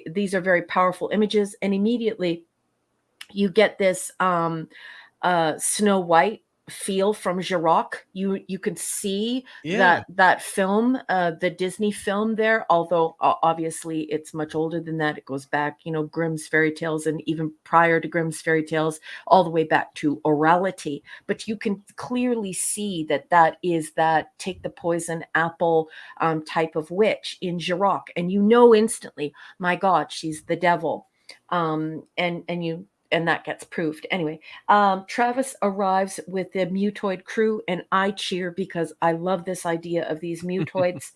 These are very powerful images, and immediately you get this Snow White feel from Jirok. You can see that film, the Disney film there, although obviously it's much older than that. It goes back, Grimm's fairy tales, and even prior to Grimm's fairy tales, all the way back to orality. But you can clearly see that is that take the poison apple type of witch in Jirok, and instantly, my God, she's the devil. And that gets proved. Anyway, Travis arrives with the mutoid crew, and I cheer because I love this idea of these mutoids.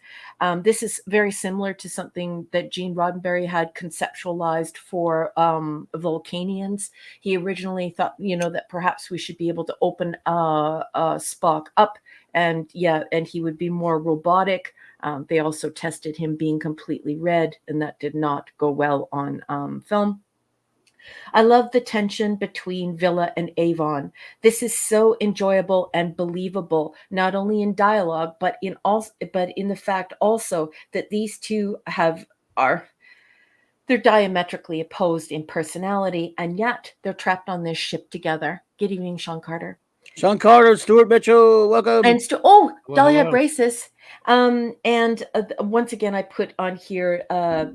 This is very similar to something that Gene Roddenberry had conceptualized for Vulcanians. He originally thought, that perhaps we should be able to open Spock up, and he would be more robotic. They also tested him being completely red, and that did not go well on film. I love the tension between Villa and Avon. This is so enjoyable and believable, not only in dialogue, but in the fact also that these two they're diametrically opposed in personality, and yet they're trapped on this ship together. Good evening, Sean Carter.
Sean Carter, Stuart Mitchell, welcome.
And Dahlia Braces. And once again, I put on here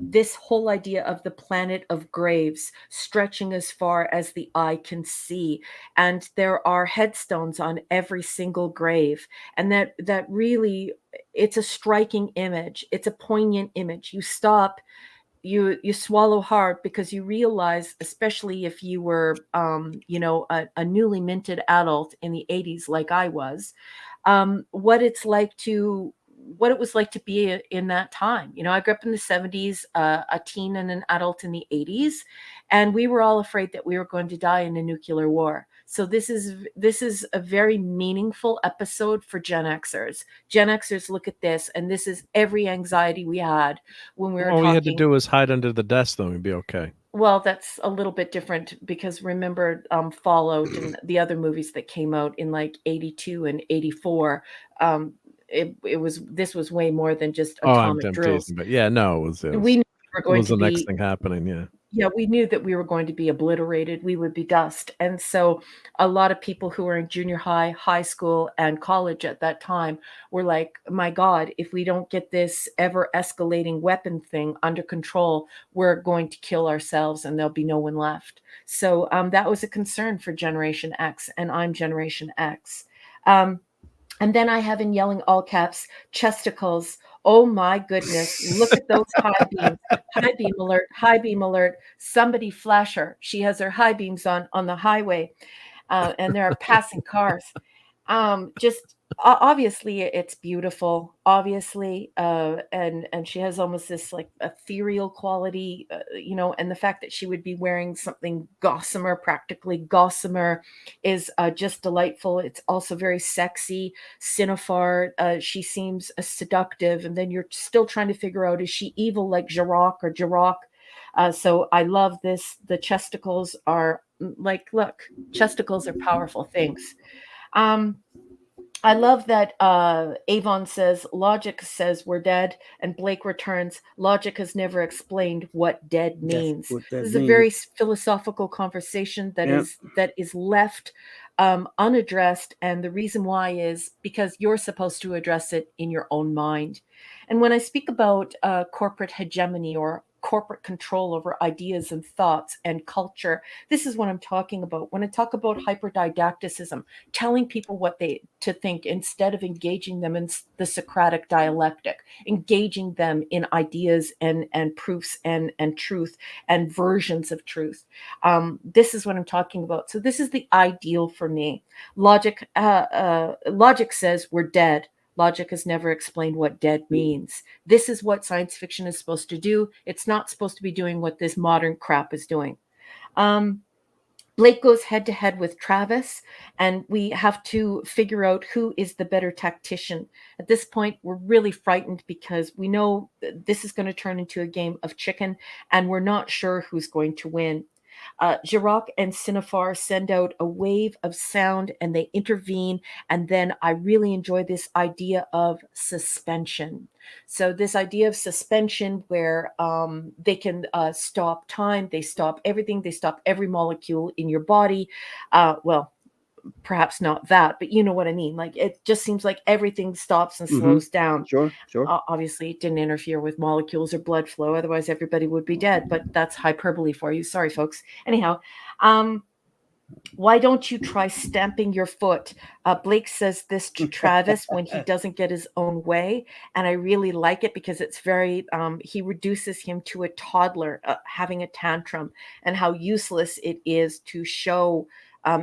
this whole idea of the planet of graves stretching as far as the eye can see. And there are headstones on every single grave. And that really, it's a striking image. It's a poignant image. You stop, you swallow hard, because you realize, especially if you were, a newly minted adult in the 80s, like I was, what it was like to be in that time. I grew up in the 70s, a teen and an adult in the 80s, and we were all afraid that we were going to die in a nuclear war. So this is a very meaningful episode for Gen Xers. Gen Xers look at this, and this is every anxiety we had when we were talking.
All we had to do was hide under the desk, though, we'd be okay.
Well, that's a little bit different, because remember Fallout and the other movies that came out in like 82 and 84. This was way more than just atomic drills.
But yeah, no, it was
we knew we were going
it was
to
the
be,
next thing happening.
Yeah, we knew that we were going to be obliterated. We would be dust. And so a lot of people who were in junior high, high school, and college at that time were like, my God, if we don't get this ever escalating weapon thing under control, we're going to kill ourselves and there'll be no one left. So that was a concern for Generation X, and I'm Generation X. And then I have in yelling all caps, chesticles. Oh my goodness. Look at those high beams. High beam alert, high beam alert. Somebody flash her. She has her high beams on the highway, and there are passing cars. Just obviously it's beautiful, obviously, and she has almost this like ethereal quality, and the fact that she would be wearing something gossamer, practically gossamer, is just delightful. It's also very sexy. Cinefar, she seems seductive, and then you're still trying to figure out, is she evil like Jirok or Jirok? So I love this. The chesticles are like, look, chesticles are powerful things. I love that Avon says, logic says we're dead, and Blake returns, logic has never explained what dead means. This is a very philosophical conversation that is left unaddressed, and the reason why is because you're supposed to address it in your own mind. And when I speak about corporate hegemony or corporate control over ideas and thoughts and culture, this is what I'm talking about. When I talk about hyperdidacticism, telling people what to think instead of engaging them in the Socratic dialectic, engaging them in ideas and proofs and truth and versions of truth. This is what I'm talking about. So this is the ideal for me. Logic says we're dead. Logic has never explained what dead means. This is what science fiction is supposed to do. It's not supposed to be doing what this modern crap is doing. Blake goes head to head with Travis, and we have to figure out who is the better tactician. At this point, we're really frightened because we know this is going to turn into a game of chicken, and we're not sure who's going to win. Jirok and Cinefar send out a wave of sound and they intervene. And then I really enjoy this idea of suspension. So this idea of suspension where they can stop time, they stop everything, they stop every molecule in your body. Well, perhaps not that, but you know what I mean. Like, it just seems like everything stops and slows down.
Sure.
Obviously, it didn't interfere with molecules or blood flow. Otherwise, everybody would be dead. But that's hyperbole for you. Sorry, folks. Anyhow, why don't you try stamping your foot? Blake says this to Travis when he doesn't get his own way. And I really like it because it's very, he reduces him to a toddler having a tantrum, and how useless it is to show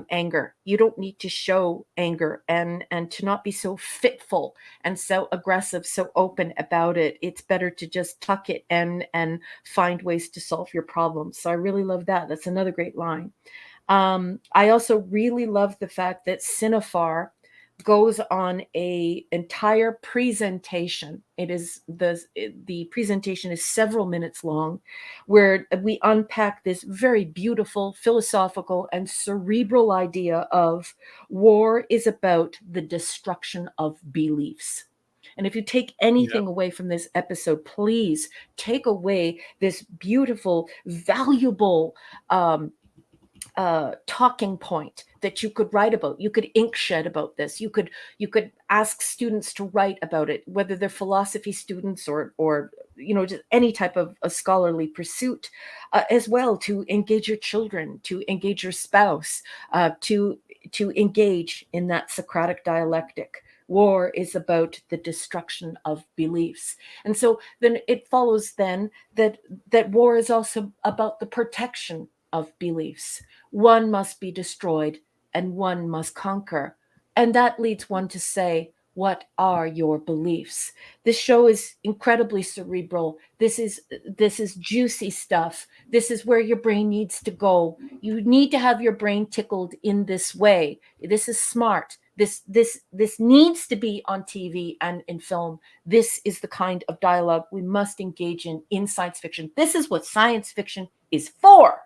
anger. You don't need to show anger and to not be so fitful and so aggressive, so open about it. It's better to just tuck it and find ways to solve your problems. So I really love that. That's another great line. I also really love the fact that Cinefar goes on a entire presentation. It is the presentation is several minutes long, where we unpack this very beautiful philosophical and cerebral idea of war is about the destruction of beliefs. And if you take anything away from this episode, please take away this beautiful, valuable talking point that you could write about. You could ink shed about this. You could ask students to write about it, whether they're philosophy students or just any type of a scholarly pursuit, as well, to engage your children, to engage your spouse, to engage in that Socratic dialectic. War is about the destruction of beliefs. And so then it follows then that war is also about the protection of beliefs. One must be destroyed and one must conquer. And that leads one to say, what are your beliefs? This show is incredibly cerebral. This is juicy stuff. This is where your brain needs to go. You need to have your brain tickled in this way. This is smart. This needs to be on TV and in film. This is the kind of dialogue we must engage in science fiction. This is what science fiction is for.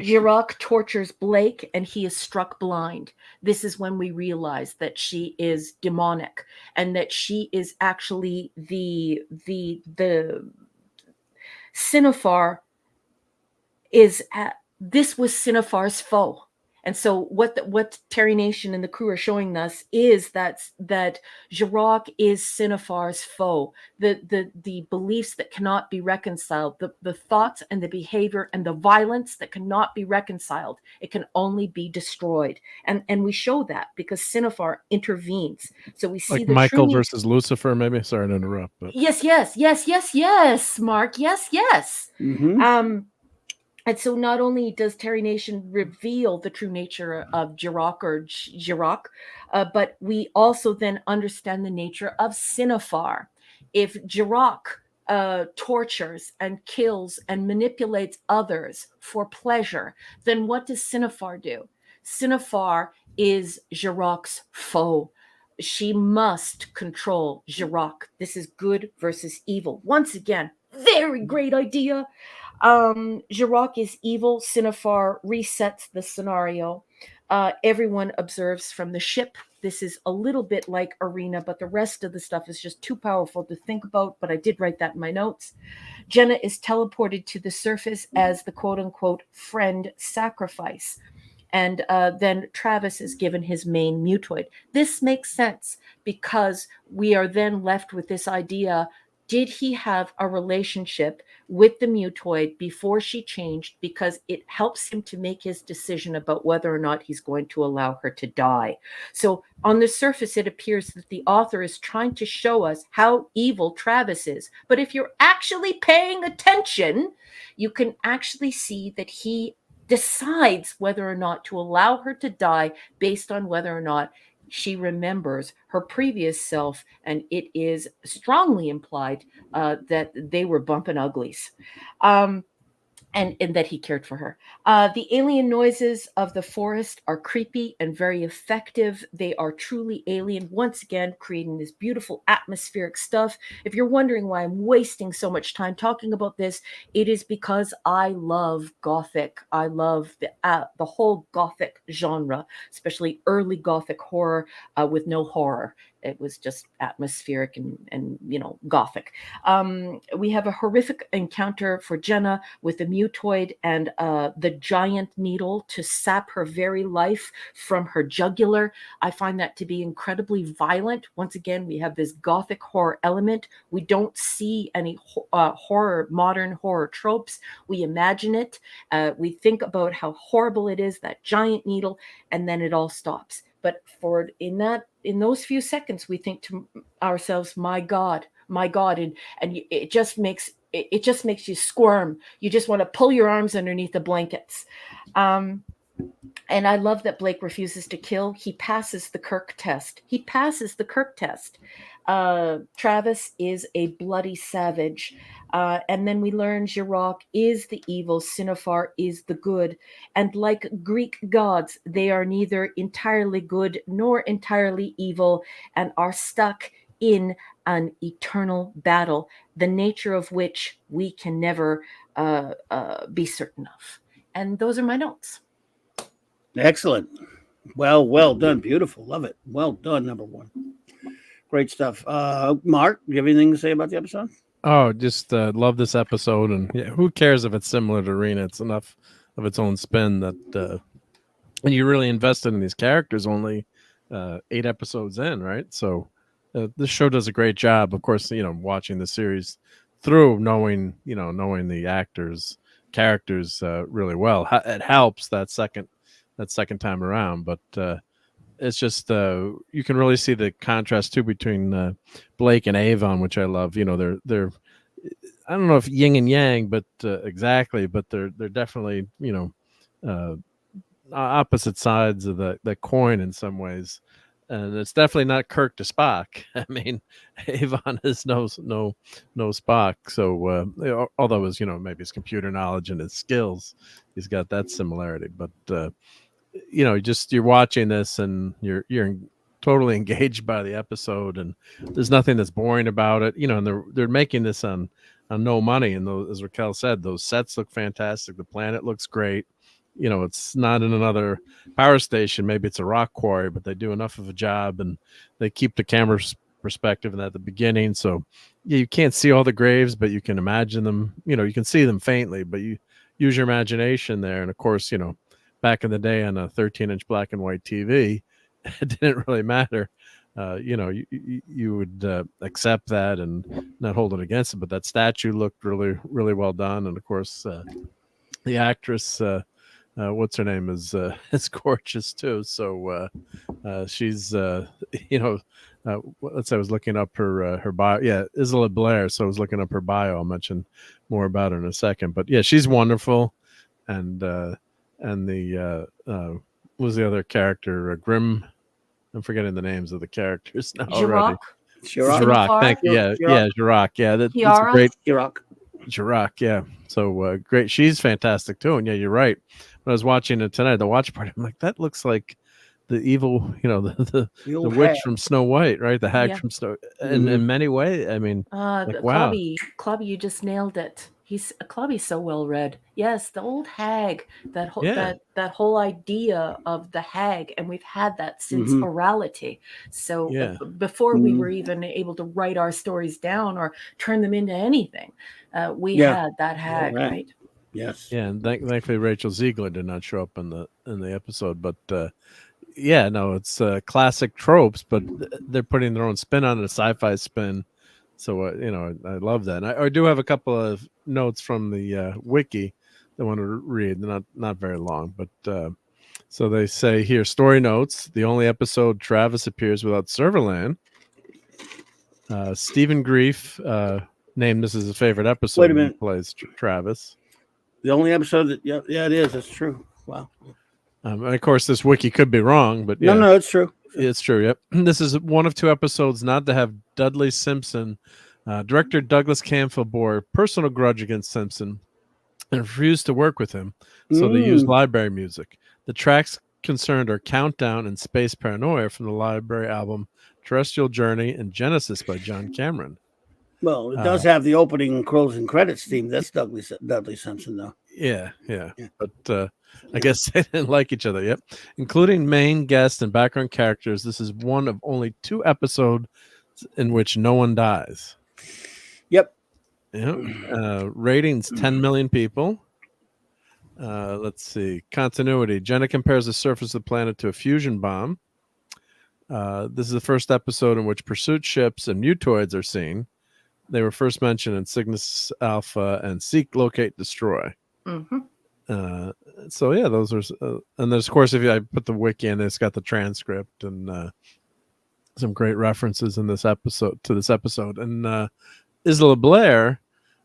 Jirok tortures Blake and he is struck blind. This is when we realize that she is demonic and that she is actually the Cinefar is this was Cinefar's foe. And so what Terry Nation and the crew are showing us is that Jirok is Cinefar's foe. The beliefs that cannot be reconciled, the thoughts and the behavior and the violence that cannot be reconciled. It can only be destroyed. And we show that because Cinefar intervenes. So we see
like
the
Michael
true
versus Lucifer, maybe. Sorry to interrupt. But
yes, Mark. Yes.
Mm-hmm.
And so not only does Terry Nation reveal the true nature of Jirok, but we also then understand the nature of Cinefar. If Jirok tortures and kills and manipulates others for pleasure, then what does Cinefar do? Cinefar is Jirok's foe. She must control Jirok. This is good versus evil. Once again, very great idea. Jirok is evil. Cinefar resets the scenario. Everyone observes from the ship. This is a little bit like Arena, but the rest of the stuff is just too powerful to think about, but I did write that in my notes. Jenna is teleported to the surface as the quote-unquote friend sacrifice. And then Travis is given his main mutoid. This makes sense because we are then left with this idea: did he have a relationship with the mutoid before she changed? Because it helps him to make his decision about whether or not he's going to allow her to die. So on the surface, it appears that the author is trying to show us how evil Travis is. But if you're actually paying attention, you can actually see that he decides whether or not to allow her to die based on whether or not she remembers her previous self, and it is strongly implied that they were bumping uglies. And that he cared for her. The alien noises of the forest are creepy and very effective. They are truly alien, once again, creating this beautiful atmospheric stuff. If you're wondering why I'm wasting so much time talking about this, it is because I love Gothic. I love the whole Gothic genre, especially early Gothic horror with no horror. It was just atmospheric and Gothic. We have a horrific encounter for Jenna with the mutoid and the giant needle to sap her very life from her jugular. I find that to be incredibly violent. Once again, we have this Gothic horror element. We don't see any modern horror tropes. We imagine it. We think about how horrible it is, that giant needle, and then it all stops. But in those few seconds, we think to ourselves, my God, and it just makes you squirm. You just want to pull your arms underneath the blankets. And I love that Blake refuses to kill. He passes the Kirk test. Travis is a bloody savage. And then we learn Jirok is the evil, Cinefar is the good. And like Greek gods, they are neither entirely good nor entirely evil and are stuck in an eternal battle, the nature of which we can never be certain of. And those are my notes.
Excellent. Well done. Beautiful. Love it. Well done, number one. Great stuff. Mark, do you have anything to say about the episode?
Oh, just love this episode. And who cares if it's similar to Arena? It's enough of its own spin that and you really invested in these characters only 8 episodes in, right? So this show does a great job. Of course, watching the series through, knowing the characters really well. It helps that second time around, but it's just you can really see the contrast too between Blake and Avon, which I love. They're I don't know if yin and yang, but exactly, but they're definitely opposite sides of the coin in some ways. And it's definitely not Kirk to Spock. I mean, Avon is no Spock. So although his maybe his computer knowledge and his skills, he's got that similarity. But you're watching this and you're totally engaged by the episode, and there's nothing that's boring about it. And they're making this on no money. And as Raquel said, those sets look fantastic. The planet looks great. It's not in another power station. Maybe it's a rock quarry, but they do enough of a job, and they keep the camera's perspective in at the beginning. So you can't see all the graves, but you can imagine them. You can see them faintly, but you use your imagination there. And of course, back in the day on a 13-inch black and white TV, it didn't really matter. You would accept that and not hold it against it. But that statue looked really, really well done. And of course, the actress, what's her name, is gorgeous too. So she's let's say I was looking up her bio. Yeah, Isla Blair. So I was looking up her bio. I'll mention more about her in a second. But yeah, she's wonderful. and the what was the other character? Grim. I'm forgetting the names of the characters now already. Jirac, thank you. Yeah, Jirac. Yeah, that's a great. Jirac, yeah. So great. She's fantastic too. And yeah, you're right. When I was watching it tonight, the watch party, I'm like, that looks like the evil, the witch from Snow White, right? The hag from Snow. In many ways, I mean, like, wow.
Clobby, you just nailed it. Clobby's so well read. Yes, the old hag. That whole idea of the hag, and we've had that since orality. So before we were even able to write our stories down or turn them into anything, we had that hag, right?
Yes.
Yeah, and thankfully Rachel Ziegler did not show up in the episode, but yeah, no, it's classic tropes, but they're putting their own spin on it, a sci-fi spin. So I love that. And I do have a couple of notes from the wiki that I want to read. They're not very long, but so they say here, story notes: the only episode Travis appears without Serverland. Stephen Grief named this as his favorite episode.
Wait a minute.
He plays Travis.
The only episode that yeah, it is. That's true. Wow.
And of course, this wiki could be wrong, but yeah.
No, it's true.
It's true. Yep. This is one of 2 episodes not to have Dudley Simpson. Director Douglas Camphor bore personal grudge against Simpson and refused to work with him, so they used library music. The tracks concerned are Countdown and Space Paranoia from the library album Terrestrial Journey and Genesis by John Cameron.
Well, it does have the opening, closing credits theme. That's Dudley Simpson, though.
Yeah. But I guess they didn't like each other. Yep. Including main guests and background characters, this is one of only 2 episodes in which no one dies.
Yep.
Ratings 10 million people. Let's see. Continuity. Jenna compares the surface of the planet to a fusion bomb. This is the first episode in which pursuit ships and mutoids are seen. They were first mentioned in Cygnus Alpha and Seek, Locate, Destroy. So yeah, those are, and there's, of course, if I put the wiki in, it's got the transcript and some great references in this episode to this episode. And Isla Blair,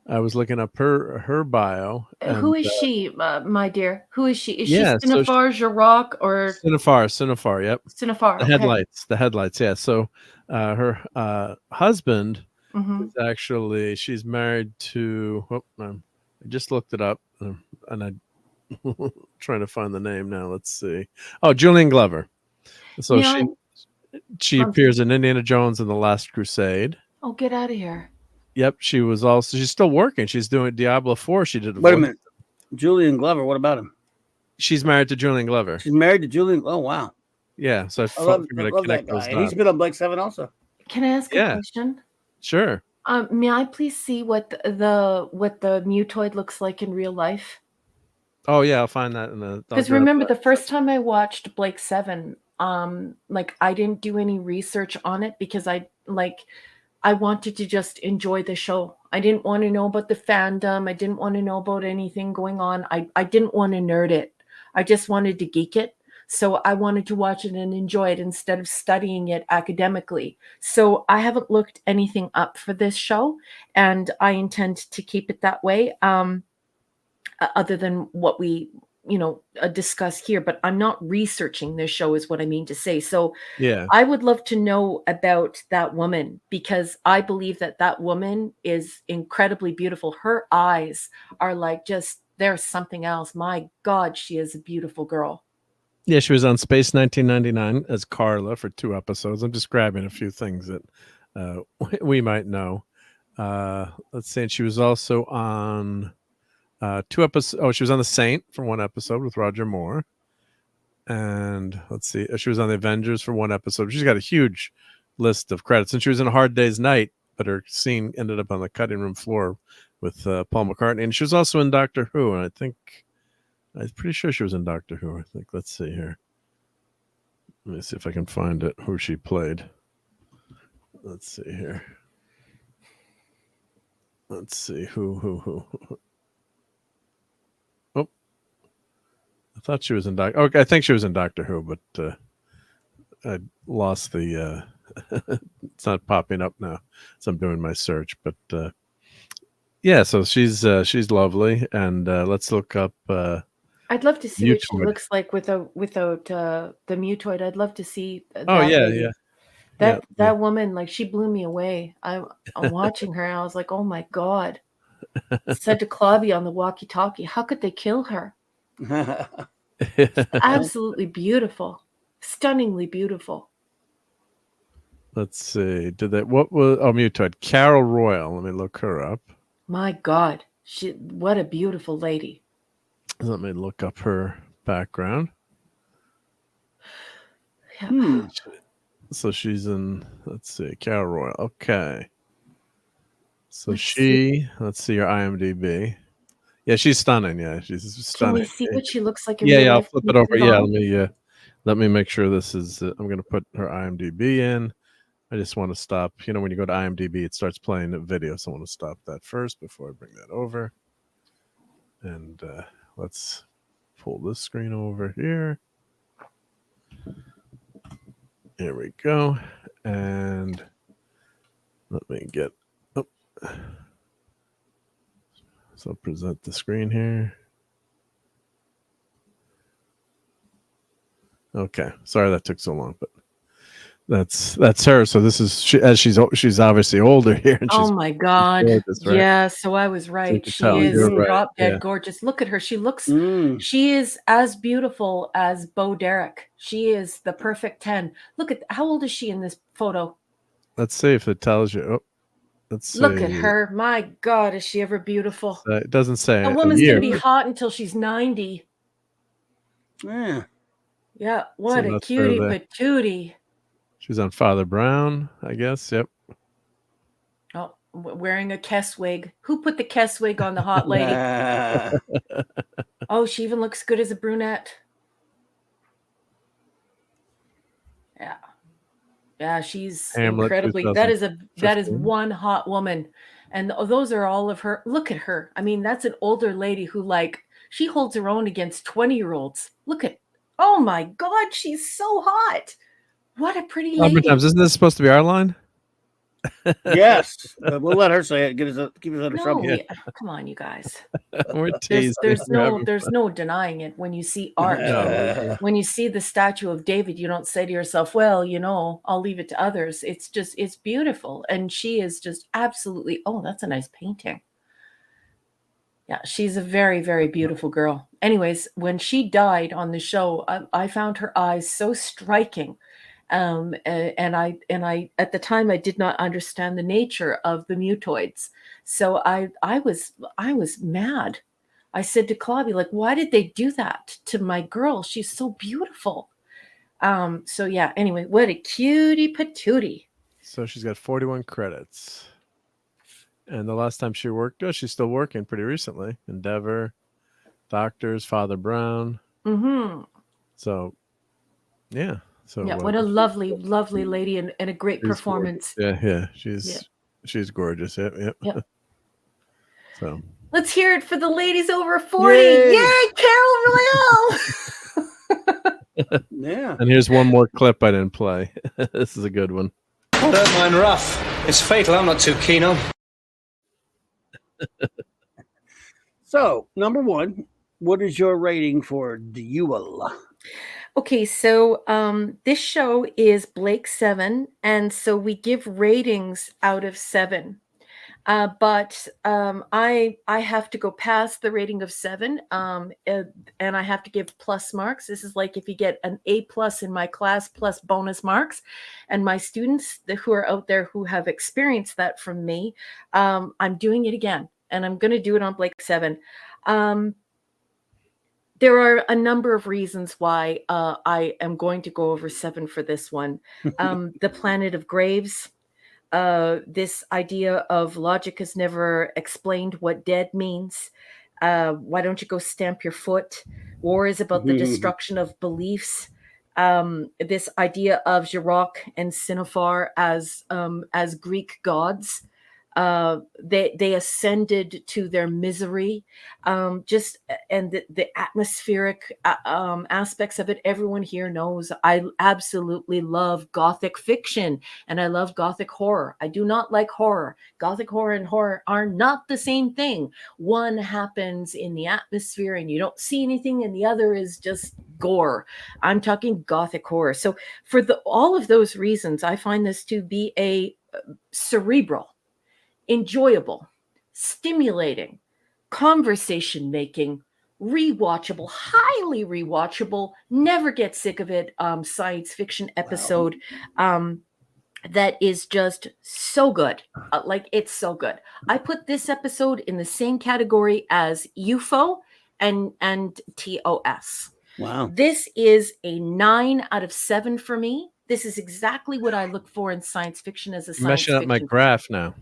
I was looking up her bio.
Who is she, my dear? Who is she? Is she Cinefar, Jirac, or
Cinefar? Yep.
Cinefar.
The headlights. Yeah. So her husband is actually, she's married to. I just looked it up, and I'm trying to find the name now. Let's see. Oh, Julian Glover. So she appears in Indiana Jones and the Last Crusade.
Oh, get out of here.
Yep, she's still working. She's doing Diablo 4. She did.
Wait a minute. Julian Glover, what about him?
She's married to Julian Glover.
She's married to Julian. Oh, wow.
Yeah, so
I love that guy. And he's been on Blake 7 also.
Can I ask a question?
Sure.
May I please see what the mutoid looks like in real life?
Oh yeah, I'll find that in the.
Because remember, the first time I watched Blake 7, I didn't do any research on it because I wanted to just enjoy the show. I didn't want to know about the fandom. I didn't want to know about anything going on. I didn't want to nerd it. I just wanted to geek it. So I wanted to watch it and enjoy it instead of studying it academically. So I haven't looked anything up for this show, and I intend to keep it that way, other than what we discuss here. But I'm not researching this show is what I mean to say. So
yeah,
I would love to know about that woman, because I believe that woman is incredibly beautiful. Her eyes are like there's something else. My God, she is a beautiful girl.
Yeah, she was on Space 1999 as Carla for 2 episodes. I'm just grabbing a few things that we might know. Let's see. And she was also on 2 episodes. Oh, she was on The Saint for 1 episode with Roger Moore. And let's see. She was on The Avengers for 1 episode. She's got a huge list of credits. And she was in A Hard Day's Night, but her scene ended up on the cutting room floor with Paul McCartney. And she was also in Doctor Who. And I'm pretty sure she was in Doctor Who. I think. Let's see here. Let me see if I can find it. Who she played. Let's see here. Let's see who. Oh, I thought she was in Doctor. Okay, I think she was in Doctor Who, but I lost the. It's not popping up now, so I'm doing my search. But yeah, so she's lovely, and let's look up.
I'd love to see what she
Mutoid.
looks like without the mutoid. I'd love to see that
Oh yeah,
lady.
yeah.
That woman, like, she blew me away. I'm watching her and I was like, oh my God. Said to Clobby on the walkie-talkie, how could they kill her? Absolutely beautiful. Stunningly beautiful.
Let's see. What was Mutoid? Carol Royal. Let me look her up.
My God. What a beautiful lady.
Let me look up her background.
Yeah.
So she's in, let's see, Carol Royal. Okay. So let's see her IMDb. Yeah, she's stunning. Yeah, she's stunning.
Can we see what she looks like in
real
real
I'll
life?
flip it over. Yeah, let me make sure this is. I'm going to put her IMDb in. I just want to stop. You know, when you go to IMDb, it starts playing a video. So I want to stop that first before I bring that over. And let's pull this screen over here. Here we go. And let me get up. So present the screen here. Okay, sorry that took so long, but that's her. So this is she's obviously older here. And
oh my God!
gorgeous, right?
Yeah, so I was right. She is drop dead gorgeous. Look at her. She looks. She is as beautiful as Bo Derek. She is the perfect 10. Look at how old is she in this photo?
Let's see if it tells you. Oh, let's see.
Look at her. My God, is she ever beautiful?
It doesn't say.
A woman's gonna be hot until she's 90.
Yeah.
Yeah. What a cutie patootie.
She's on Father Brown, I guess. Yep.
Oh, wearing a Kess wig. Who put the Kess wig on the hot lady? Oh, she even looks good as a brunette. Yeah. Yeah, she's
Hamlet,
incredibly. That is one hot woman. And those are all of her. Look at her. I mean, that's an older lady who, like, she holds her own against 20-year-olds. Look at, oh my God, she's so hot. What a pretty lady.
Isn't this supposed to be our line?
Yes. We'll let her say it. Keep us out of trouble.
Yeah. Come on, you guys.
We're teasing.
There's no denying it. When you see art, when you see the statue of David, you don't say to yourself, well, you know, I'll leave it to others. It's beautiful. And she is just absolutely, oh, that's a nice painting. Yeah, she's a very, very beautiful girl. Anyways, when she died on the show, I found her eyes so striking. And I at the time I did not understand the nature of the mutoids. So I was mad. I said to Clobby, like, why did they do that to my girl? She's so beautiful. So yeah, anyway, what a cutie patootie.
So she's got 41 credits. And the last time she worked, she's still working pretty recently. Endeavor, Doctors, Father Brown.
Mm-hmm.
So, yeah. So
yeah, what a lovely, lovely lady and a great performance.
Gorgeous. Yeah. She's gorgeous. Yep. So
let's hear it for the ladies over 40. Yay, Carol Royale!
Yeah.
And here's one more clip I didn't play. This is a good one.
I don't mind rough. It's fatal. I'm not too keen on.
So, number one, what is your rating for Duel?
Okay, so this show is Blake 7, and so we give ratings out of 7. But I have to go past the rating of 7, and I have to give plus marks. This is like if you get an A+ in my class plus bonus marks, and my students who are out there who have experienced that from me, I'm doing it again, and I'm going to do it on Blake 7. There are a number of reasons why I am going to go over 7 for this one. The Planet of Graves. This idea of logic has never explained what dead means. Why don't you go stamp your foot? War is about the destruction of beliefs. This idea of Jirok and Sinafar as Greek gods. They ascended to their misery, and the atmospheric aspects of it. Everyone here knows I absolutely love Gothic fiction, and I love Gothic horror. I do not like horror. Gothic horror and horror are not the same thing. One happens in the atmosphere and you don't see anything, and the other is just gore. I'm talking Gothic horror. So for all of those reasons, I find this to be a cerebral, enjoyable, stimulating, conversation making, rewatchable, highly rewatchable, never get sick of it science fiction episode. That is just so good. Like, it's so good. I put this episode in the same category as UFO and TOS.
Wow.
This is a 9 out of 7 for me. This is exactly what I look for in science fiction as a science
Meshing up
fiction
my graph now.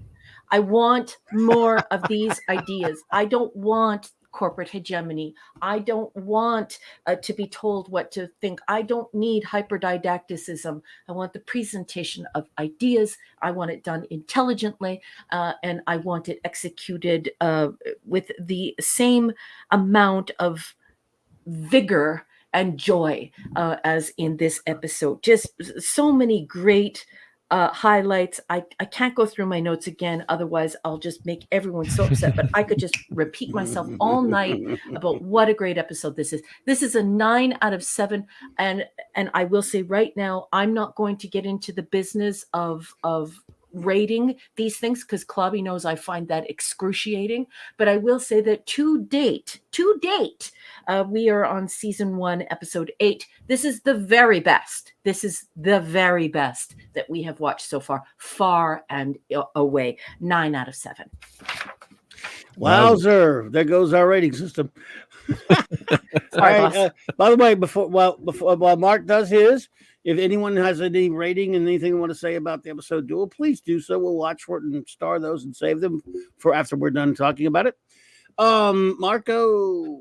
I want more of these ideas. I don't want corporate hegemony. I don't want to be told what to think. I don't need hyperdidacticism. I want the presentation of ideas. I want it done intelligently, and I want it executed with the same amount of vigor and joy as in this episode. Just so many great highlights. I can't go through my notes again, otherwise I'll just make everyone so upset, but I could just repeat myself all night about what a great episode this is. This is a 9 out of 7, and I will say right now, I'm not going to get into the business of rating these things, because Clobby knows I find that excruciating. But I will say that to date, we are on season 1, episode 8. This is the very best. This is the very best that we have watched so far and away. 9 out of 7.
Wowzer! There goes our rating system. All right. By the way, while Mark does his, if anyone has any rating and anything they want to say about the episode Duel, please do so. We'll watch for it and star those and save them for after we're done talking about it. Marco.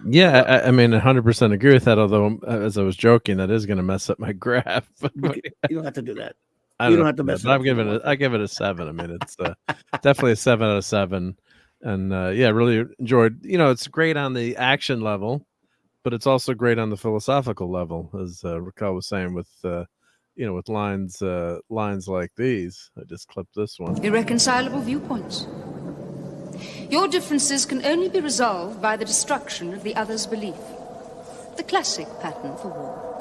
Yeah, I mean, 100% agree with that. Although, as I was joking, that is going to mess up my graph.
You don't have to do that.
You don't have to mess it up. I give it a 7. I mean, it's definitely a 7 out of 7. And yeah, really enjoyed. It's great on the action level, but it's also great on the philosophical level, as Raquel was saying, with with lines like these. I just clipped this one.
Irreconcilable viewpoints. Your differences can only be resolved by the destruction of the other's belief. The classic pattern for war.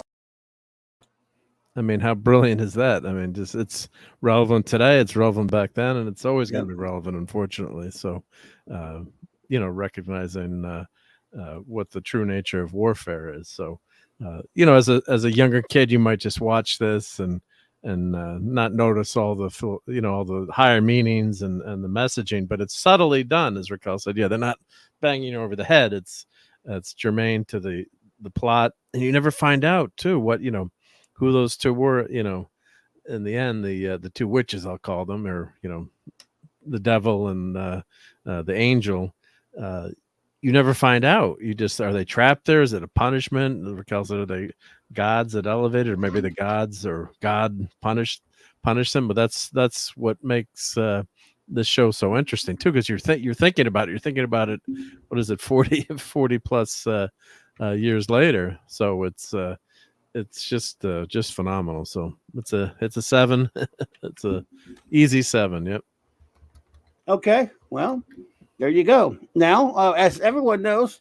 I mean, how brilliant is that? I mean, it's relevant today, it's relevant back then, and it's always going to be relevant, unfortunately. So, recognizing what the true nature of warfare is. So, as a younger kid, you might just watch this and not notice all the higher meanings and the messaging, but it's subtly done, as Raquel said. Yeah, they're not banging you over the head. It's germane to the plot, and you never find out too what who those two were. In the end, the two witches, I'll call them, or the devil and the angel. You never find out. You just, are they trapped there? Is it a punishment? Raquel said, are they gods that elevated, or maybe the gods or God punished them? But that's what makes this show so interesting too, because you're thinking about it. You're thinking about it. What is it? 40 plus years later. So it's just phenomenal. So it's a 7. It's a easy 7. Yep.
Okay. Well, there you go. Now, as everyone knows,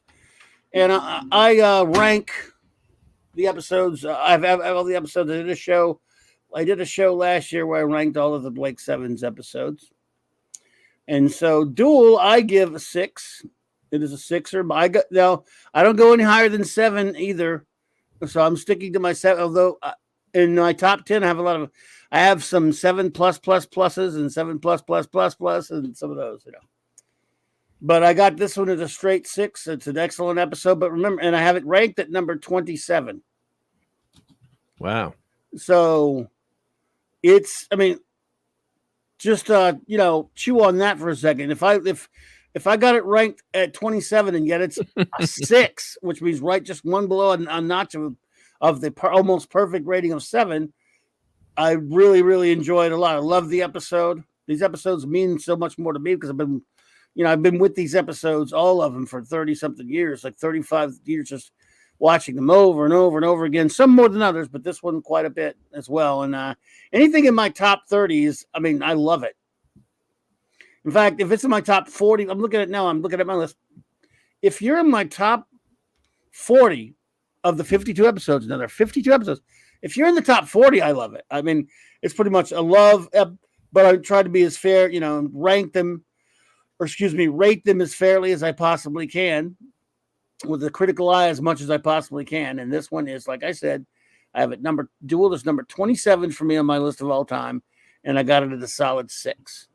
and I rank the episodes. I've all the episodes. I did a show last year where I ranked all of the Blake Sevens episodes. And so Duel, I give a 6. It is a 6er. I don't go any higher than 7 either. So I'm sticking to my 7. Although in my top 10, I have some 7++++ and 7++++ and some of those, But I got this one as a straight 6. It's an excellent episode. But remember, and I have it ranked at number 27.
Wow.
So it's, just chew on that for a second. If I got it ranked at 27 and yet it's a 6, which means just one below a notch of the almost perfect rating of 7, I really, really enjoyed it a lot. I love the episode. These episodes mean so much more to me because I've been with these episodes, all of them, for 30-something years, like 35 years, just watching them over and over and over again, some more than others, but this one quite a bit as well. And anything in my top 30s, I mean, I love it. In fact, if it's in my top 40, I'm looking at my list. If you're in my top 40 of the 52 episodes, now there are 52 episodes. If you're in the top 40, I love it. I mean, it's pretty much a love, but I try to be as fair, rate them as fairly as I possibly can, with a critical eye as much as I possibly can. And this one is, like I said, I have it Duel is number 27 for me on my list of all time, and I got it at a solid 6.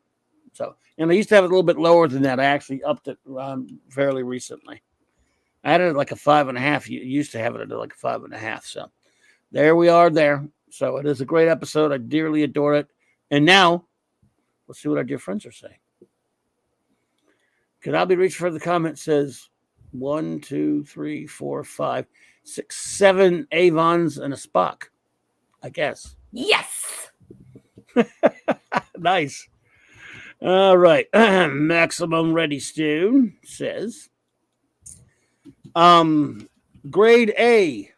So, and I used to have it a little bit lower than that. I actually upped it fairly recently. I had it at like a 5.5. You used to have it at like a 5.5. So there we are there. So it is a great episode. I dearly adore it. And now let's see what our dear friends are saying. Could I be reached for the comment says 1, 2, 3, 4, 5, 6, 7 Avons and a Spock, I guess.
Yes.
Nice. All right. Maximum Ready Stew says, grade A,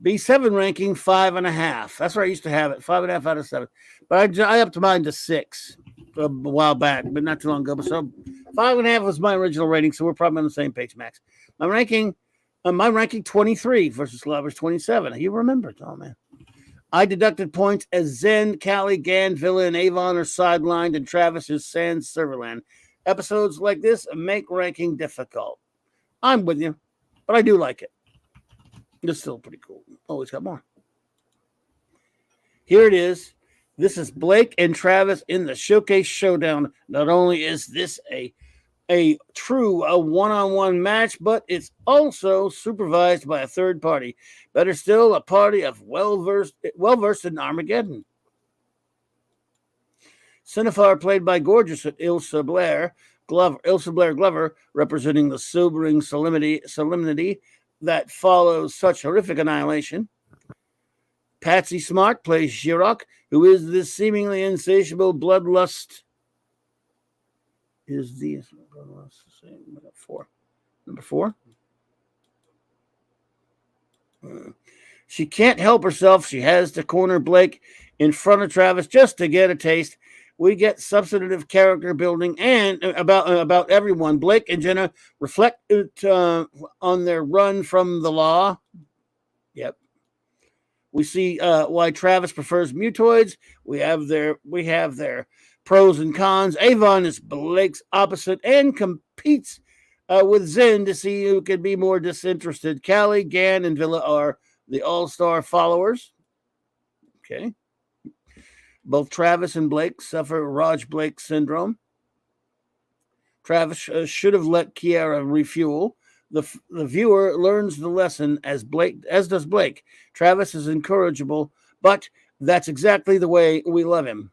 B7 ranking 5.5. That's where I used to have it, 5.5 out of 7. But I upped mine to 6 a while back, but not too long ago. So 5.5 was my original rating, so we're probably on the same page, Max. My ranking 23 versus Clobber's 27. You remembered, oh man. I deducted points as Zen, Callie, Gan, Villa, and Avon are sidelined, and Travis is Sans Serverland. Episodes like this make ranking difficult. I'm with you, but I do like it. It's still pretty cool. Always got more. Here it is. This is Blake and Travis in the Showcase Showdown. Not only is this a true one-on-one match, but it's also supervised by a third party. Better still, a party of well-versed in Armageddon. Cinephar played by gorgeous Ilsa Blair Glover, representing the sobering solemnity that follows such horrific annihilation. Patsy Smart plays Shirok, who is the seemingly insatiable bloodlust. Is the number 4? She can't help herself. She has to corner Blake in front of Travis just to get a taste. We get substantive character building and about everyone. Blake and Jenna reflect on their run from the law. Yep. We see why Travis prefers mutoids. We have their pros and cons. Avon is Blake's opposite and competes with Zen to see who can be more disinterested. Callie, Gan, and Villa are the all-star followers. Okay. Both Travis and Blake suffer Raj Blake syndrome. Travis should have let Kiara refuel. The viewer learns the lesson as does Blake. Travis is incorrigible, but that's exactly the way we love him.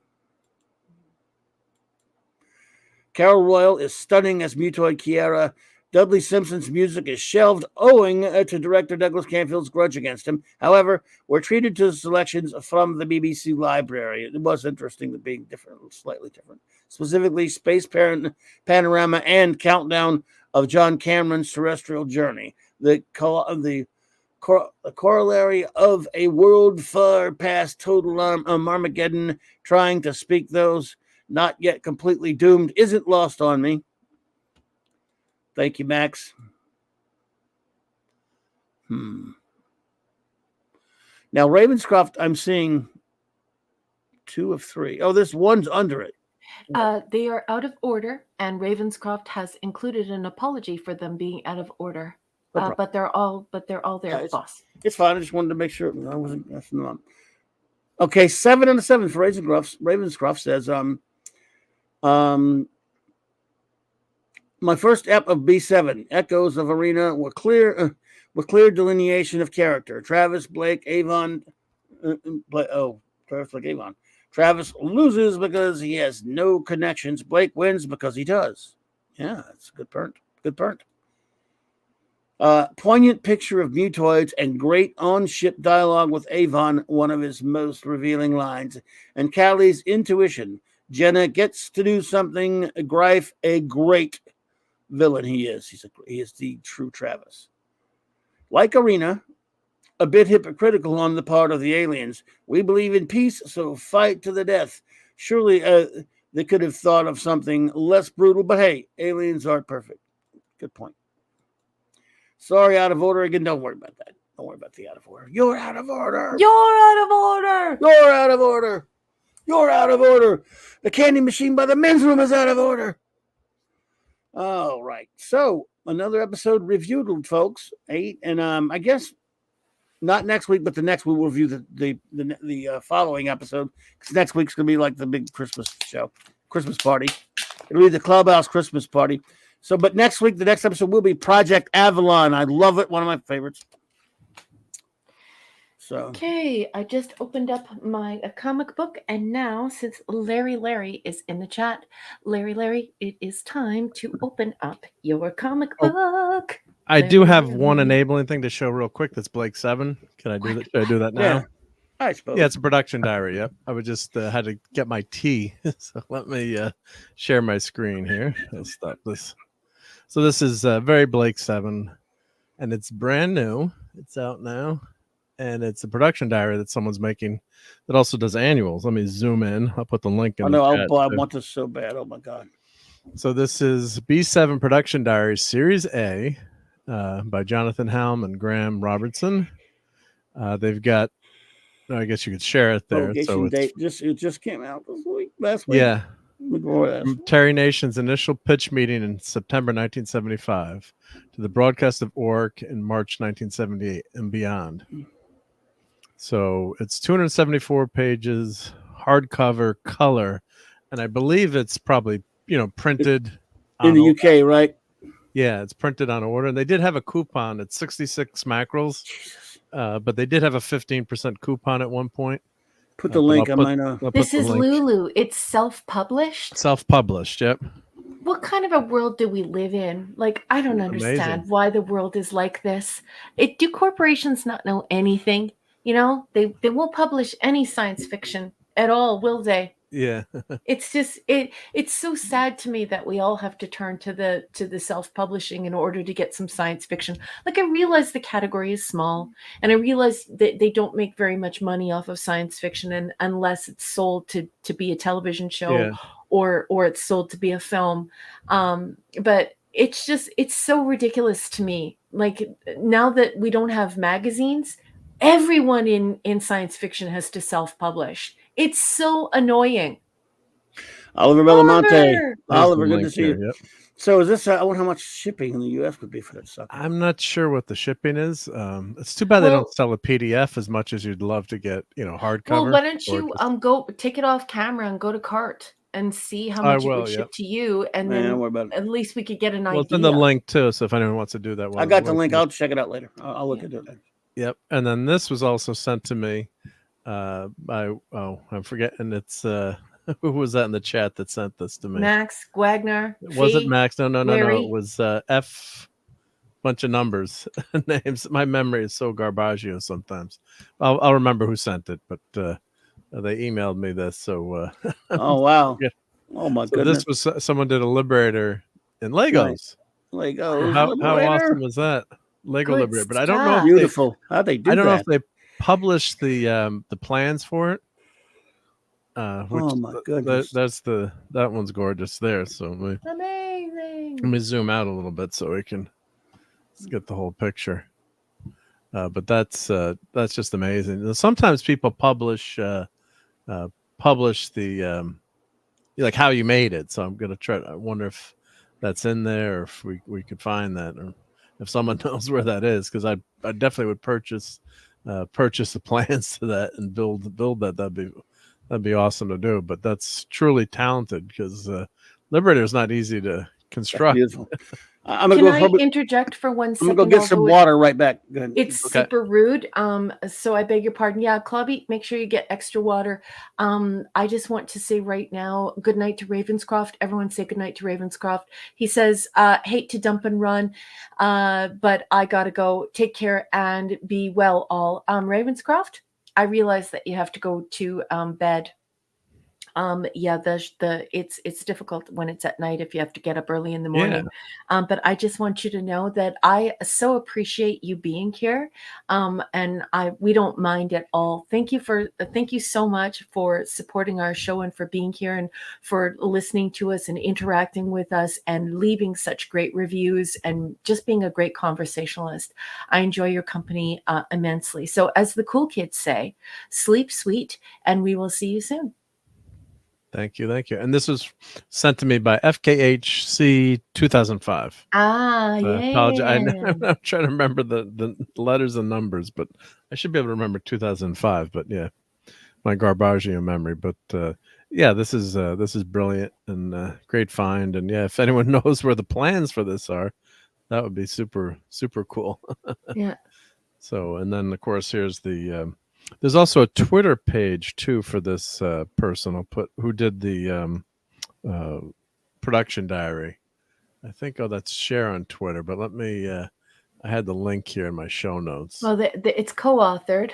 Carol Royal is stunning as Mutoid Kiara. Dudley Simpson's music is shelved owing to director Douglas Canfield's grudge against him. However, we're treated to selections from the BBC library. It was interesting that being different, slightly different. Specifically, Space Panorama and Countdown of John Cameron's Terrestrial Journey. The corollary of a world far past total Armageddon, trying to speak those not yet completely doomed, isn't lost on me. Thank you, Max. Now, Ravenscroft, I'm seeing 2 of 3. Oh, this one's under it.
They are out of order, and Ravenscroft has included an apology for them being out of order. But they're all there, boss.
It's fine. I just wanted to make sure I wasn't messing them up. Okay, 7 out of 7 for Ravenscroft says, my first ep of B7, Echoes of Arena, with clear delineation of character. Travis, Blake, Avon. Travis, Blake, Avon. Travis loses because he has no connections. Blake wins because he does. Yeah, that's a good point. Good point. Poignant picture of mutoids and great on-ship dialogue with Avon, one of his most revealing lines. And Callie's intuition. Jenna gets to do something. Greif, a great villain he is. He is the true Travis. Like Arena, a bit hypocritical on the part of the aliens. We believe in peace, so fight to the death. Surely they could have thought of something less brutal, but hey, aliens aren't perfect. Good point. Sorry, out of order again. Don't worry about that. Don't worry about the out of order. You're out of order.
You're out of order.
You're out of order. You're out of order. The candy machine by the men's room is out of order. All right. So another episode reviewed, folks. 8, and I guess not next week, but the next we will review the following episode, because next week's gonna be like the big Christmas show, Christmas party. It'll be the Clubhouse Christmas party. So, but next week, the next episode will be Project Avalon. I love it. One of my favorites. So,
okay, I just opened up my comic book, and now since Larry is in the chat, Larry, it is time to open up your comic book.
I do have one enabling thing to show real quick. That's Blake 7. Can I do that? Should I do that now?
Yeah, I suppose.
Yeah, it's a production diary. Yep. I would just had to get my tea. So let me share my screen here. I'll stop this. So this is very Blake 7, and it's brand new. It's out now, and it's a production diary that someone's making that also does annuals. Let me zoom in. I'll put the link in.
I know. I want this so bad. Oh my god.
So this is B7 Production Diary Series A by Jonathan Helm and Graham Robertson. They've got, I guess you could share it there. So
date it just came out this week, last week.
Yeah. From Terry Nation's initial pitch meeting in September 1975 to the broadcast of ORC in March 1978 and beyond. So it's 274 pages, hardcover, color, and I believe it's probably, printed
in the UK, right?
Yeah, it's printed on order. And they did have a coupon at 66 mackerels, but they did have a 15% coupon at one point.
Put the link. I might know.
This is Lulu. It's self-published.
Self-published. Yep.
What kind of a world do we live in? Like, I don't understand why the world is like this. Do corporations not know anything? They won't publish any science fiction at all, will they?
Yeah.
It's just it's so sad to me that we all have to turn to the self-publishing in order to get some science fiction. Like, I realize the category is small, and I realize that they don't make very much money off of science fiction, and unless it's sold to be a television show or it's sold to be a film. But it's so ridiculous to me. Like, now that we don't have magazines, everyone in science fiction has to self-publish. It's so annoying.
Oliver Belamonte. Oliver, good to see you.
Yep.
So is this, I wonder how much shipping in the U.S. would be for that sucker.
I'm not sure what the shipping is. It's too bad they don't sell a PDF as much as you'd love to get, hardcover.
Well, why don't you go take it off camera and go to Cart and see how much it would ship to you, and then at least we could get an idea.
Well, it's in the link too, so if anyone wants to do that,
I got the link. I'll check it out later. I'll look into it.
Yep. And then this was also sent to me by I'm forgetting, it's who was that in the chat that sent this to me?
Max Wagner.
Was it Max? No. It was F bunch of numbers names. My memory is so garbaggio sometimes. I'll remember who sent it, but they emailed me this. So
oh wow. Yeah. Oh my goodness.
This was someone did a Liberator in Legos.
Nice. Legos.
How awesome was that? Lego Liberator. But I don't know if
beautiful. How they do that.
I don't know if they published the plans for it. Which
oh my goodness.
That one's gorgeous there. So
amazing.
Let me zoom out a little bit so we can get the whole picture. But that's just amazing. Sometimes people publish the like how you made it. So I'm gonna try. I wonder if that's in there, or if we could find that, or if someone knows where that is, because I definitely would purchase the plans to that and build that. That'd be awesome to do. But that's truly talented, because Liberator is not easy to construct.
I'm gonna
Can I interject for 1 second?
I'm gonna go get some water right back.
It's super rude. So I beg your pardon. Yeah, Clubby, make sure you get extra water. I just want to say right now, good night to Ravenscroft. Everyone say good night to Ravenscroft. He says, hate to dump and run, but I gotta go. Take care and be well all. Ravenscroft, I realize that you have to go to bed. Yeah, it's difficult when it's at night if you have to get up early in the
Yeah.
morning. But I just want you to know that I so appreciate you being here. And we don't mind at all. Thank you so much for supporting our show and for being here and for listening to us and interacting with us and leaving such great reviews and just being a great conversationalist. I enjoy your company immensely. So as the cool kids say, sleep sweet, and we will see you soon.
Thank you. And this was sent to me by FKHC 2005.
Ah,
So I
yeah.
apologize. I'm trying to remember the letters and numbers, but I should be able to remember 2005. But yeah, my Garbaggio memory. But yeah, this is brilliant and great find. And yeah, if anyone knows where the plans for this are, that would be super cool.
Yeah.
So, and then of course here's the. There's also a Twitter page too for this person. I'll put who did the production diary. I think that's share on Twitter, but let me. I had the link here in my show notes.
Well, it's co-authored,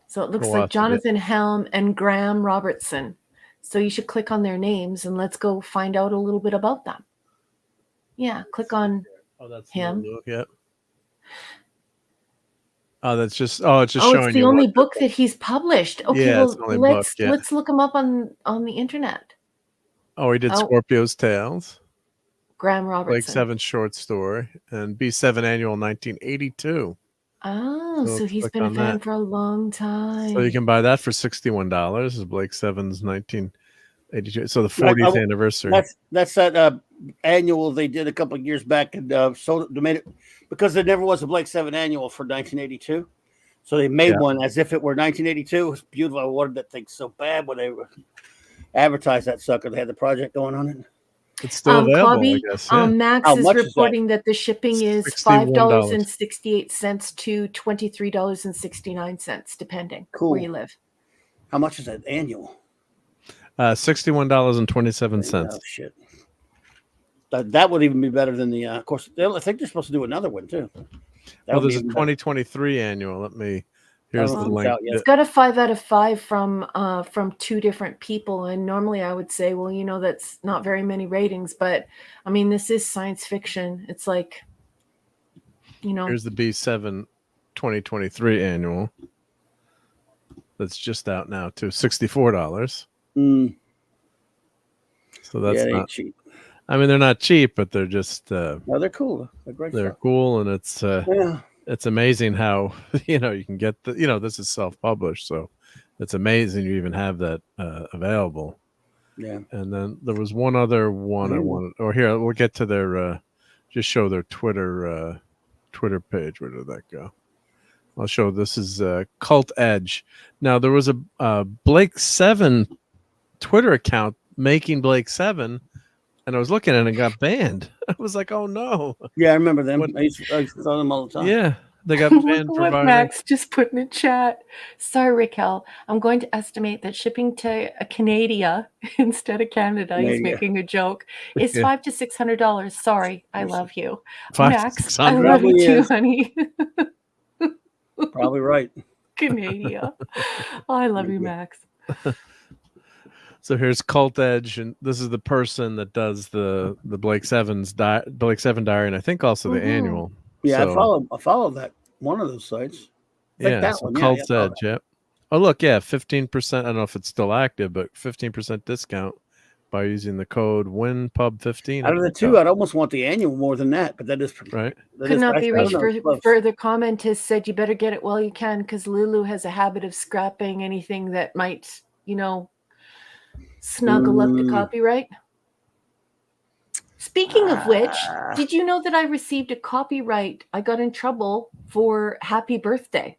so it looks like Jonathan Helm and Graham Robertson. So you should click on their names and let's go find out a little bit about them. Yeah, click on him.
Yep. Oh, that's just it's just showing
it's the
you
only book that he's published. Okay,
yeah,
well let's look him up on the internet.
Oh, he did Scorpio's Tales.
Graham Robertson.
Blake 7 short story and B7 annual 1982.
Oh, so he's been a fan for a long time.
So you can buy that for $61. This is Blake 7's 1982. So the 40th anniversary.
That's that annual they did a couple of years back, and so they made it because there never was a Blake 7 annual for 1982. So they made one as if it were 1982. It was beautiful. I wanted that thing so bad when they advertised that sucker. They had the project going on it.
It's still available,
Clobby,
I guess. Yeah.
Max is reporting that the shipping is $5.68 to $23.69, depending where you live.
How much is that annual?
$61.27.
Oh, shit. That would even be better than the. Of course, I think they're supposed to do another one too.
Well, there's a 2023 annual. Let me. Here's the link.
It's got a 5 out of 5 from 2 different people, and normally I would say, well, that's not very many ratings, but I mean, this is science fiction. It's like,
Here's the B7 2023 annual. That's just out now too, $64. So that's not cheap. I mean, they're not cheap, but they're just. No,
they're cool. They're great.
They're cool, and it's. It's amazing how you can get the this is self-published, so it's amazing you even have that available.
Yeah.
And then there was one other one I wanted. Or here we'll get to their just show their Twitter page. Where did that go? I'll show. This is Cult Edge. Now there was a Blake 7 Twitter account making Blake 7. And I was looking at it and got banned. I was like, oh no.
Yeah, I remember them. I used to saw them all the time.
Yeah, they got banned for
Max just put in the chat. Sorry, Raquel. I'm going to estimate that shipping to Canada instead of Canada, he's making a joke, is $500 to $600. Sorry, I love you. Max, I love you too, honey.
Probably right.
Canada. Oh, I love you, Max.
So here's Cult Edge, and this is the person that does the Blake 7 diary, and I think also the annual.
Yeah, so, I follow that one of those sites.
That one. Cult Edge. Yep. Oh look, 15%. I don't know if it's still active, but 15% discount by using the code WINPUB15.
Out of the two, I'd almost want the annual more than that, but that is
right.
Could not be reached. Further comment has said you better get it while you can, because Lulu has a habit of scrapping anything that might, snuggle up to copyright. Speaking of which, did you know that I received a copyright? I got in trouble for Happy Birthday.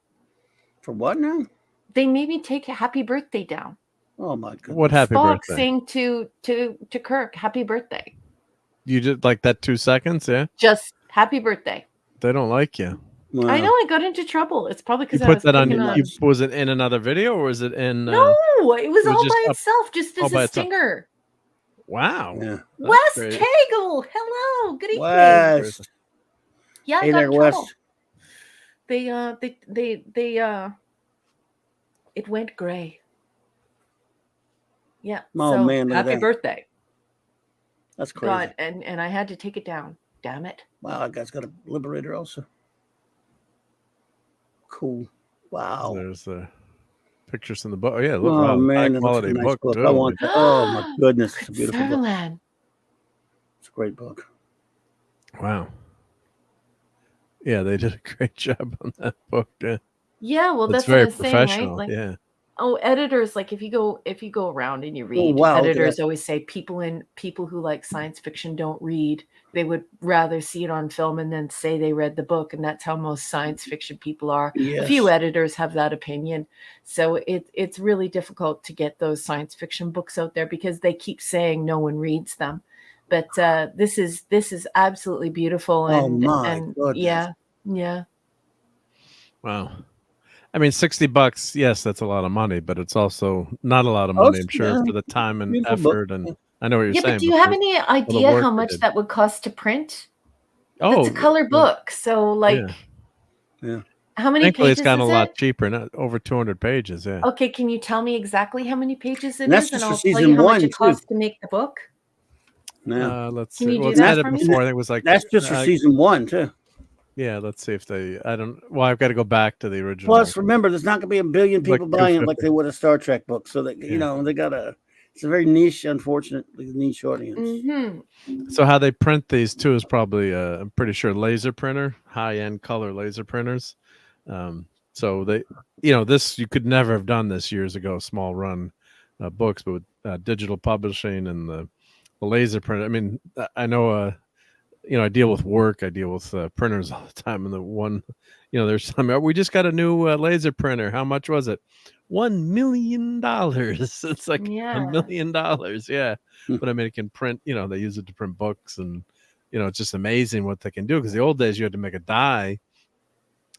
For what now?
They made me take Happy Birthday down.
Oh my goodness.
What Happy
Spock
Birthday?
Saying to Kirk, Happy Birthday.
You did like that 2 seconds, yeah?
Just Happy Birthday.
They don't like you.
Wow.
I know, I got into trouble. It's probably because
I was that on. Was it in another video or was it in?
No, it was all by itself, just as a stinger.
Wow.
Yeah.
Wes Cagle, hello, good evening.
Wes.
Yeah, I got in trouble. They it went gray. Yeah.
Oh,
so
man, look at
happy
that.
birthday.
That's crazy.
God, and I had to take it down. Damn it.
Wow, that guy's got a Liberator also. Cool. Wow.
There's the pictures in the book. Oh yeah, look,
Oh
wow,
man,
high
that looks
quality
like a nice
book
book.
too.
I want that. Oh my goodness, it's a
Good
beautiful book.
Sutherland.
It's a great book.
Wow. Yeah, they did a great job on that book. Yeah,
Yeah, well,
it's
that's what
very
I'm saying, right?
professional.
Like,
Yeah,
oh, editors, like if you go around and you
Oh
read,
wow, look at
editors
that.
always say people who like science fiction don't read. They would rather see it on film and then say they read the book, and that's how most science fiction people are. A few
Yes.
editors have that opinion. So it's really difficult to get those science fiction books out there because they keep saying no one reads them. But this is absolutely beautiful,
Oh
and
my goodness.
yeah.
wow. I mean, $60. Yes, that's a lot of money, but it's also not a lot of
Oh,
money.
it's
I'm sure for the time and
beautiful book.
effort, and
Yeah.
I know what you're
Yeah, but
saying.
do you have
for
any
all the
idea
work
how
they
much
did.
that would cost to print?
Oh,
That's a color book. So like
Yeah.
how many
thankfully, it's
pages
gotten a
is
lot
it?
cheaper. Not over 200 pages. Yeah.
Okay, can you tell me exactly how many pages it
And that's
is, and
just for
I'll tell
season
you how much
one
it
too.
costs to make the book?
Yeah.
Let's
Can
see.
you
Well,
do
it's
that
had it
for me?
before. I think it was like
That's just for season one too.
Yeah, let's see if they. I don't. Well, I've got to go back to the original.
Plus, remember, there's not going to be a billion
Like
people buying it like
250.
they would a Star Trek book. So that
Yeah.
they got it's a very niche, unfortunately niche audience.
Mm-hmm.
So how they print these too is probably, I'm pretty sure, laser printer, high end color laser printers. So they, this you could never have done this years ago, small run books, but with digital publishing and the laser print. I mean, I know. I deal with work. I deal with printers all the time, and the one, there's some. We just got a new laser printer. How much was it? $1 million. It's like
Yeah.
$1 million. Yeah, but I mean, it can print. They use it to print books, and it's just amazing what they can do. Because the old days, you had to make a die,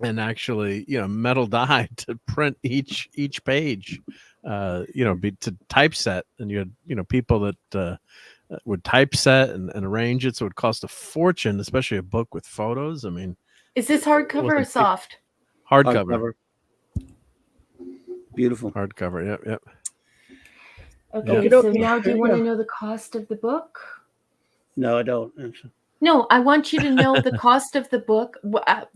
and actually, metal die to print each page. Be to typeset, and you had people that. Would typeset and arrange it, so it would cost a fortune, especially a book with photos. I mean,
Is this hardcover or soft?
Hardcover.
Beautiful.
Hardcover. Yep.
Okay, so now do you want to know the cost of the book?
No, I don't. Actually.
No, I want you to know the cost of the book,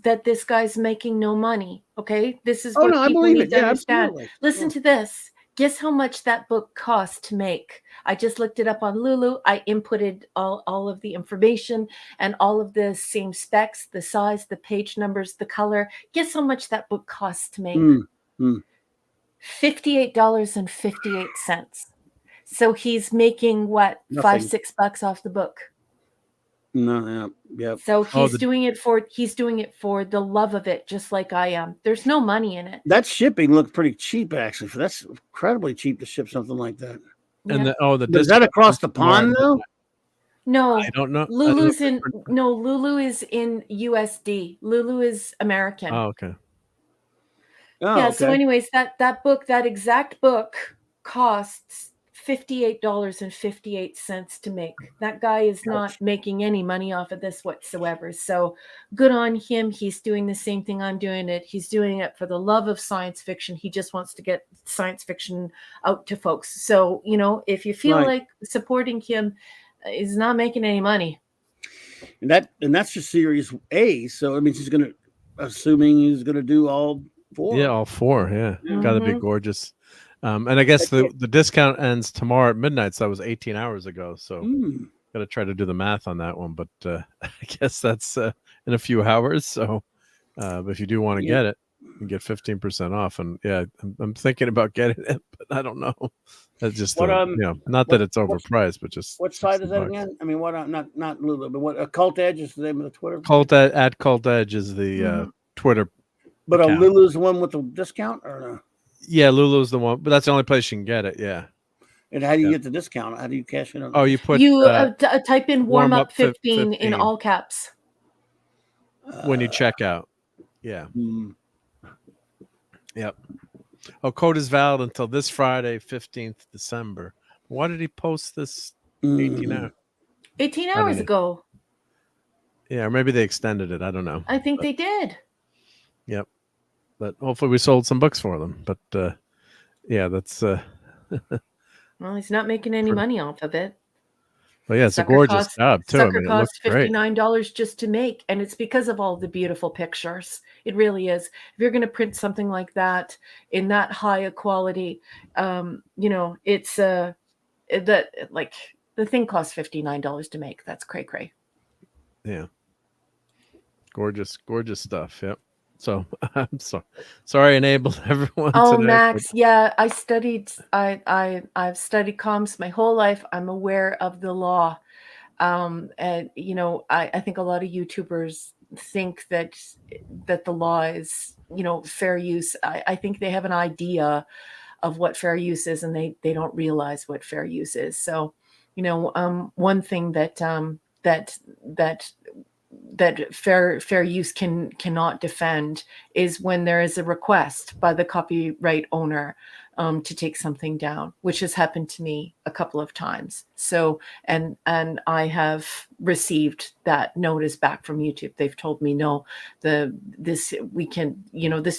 that this guy's making no money. Okay, this is what people need to understand.
Absolutely.
Listen to this. Guess how much that book cost to make? I just looked it up on Lulu. I inputted all of the information and all of the same specs, the size, the page numbers, the color. Guess how much that book costs to make? $58.58. So he's making what?
Nothing.
$5-6 off the book.
No, yeah.
So he's doing it for the love of it, just like I am. There's no money in it.
That shipping looked pretty cheap, actually. That's incredibly cheap to ship something like that.
And
Yeah.
Is that across the pond though?
No,
I don't know.
Lulu is in USD. Lulu is American.
Oh, okay.
Oh,
yeah.
okay.
So, anyways, that exact book costs $58.58 to make. That guy is not making any money off of this whatsoever. So good on him. He's doing the same thing I'm doing it. He's doing it for the love of science fiction. He just wants to get science fiction out to folks. So, if you feel like supporting him, he's not making any money.
And that's just series A. So it means he's gonna do all 4.
Yeah, all 4. Yeah. Got to be gorgeous. And I guess the discount ends tomorrow at midnight. So that was 18 hours ago. So got to try to do the math on that one. But I guess that's in a few hours. So but if you do want to get it, you can get 15% off. And yeah, I'm thinking about getting it, but I don't know. That's just not that it's overpriced, but just
what site is that again? I mean, not Lulu, but what Cult Edge is the name of the Twitter?
Cult Edge is the Twitter.
But Lulu's the one with the discount, or no?
Yeah, Lulu's the one, but that's the only place you can get it. Yeah.
And how do you get the discount? How do you cash in on?
Oh, you put
type in warm up 15 in all caps
when you check out. Yeah. Yep. Oh, code is valid until this Friday, 15th December. Why did he post this 18 hours?
18 hours ago.
Yeah, or maybe they extended it. I don't know.
I think they did.
Yep. But hopefully we sold some books for them. But yeah, that's
Well, he's not making any money off of it.
But yeah, it's a gorgeous job too. I
Sucker
mean, it
cost
looks great.
$59 just to make, and it's because of all the beautiful pictures. It really is. If you're going to print something like that in that high a quality, it's that like the thing costs $59 to make. That's cray.
Yeah, gorgeous stuff. Yep. So I'm sorry I enabled everyone.
Oh,
today,
Max, yeah, I've studied comms my whole life. I'm aware of the law. And I think a lot of YouTubers think that the law is, fair use. I think they have an idea of what fair use is, and they don't realize what fair use is. So, one thing that fair use cannot defend is when there is a request by the copyright owner to take something down, which has happened to me a couple of times. So, and I have received that notice back from YouTube. They've told me, no, this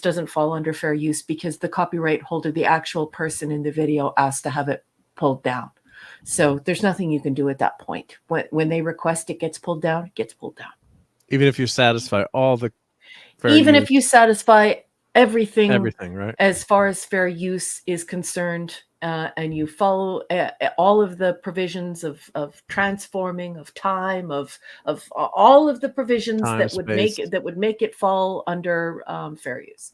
doesn't fall under fair use because the copyright holder, the actual person in the video, asked to have it pulled down. So there's nothing you can do at that point. When they request it gets pulled down, it gets pulled down.
even if you satisfy all the
if you satisfy everything,
right,
as far as fair use is concerned, and you follow all of the provisions of transforming, of time, of all of the provisions that would make it fall under fair use.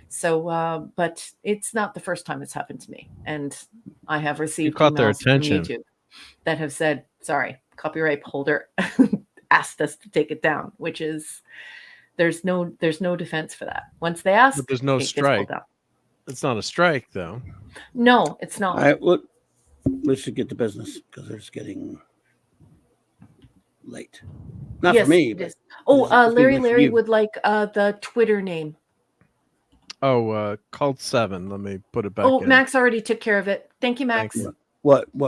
So, but it's not the first time it's happened to me, and I have received
caught their
emails from
attention.
YouTube that have said, "Sorry, copyright holder asked us to take it down," which is there's no defense for that. Once they ask,
but there's no strike. It's not a strike, though.
No, it's not.
All right, well, we should get to business because it's getting late. Not for me. But
Larry would like the Twitter name.
Oh, Cult 7. Let me put it back.
Oh,
in.
Max already took care of it. Thank you, Max.
Thank you. What do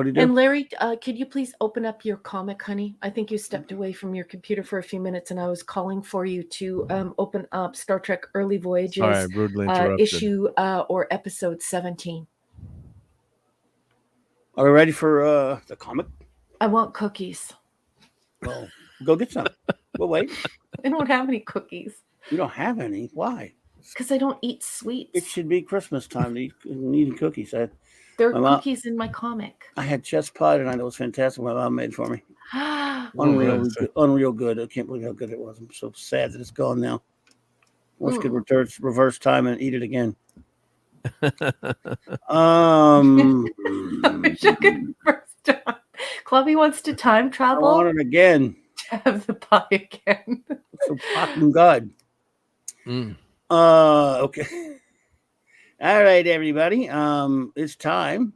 you do?
And Larry, could you please open up your comic, honey? I think you stepped away from your computer for a few minutes, and I was calling for you to open up Star Trek Early Voyages.
Sorry, rudely interrupted.
Issue or episode 17.
Are we ready for the comic?
I want cookies.
Well, go get some. We'll wait.
I don't have any cookies.
You don't have any? Why?
Because I don't eat sweets.
It should be Christmas time to eat cookies.
There are cookies in my comic.
I had chess pie tonight. It was fantastic. My mom made for me. Unreal good. I can't believe how good it was. I'm so sad that it's gone now. Wish could reverse time and eat it again.
I wish I could reverse time. Clubby wants to time travel.
I want it again.
To have the pie again.
So fucking God. Okay. All right, everybody. It's time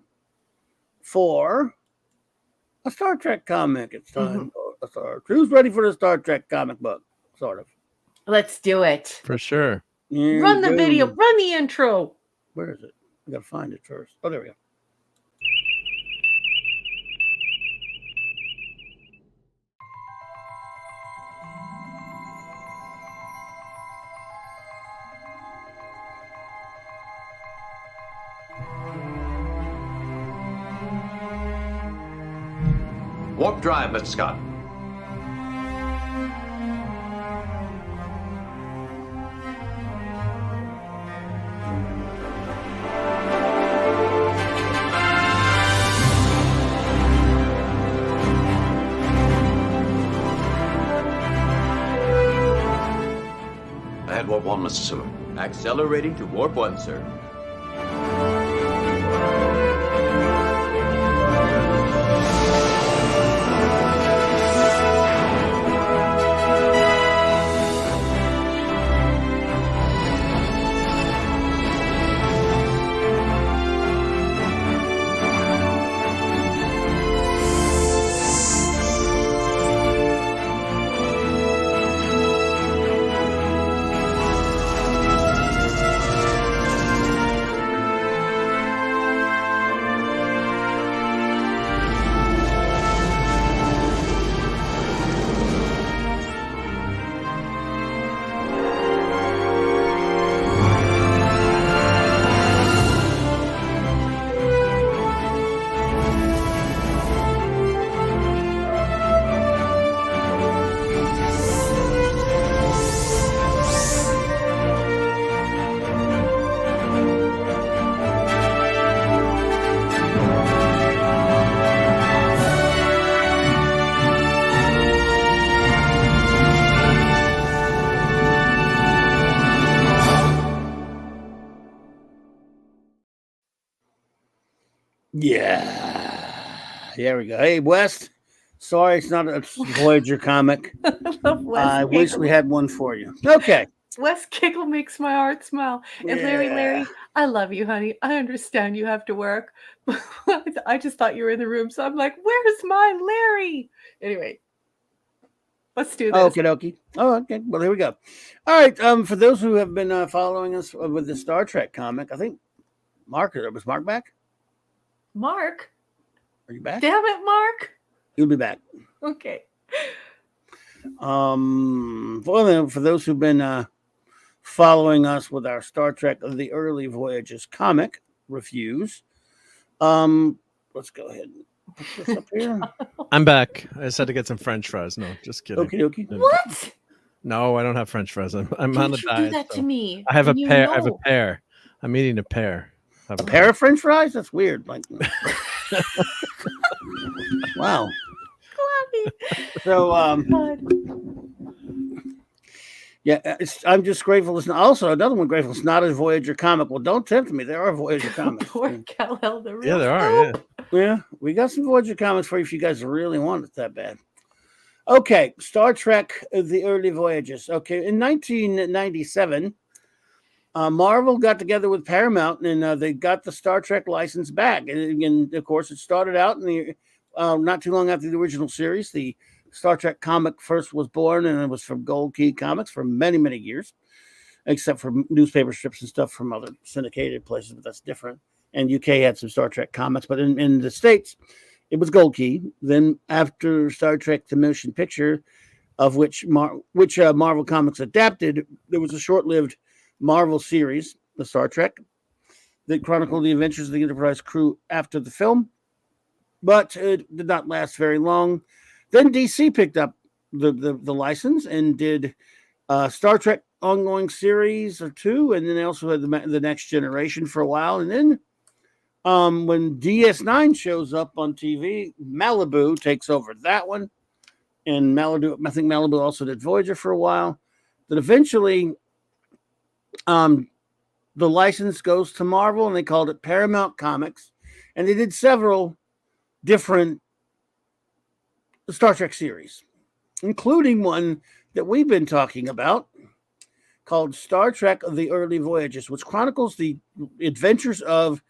for a Star Trek comic. It's time for a Star Trek. Who's ready for the Star Trek comic book? Sort of.
Let's do it.
For sure.
Run the video. Run the intro.
Where is it? I gotta find it first. Oh, there we go.
Warp drive, Mr. Scott. Ahead warp 1, Mr. Seward.
Accelerating to warp 1, sir.
Yeah. There we go. Hey, West. Sorry, it's not a Voyager comic. I wish we had one for you. Okay.
West Giggle makes my heart smile. And Larry, I love you, honey. I understand you have to work. I just thought you were in the room, so I'm like, where's my Larry? Anyway, let's do this.
Okie dokie. Oh, okay. Well, here we go. All right. For those who have been following us with the Star Trek comic, I think was Mark back?
Mark?
Are you back?
Damn it, Mark.
He'll be back.
Okay.
Well, for those who've been following us with our Star Trek The Early Voyages comic reviews, let's go ahead and put this up here.
I'm back. I just had to get some French fries. No, just kidding.
Okie dokie.
What?
No, I don't have French fries. I'm on a
Don't you
diet.
do that to me.
I have a
You
pear. I have a
know.
pear. I'm eating a pear.
A pair of French fries? That's weird. Like, wow. So, yeah, I'm just grateful. It's not, also, another one grateful. It's not a Voyager comic. Well, don't tempt me. There are Voyager comics.
Poor Kal-El, the real
Yeah, there are. Yeah.
Yeah, we got some Voyager comics for you if you guys really want it that bad. Okay, Star Trek: The Early Voyages. Okay, in 1997, Marvel got together with Paramount and they got the Star Trek license back. And of course, it started out in the not too long after the original series. The Star Trek comic first was born, and it was from Gold Key Comics for many, many years, except for newspaper strips and stuff from other syndicated places, but that's different. And UK had some Star Trek comics, but in the States, it was Gold Key. Then after Star Trek The Motion Picture, of which Marvel Comics adapted, there was a short-lived Marvel series, the Star Trek, that chronicled the adventures of the Enterprise crew after the film, but it did not last very long. Then DC picked up the license and did Star Trek ongoing series or two, and then they also had the Next Generation for a while. And then when DS9 shows up on TV, Malibu takes over that one, and I think Malibu also did Voyager for a while. Then eventually, the license goes to Marvel, and they called it Paramount Comics, and they did several different Star Trek series, including one that we've been talking about called Star Trek: The Early Voyages, which chronicles the adventures of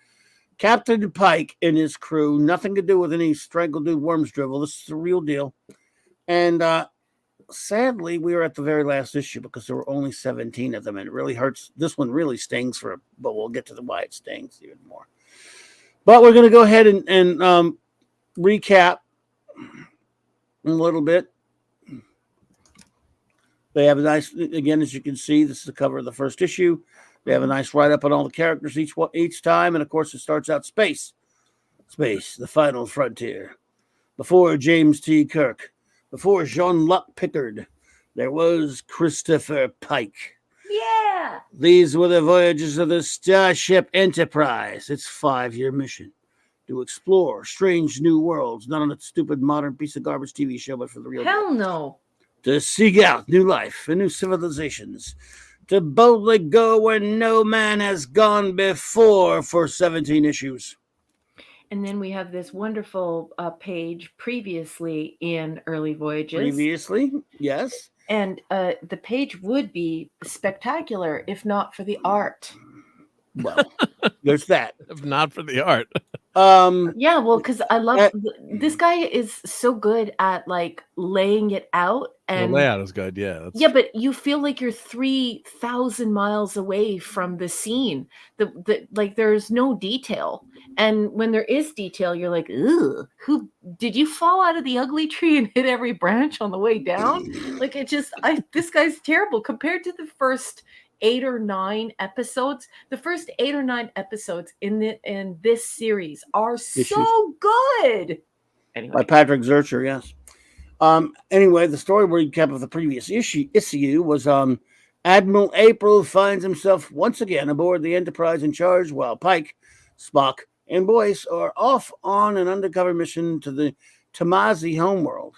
Captain Pike and his crew. Nothing to do with any strangled dude worms drivel. This is the real deal. And sadly, we were at the very last issue because there were only 17 of them, and it really hurts. This one really stings but we'll get to why it stings even more. But we're going to go ahead and recap a little bit. They have a nice, again, as you can see, this is the cover of the first issue. They have a nice write-up on all the characters each time, and of course it starts out space, the final frontier. Before James T. Kirk, before Jean-Luc Picard, there was Christopher Pike.
Yeah.
These were the voyages of the Starship Enterprise. Its 5-year mission to explore strange new worlds, not on a stupid modern piece of garbage TV show, but for the real
Hell
deal.
no.
To seek out new life and new civilizations, to boldly go where no man has gone before for 17 issues.
And then we have this wonderful page previously in Early Voyages.
Previously, yes.
And the page would be spectacular if not for the art.
Well, there's that.
If not for the art.
Yeah, well, because I love this guy is so good at like laying it out, and
the layout is good. Yeah.
Yeah, but you feel like you're 3,000 miles away from the scene. Like there's no detail, and when there is detail, you're like, ugh, who did you fall out of the ugly tree and hit every branch on the way down? Like this guy's terrible compared to the first 8 or 9 episodes. The first 8 or 9 episodes in this series are so good. Anyway.
By Patrick Zurcher, yes. Anyway, the story recap of the previous issue was Admiral April finds himself once again aboard the Enterprise in charge, while Pike, Spock, and Boyce are off on an undercover mission to the Tamazi homeworld.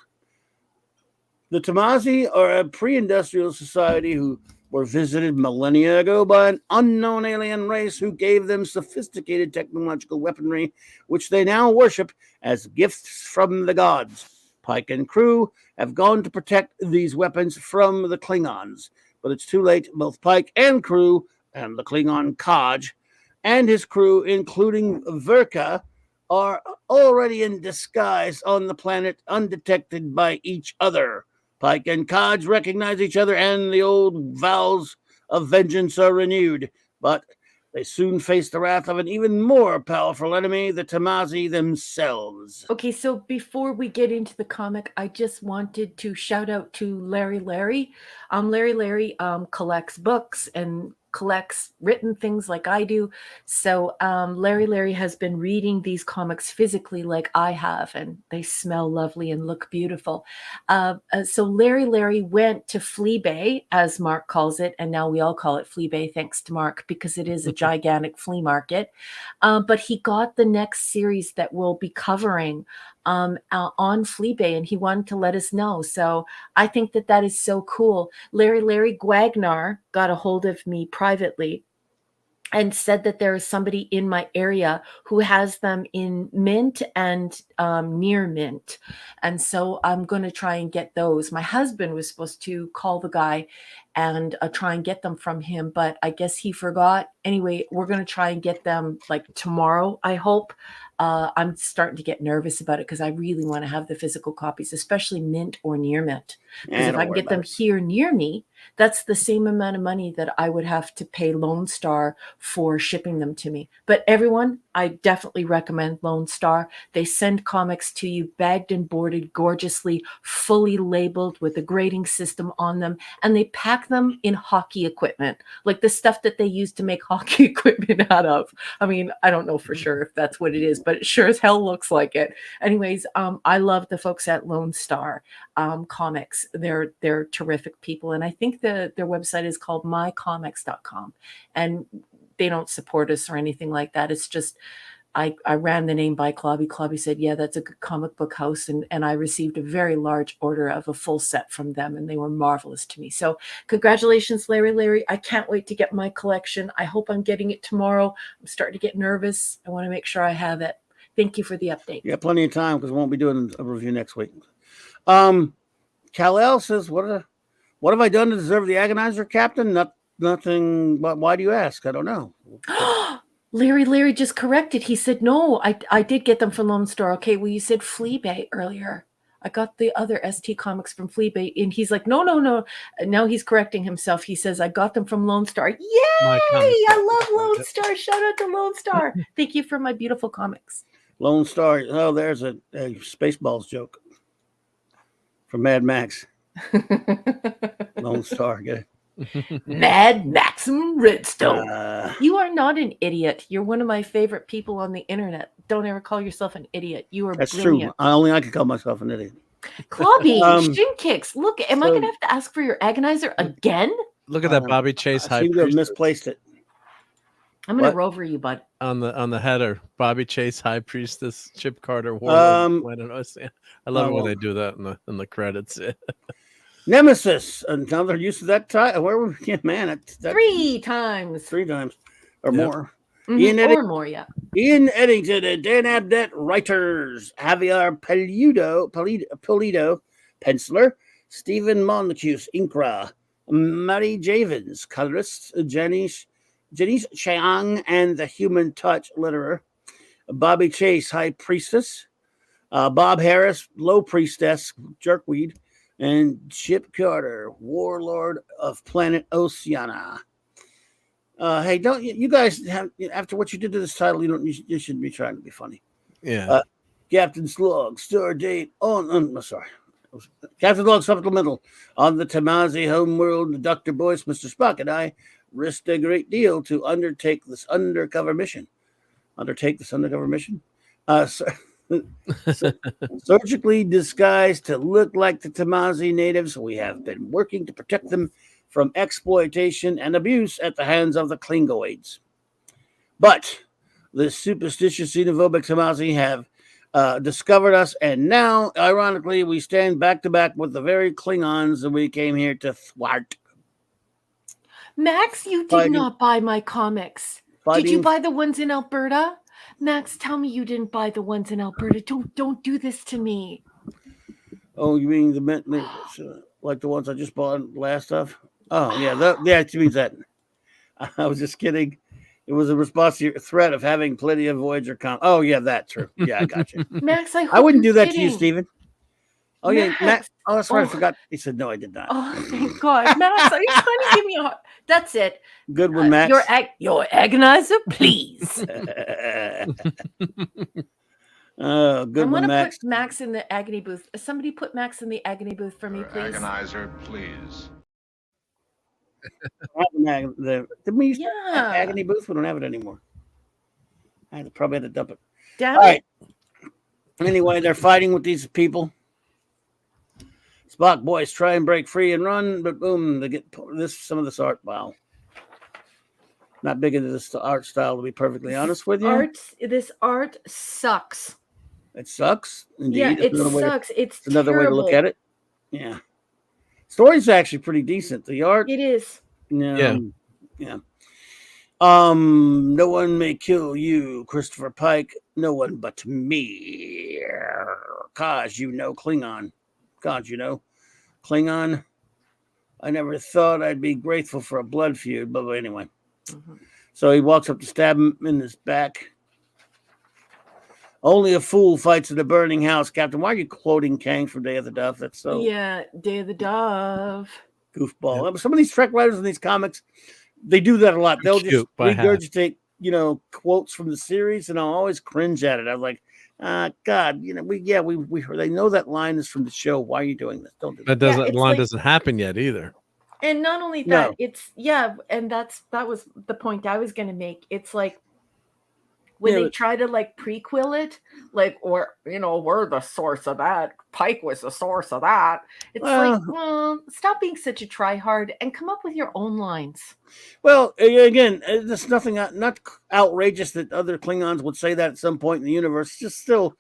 The Tamazi are a pre-industrial society who were visited millennia ago by an unknown alien race who gave them sophisticated technological weaponry, which they now worship as gifts from the gods. Pike and crew have gone to protect these weapons from the Klingons, but it's too late. Both Pike and crew and the Klingon Kaj and his crew, including Verka, are already in disguise on the planet, undetected by each other. Pike and Kaj recognize each other, and the old vows of vengeance are renewed. But they soon face the wrath of an even more powerful enemy, the Tamazi themselves.
Okay, so before we get into the comic, I just wanted to shout out to Larry. Larry collects books and collects written things like I do. So Larry has been reading these comics physically like I have, and they smell lovely and look beautiful. So Larry went to Flea Bay, as Mark calls it, and now we all call it Flea Bay thanks to Mark, because it is a gigantic flea market. But he got the next series that we'll be covering on Flea Bay, and he wanted to let us know. So I think that is so cool. Larry Guagnar got a hold of me privately and said that there is somebody in my area who has them in mint and near mint. And so I'm going to try and get those. My husband was supposed to call the guy and try and get them from him, but I guess he forgot. Anyway, we're going to try and get them like tomorrow, I hope. I'm starting to get nervous about it because I really want to have the physical copies, especially mint or near mint. Because if I can get them here near me, that's the same amount of money that I would have to pay Lone Star for shipping them to me. But everyone, I definitely recommend Lone Star. They send comics to you bagged and boarded gorgeously, fully labeled with a grading system on them, and they pack them in hockey equipment, like the stuff that they use to make hockey equipment out of. I mean, I don't know for sure if that's what it is, but it sure as hell looks like it. Anyways, I love the folks at Lone Star Comics. They're terrific people, and I think their website is called mycomics.com, and they don't support us or anything like that. It's just I ran the name by Clobby. Clobby said, yeah, that's a good comic book house. And I received a very large order of a full set from them, and they were marvelous to me. So congratulations, Larry. I can't wait to get my collection. I hope I'm getting it tomorrow. I'm starting to get nervous. I want to make sure I have it. Thank you for the update.
Yeah, plenty of time because we won't be doing a review next week. Kal-El says, what have I done to deserve the agonizer, Captain? Nothing. But why do you ask? I don't know.
Larry just corrected. He said, no, I did get them from Lone Star. Okay, well, you said Flea Bay earlier. I got the other ST comics from Flea Bay. And he's like, no. Now he's correcting himself. He says, I got them from Lone Star. Yay! I love Lone Star. Shout out to Lone Star. Thank you for my beautiful comics.
Lone Star. Oh, there's a Spaceballs joke from Mad Max. Lone Star. Get it?
Mad Maxim Redstone. You are not an idiot. You're one of my favorite people on the internet. Don't ever call yourself an idiot. You are
That's
brilliant.
true. Only I can call myself an idiot.
Clobby, shin kicks. Look, am I going to have to ask for your agonizer again?
Look at that Bobby Chase
I
high
seem to have
priestess
misplaced it.
I'm going to rover you, bud.
on the header. Bobby Chase high priestess, Chip Carter Warlord. I love it when they do that in the credits.
Nemesis, another use of that title. Where were we? Man, that
3 times.
3 times or more.
Mm-hmm. Or more, yeah.
Ian Eddington and Dan Abnett, writers. Javier Pulido, penciler. Stephen Monacuse, inker. Mary Javins, colorist. Janice Chiang and the Human Touch, letterer. Bobby Chase, high priestess. Bob Harris, low priestess, jerkweed. And Chip Carter, warlord of planet Oceana. Hey, don't you guys have, after what you did to this title, you shouldn't be trying to be funny.
Yeah.
Captain's log, star date Captain's log supplemental on the Tamazi homeworld. Dr. Boyce, Mr. Spock, and I risked a great deal to undertake this undercover mission. Surgically disguised to look like the Tamazi natives, we have been working to protect them from exploitation and abuse at the hands of the Klingoids. But the superstitious xenophobic Tamazi have discovered us, and now, ironically, we stand back to back with the very Klingons that we came here to thwart.
Max, you did
Fighting-
not buy my comics. Did you buy the ones in Alberta? Max, tell me you didn't buy the ones in Alberta. Don't do this to me.
Oh, you mean like the ones I just bought last of? Oh, yeah, she means that. I was just kidding. It was a response to your threat of having plenty of Voyager Oh, yeah, that's true. Yeah, I got you.
Max,
I wouldn't do that to you, Steven. Oh,
Max.
yeah, Max. Oh, that's right. I forgot. He said, no, I did not.
Oh, thank God. Max, are you trying to give me a... That's it.
Good one, Max.
Your agonizer, please.
Oh, good
I'm
one,
gonna
Max.
put Max in the agony booth. Somebody put Max in the agony booth for me, please.
Agonizer, please.
Did we used to have agony booth? We don't have it anymore. I probably had to dump it.
Damn
All
it.
right. Anyway, they're fighting with these people. Spock boys try and break free and run, but boom, they get some of this art. Wow. Not big into this art style, to be perfectly honest with you.
This art sucks.
It sucks. Indeed.
Yeah, it sucks. It's
another way to look
terrible.
at it. Yeah. Story's actually pretty decent. The art.
It is.
Yeah. No one may kill you, Christopher Pike. No one but me. Cause you know Klingon. God, you know Klingon. I never thought I'd be grateful for a blood feud, but anyway.
Mm-hmm.
So he walks up to stab him in his back. Only a fool fights in a burning house, Captain. Why are you quoting Kang from Day of the Dove? That's so
Day of the Dove.
Goofball. Yep. Some of these Trek writers in these comics, they do that a lot. They'll just regurgitate, quotes from the series, and I'll always cringe at it. I'm like, God, they know that line is from the show. Why are you doing this? Don't do that.
That line doesn't happen yet either.
And not only that, and that was the point I was going to make. It's like when they try to prequel it, we're the source of that. Pike was the source of that. It's stop being such a tryhard and come up with your own lines.
Well, again, there's nothing not outrageous that other Klingons would say that at some point in the universe. It's just still,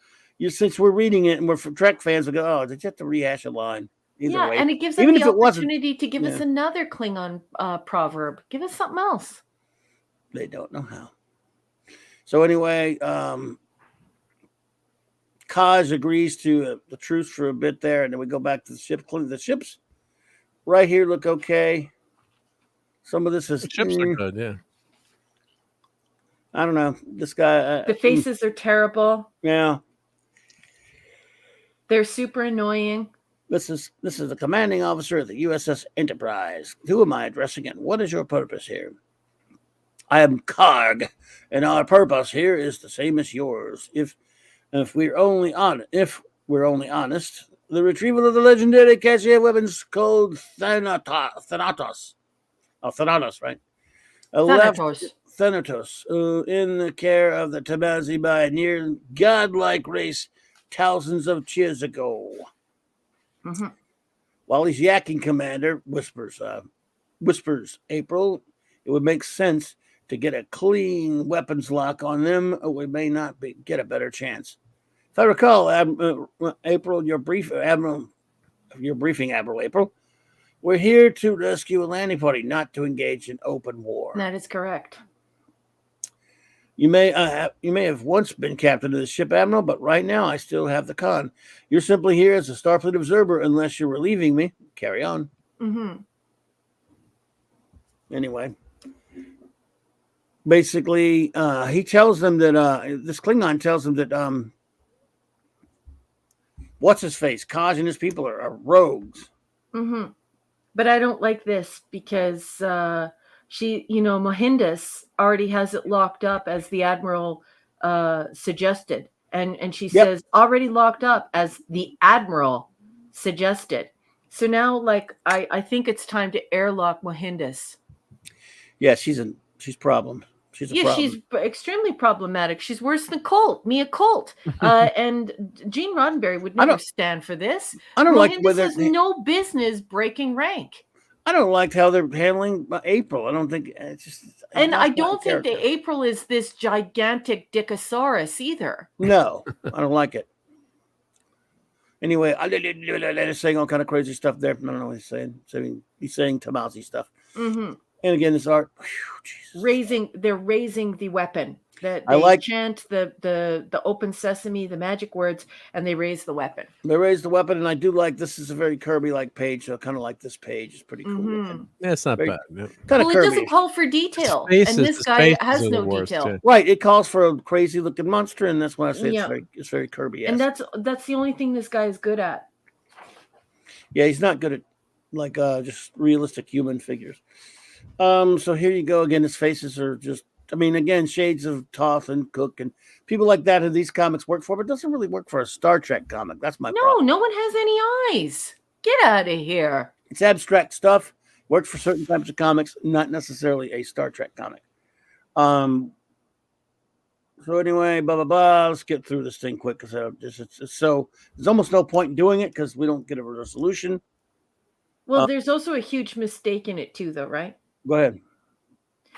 since we're reading it and we're Trek fans, we go, oh, did you have to rehash a line? Either way.
And it gives them the opportunity to give us another Klingon proverb. Give us something else.
They don't know how. So anyway, Kaj agrees to the truce for a bit there, and then we go back to the ship. The ships right here look okay. Some of this is...
The ships are good, yeah.
I don't know. This guy...
the faces are terrible.
Yeah.
They're super annoying.
This is the commanding officer of the USS Enterprise. Who am I addressing and what is your purpose here? I am Karg, and our purpose here is the same as yours. If we're only honest, the retrieval of the legendary cache weapons called Thanatos. Oh, Thanatos, right? Thanatos, in the care of the Tamazi by a near godlike race thousands of years ago.
Mm-hmm.
While he's yakking, Commander whispers April, it would make sense to get a clean weapons lock on them, or we may not get a better chance. If I recall, April, your briefing, Admiral April, we're here to rescue a landing party, not to engage in open war.
That is correct.
You may have once been captain of the ship, Admiral, but right now I still have the con. You're simply here as a Starfleet observer unless you're relieving me. Carry on.
Mm-hmm.
Anyway, basically, he tells them that this Klingon tells them that what's his face, Kaj and his people are rogues.
Mm-hmm. But I don't like this because she, Mohindas already has it locked up as the Admiral suggested. And she says already locked up as the Admiral suggested. So now, I think it's time to airlock Mohindas.
Yeah, she's a problem. She's a problem.
She's extremely problematic. She's worse than Colt, Mia Colt. And Gene Roddenberry would never stand for this.
I don't like
whether has no business breaking rank.
I don't like how they're handling April. I don't think it's just.
And I don't think that April is this gigantic Dickosaurus either.
No, I don't like it. Anyway, they're saying all kind of crazy stuff there. I don't know what he's saying. He's saying Tamazi stuff.
Mm-hmm.
And again, this art.
They're raising the weapon. That
I
they
like-
chant the open sesame, the magic words, and they raise the weapon.
They raise the weapon, and I do like this is a very Kirby-like page. So kind of like this page. It's pretty cool. looking.
Yeah, it's not
Very-
bad. Yeah.
Kind of
Well, it
Kirby.
doesn't call for detail,
His
and
faces-
this guy
his
has
faces are
no
the worst,
detail.
too.
Right, it calls for a crazy-looking monster, and that's why I say
Yeah.
it's very Kirby.
And that's the only thing this guy is good at.
Yeah, he's not good at like just realistic human figures. So here you go again. His faces are just, I mean, again, shades of Toth and Cook and people like that who these comics work for, but it doesn't really work for a Star Trek comic. That's my problem.
No one has any eyes. Get out of here.
It's abstract stuff. Works for certain types of comics, not necessarily a Star Trek comic. So anyway, blah blah blah. Let's get through this thing quick because so there's almost no point in doing it because we don't get a resolution.
Well, there's also a huge mistake in it too, though, right?
Go ahead.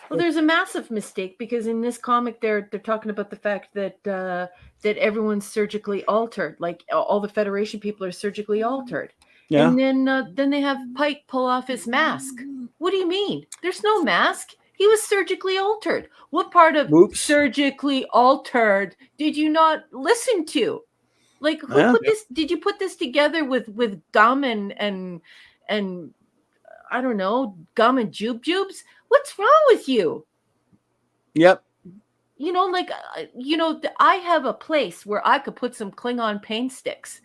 Well, there's a massive mistake because in this comic, they're talking about the fact that that everyone's surgically altered, like all the Federation people are surgically altered.
Yeah.
And then they have Pike pull off his mask. What do you mean? There's no mask. He was surgically altered. What part of surgically altered did you not listen to? Like, who put this? Did you put this together with gum and I don't know, gum and jubes? What's wrong with you?
Yep.
You know, like, I have a place where I could put some Klingon paint sticks,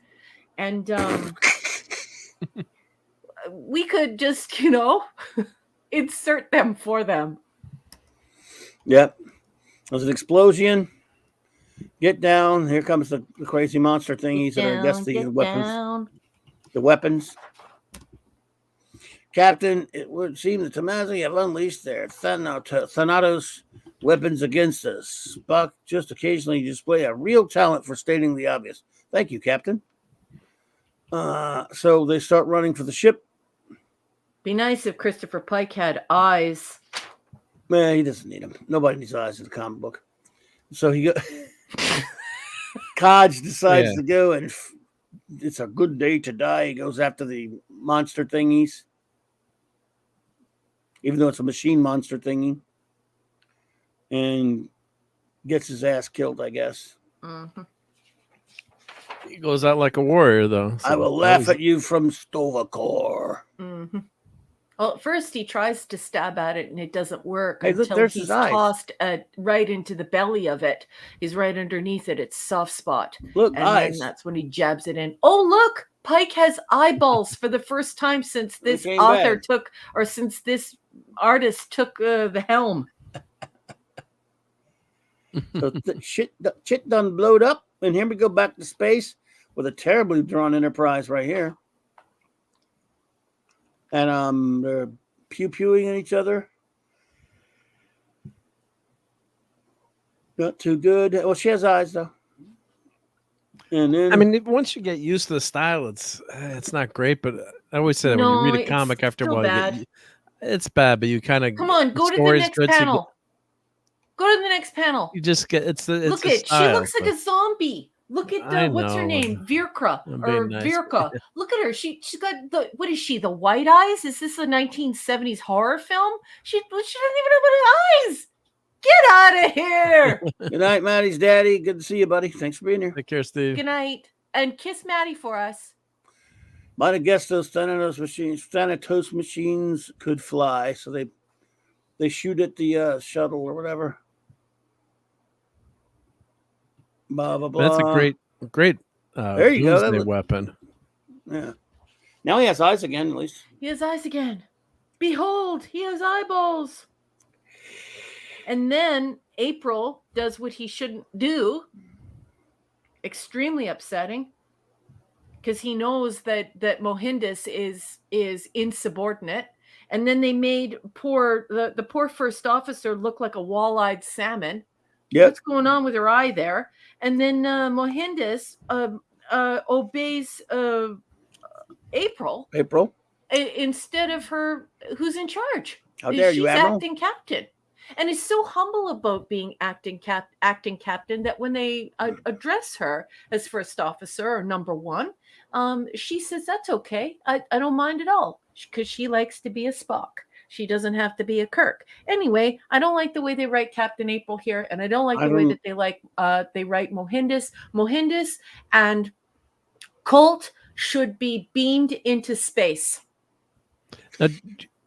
and we could just, insert them for them.
Yep. There's an explosion. Get down. Here comes the crazy monster thingies that are, I guess, the weapons.
Down.
The weapons. Captain, it would seem that Tommaso have unleashed their Thanatos weapons against us. Spock just occasionally display a real talent for stating the obvious. Thank you, Captain. So they start running for the ship.
Be nice if Christopher Pike had eyes.
Man, he doesn't need them. Nobody needs eyes in the comic book. So he go. Kodge decides to go, and it's a good day to die. He goes after the monster thingies, even though it's a machine monster thingy, and gets his ass killed, I guess.
Mm-hmm.
He goes out like a warrior, though.
I will laugh at you from Stovacor.
Mm-hmm. Well, at first he tries to stab at it and it doesn't work
Hey, look,
until
there's
he's
his eyes.
tossed right into the belly of it. He's right underneath it. It's soft spot.
Look,
and
eyes.
then that's when he jabs it in. Oh, look! Pike has eyeballs for the first time since this
came
author
back.
since this artist took the helm.
So shit done blowed up, and here we go back to space with a terribly drawn Enterprise right here. And they're pew-pewing at each other. Not too good. Well, she has eyes though. And then
I mean, once you get used to the style, it's not great. But I always say that when you read a comic, after a while, it's bad. But you kind of
Come on, go to the next panel. Go to the next panel.
You just get it's
look
the
at
style,
she looks like a zombie. Look at what's her name, Virkra or
nice.
Virka. Look at her. She's got what is she? The white eyes? Is this a 1970s horror film? She doesn't even have any eyes. Get out of here.
Good night, Maddie's daddy. Good to see you, buddy. Thanks for being here.
Take care, Steve.
Good night, and kiss Maddie for us.
Might have guessed those Thanatos machines could fly, so they shoot at the shuttle or whatever. Blah blah blah.
That's a great
there you go.
doomsday weapon.
Yeah. Now he has eyes again, at least.
He has eyes again. Behold, he has eyeballs. And then April does what he shouldn't do. Extremely upsetting. Because he knows that Mohindus is insubordinate. And then they made the poor first officer look like a wall-eyed salmon.
Yep.
What's going on with her eye there? And then Mohindus obeys April instead of her, who's in charge.
How dare you, Admiral?
She's acting captain. And is so humble about being acting captain that when they address her as first officer or number one, she says, that's okay. I don't mind at all because she likes to be a Spock. She doesn't have to be a Kirk. Anyway, I don't like the way they write Captain April here, and I don't like the way that they write Mohindus. Mohindus and Colt should be beamed into space.
Do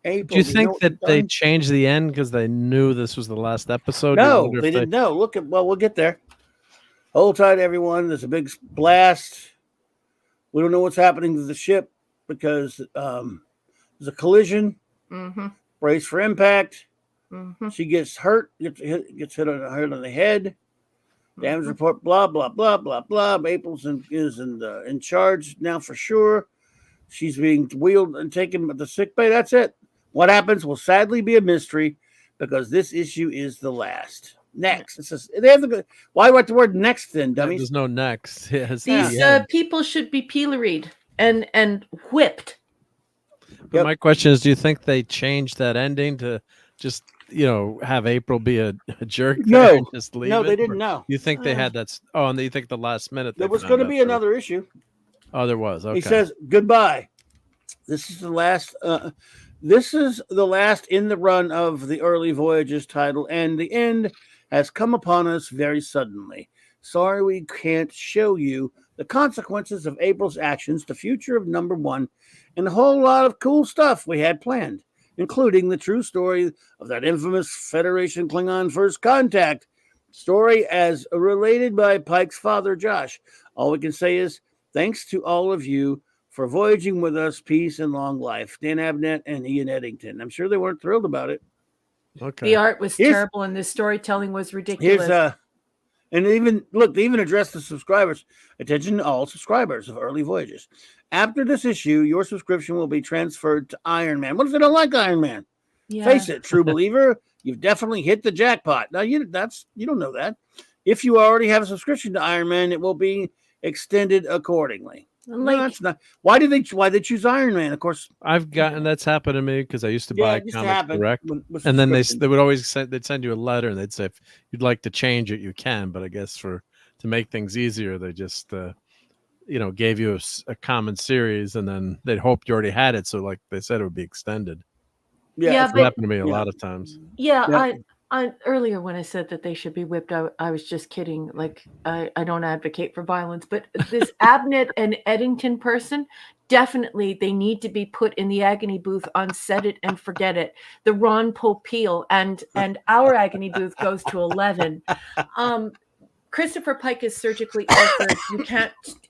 you think that they changed the end because they knew this was the last episode?
No, they didn't know. We'll get there. Hold tight, everyone. There's a big blast. We don't know what's happening to the ship because there's a collision.
Mm-hmm.
Brace for impact.
Mm-hmm.
She gets hurt. Gets hit on the head. Damage report. Blah blah blah blah blah. April's is in charge now for sure. She's being wheeled and taken to the sick bay. That's it. What happens will sadly be a mystery because this issue is the last. Next. It says, why write the word next then, dummies?
There's no next.
These people should be pilloried and whipped.
But my question is, do you think they changed that ending to just, have April be a jerk?
No.
And just leave
no,
it?
they didn't know.
You think they had that? And you think the last minute
there was going to be another issue.
Oh, there was. Okay.
He says goodbye. This is the last. This is the last in the run of the Early Voyages title, and the end has come upon us very suddenly. Sorry we can't show you the consequences of April's actions, the future of number 1, and a whole lot of cool stuff we had planned, including the true story of that infamous Federation Klingon First Contact story as related by Pike's father, Josh. All we can say is thanks to all of you for voyaging with us. Peace and long life. Dan Abnett and Ian Eddington. I'm sure they weren't thrilled about it.
Okay. The art was terrible and the storytelling was ridiculous.
And they even addressed the subscribers. Attention to all subscribers of Early Voyages. After this issue, your subscription will be transferred to Iron Man. What if they don't like Iron Man? Yeah. Face it, true believer, you've definitely hit the jackpot. Now you don't know that. If you already have a subscription to Iron Man, it will be extended accordingly. No, that's not. Why they choose Iron Man? Of course,
that's happened to me because I used to buy Comics Direct, and then they would always they'd send you a letter and they'd say if you'd like to change it, you can. But I guess to make things easier, they just gave you a common series, and then they'd hoped you already had it. So like they said, it would be extended.
Yeah,
it happened to me a lot of times.
Yeah, I earlier when I said that they should be whipped, I was just kidding. Like I don't advocate for violence, but this Abnett and Eddington person, definitely they need to be put in the agony booth on Set It and Forget It. The Ron Popeil and our agony booth goes to 11. Christopher Pike is surgically altered.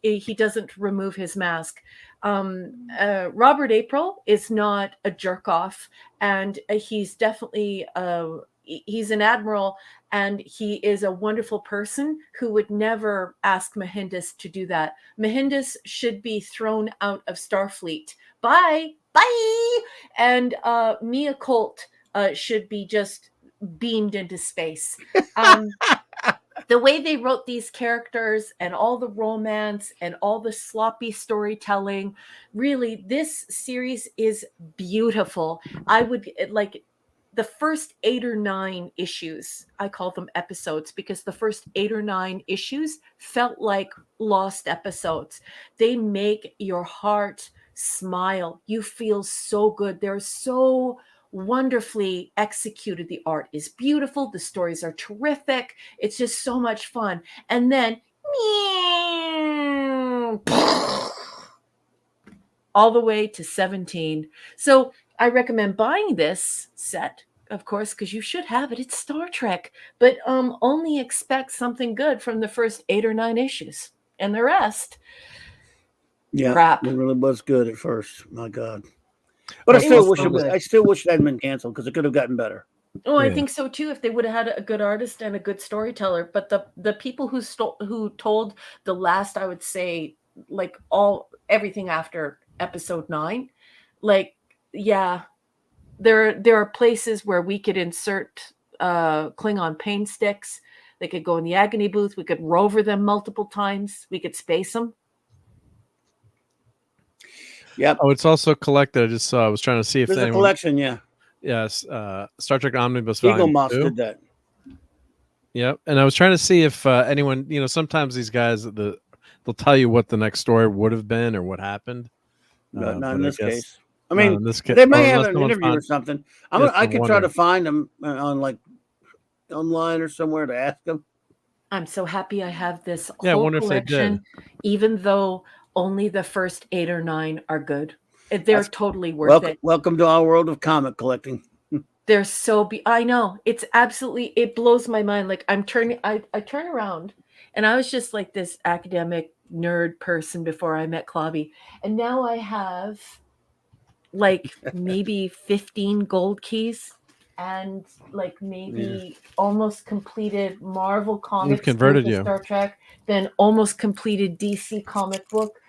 He doesn't remove his mask. Robert April is not a jerk off, and he's definitely he's an admiral, and he is a wonderful person who would never ask Mohindus to do that. Mohindus should be thrown out of Starfleet. Bye. And Mia Colt should be just beamed into space. The way they wrote these characters and all the romance and all the sloppy storytelling, really, this series is beautiful. I would like the first 8 or 9 issues. I call them episodes because the first 8 or 9 issues felt like lost episodes. They make your heart smile. You feel so good. They're so wonderfully executed. The art is beautiful. The stories are terrific. It's just so much fun. And then all the way to 17. So I recommend buying this set, of course, because you should have it. It's Star Trek, but only expect something good from the first 8 or 9 issues, and the rest, crap.
It really was good at first. My God. But I still wish it hadn't been canceled because it could have gotten better.
Oh, I think so too. If they would have had a good artist and a good storyteller, but the people who told the last, I would say, like everything after episode 9, like there are places where we could insert Klingon pain sticks. They could go in the agony booth. We could rover them multiple times. We could space them.
Yep.
Oh, it's also collected. I just saw. I was trying to see if
there's a collection. Yeah.
Yes. Star Trek Omnibus
Eagle
Volume
Moss
2.
did that.
Yep. And I was trying to see if anyone, sometimes these guys, they'll tell you what the next story would have been or what happened.
Not in this case. I mean,
in this
they may
or
have
unless
an
someone
interview or
found-
something.
Yes,
I
I'm
could try to
wondering.
find them on like online or somewhere to ask them.
I'm so happy I have this
Yeah, I
whole
wonder if they did.
collection, even though only the first 8 or 9 are good. They're totally worth it.
Welcome to our world of comic collecting.
They're so I know, it's absolutely, it blows my mind. Like I turn around, and I was just like this academic nerd person before I met Clobby, and now I have like maybe 15 gold keys and like maybe almost completed Marvel comics,
converted you.
Star Trek, then almost completed DC comic book,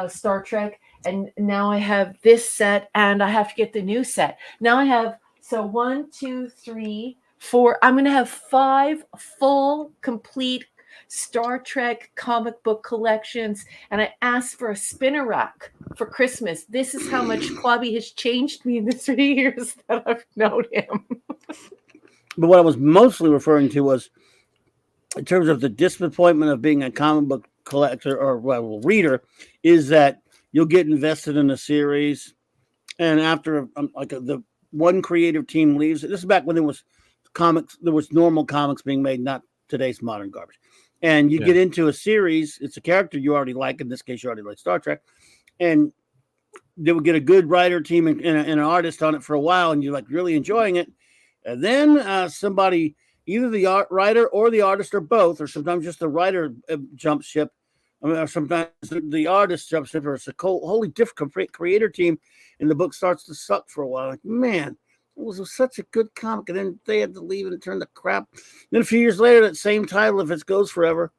Star Trek, and now I have this set, and I have to get the new set. Now I have 1, 2, 3, 4. I'm gonna have 5 full complete Star Trek comic book collections, and I asked for a spinner rack for Christmas. This is how much Clobby has changed me in the 3 years that I've known him.
But what I was mostly referring to was, in terms of the disappointment of being a comic book collector or reader, is that you'll get invested in a series, and after the one creative team leaves. This is back when there was normal comics being made, not today's modern garbage. And you get into a series, it's a character you already like. In this case, you already like Star Trek, and they would get a good writer team and an artist on it for a while, and you're like really enjoying it. And then somebody, either the writer or the artist or both, or sometimes just the writer jumps ship. I mean, or sometimes the artist jumps ship, or it's a wholly different creator team, and the book starts to suck for a while. Like, man, it was such a good comic, and then they had to leave and it turned to crap. Then a few years later, that same title, if it goes forever,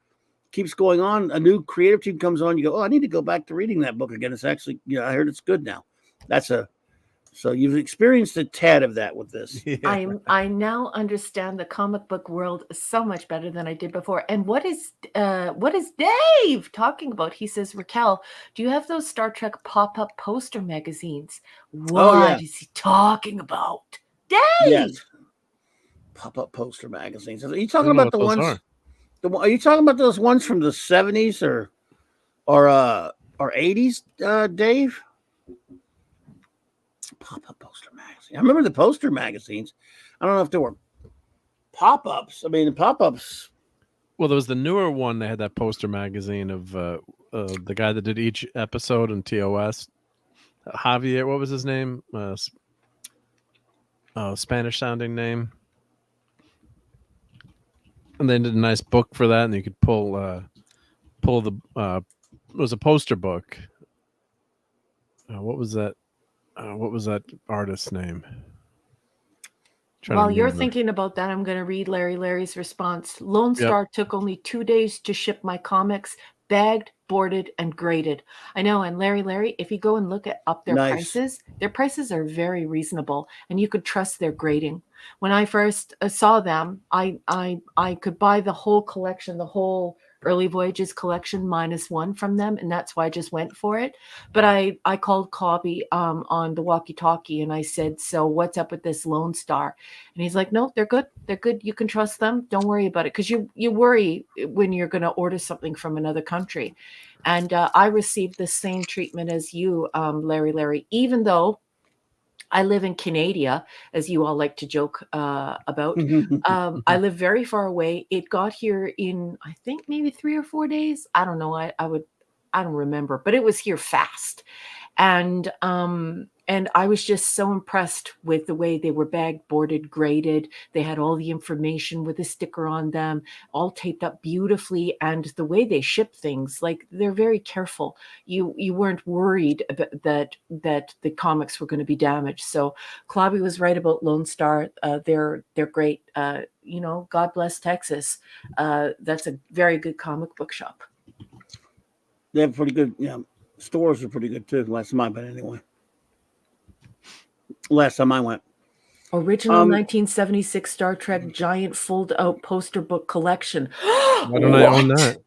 keeps going on. A new creative team comes on. You go, oh, I need to go back to reading that book again. It's actually, I heard it's good now. So you've experienced a tad of that with this.
I now understand the comic book world so much better than I did before. And what is Dave talking about? He says, Raquel, do you have those Star Trek pop-up poster magazines? What is he talking about? Dave!
Yes. Pop-up poster magazines. Are you talking about the ones? Are you talking about those ones from the 70s or 80s, Dave? Pop-up poster magazine. I remember the poster magazines. I don't know if there were pop-ups. I mean, the pop-ups.
Well, there was the newer one. They had that poster magazine of the guy that did each episode in TOS. Javier, what was his name? Spanish-sounding name. And they did a nice book for that, and you could pull the. It was a poster book. What was that? What was that artist's name?
While you're thinking about that, I'm going to read Larry's response. Lone Star took only 2 days to ship my comics, bagged, boarded, and graded. I know. And Larry, if you go and look up their prices, their prices are very reasonable, and you could trust their grading. When I first saw them, I could buy the whole collection, the whole Early Voyages collection -1 from them, and that's why I just went for it. But I called Clobby on the walkie-talkie, and I said, so what's up with this Lone Star? And he's like, no, they're good. They're good. You can trust them. Don't worry about it, because you worry when you're going to order something from another country. And I received the same treatment as you, Larry, even though I live in Canada, as you all like to joke about. I live very far away. It got here in, I think, maybe 3 or 4 days. I don't know. I don't remember, but it was here fast. And I was just so impressed with the way they were bagged, boarded, graded. They had all the information with a sticker on them, all taped up beautifully. And the way they ship things, like, they're very careful. You weren't worried about that the comics were going to be damaged. So Clobby was right about Lone Star. They're great. God bless Texas. That's a very good comic book shop.
They have pretty good, stores are pretty good too. Last time I went, anyway. Last time I went.
Original 1976 Star Trek giant fold-out poster book collection.
Why don't I own that?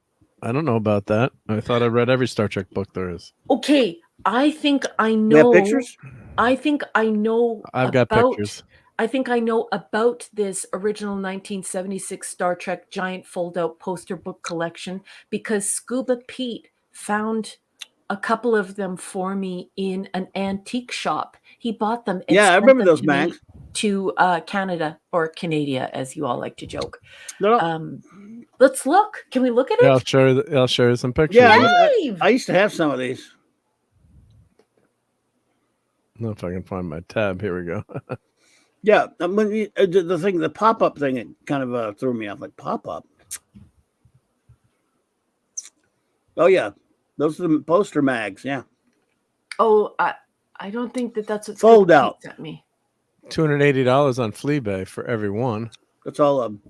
I don't know about that. I thought I read every Star Trek book there is.
Okay, I think I know.
They have pictures?
I think I know.
I've got pictures.
I think I know about this original 1976 Star Trek giant fold-out poster book collection because Scuba Pete found a couple of them for me in an antique shop. He bought them. And
Yeah, I
sent
remember
them
those
to me
mags.
To Canada, or Canada, as you all like to joke.
No.
Let's look. Can we look at
Yeah,
it?
I'll show you some pictures.
Yeah,
Live!
I used to have some of these.
I don't know if I can find my tab. Here we go.
Yeah, the thing, the pop-up thing, it kind of threw me off. Like, pop-up? Oh, yeah. Those are the poster mags, yeah.
Oh, I don't think that's what
Fold
Scoop
out.
sent me.
$280 on Fleabay for every one.
That's all of them.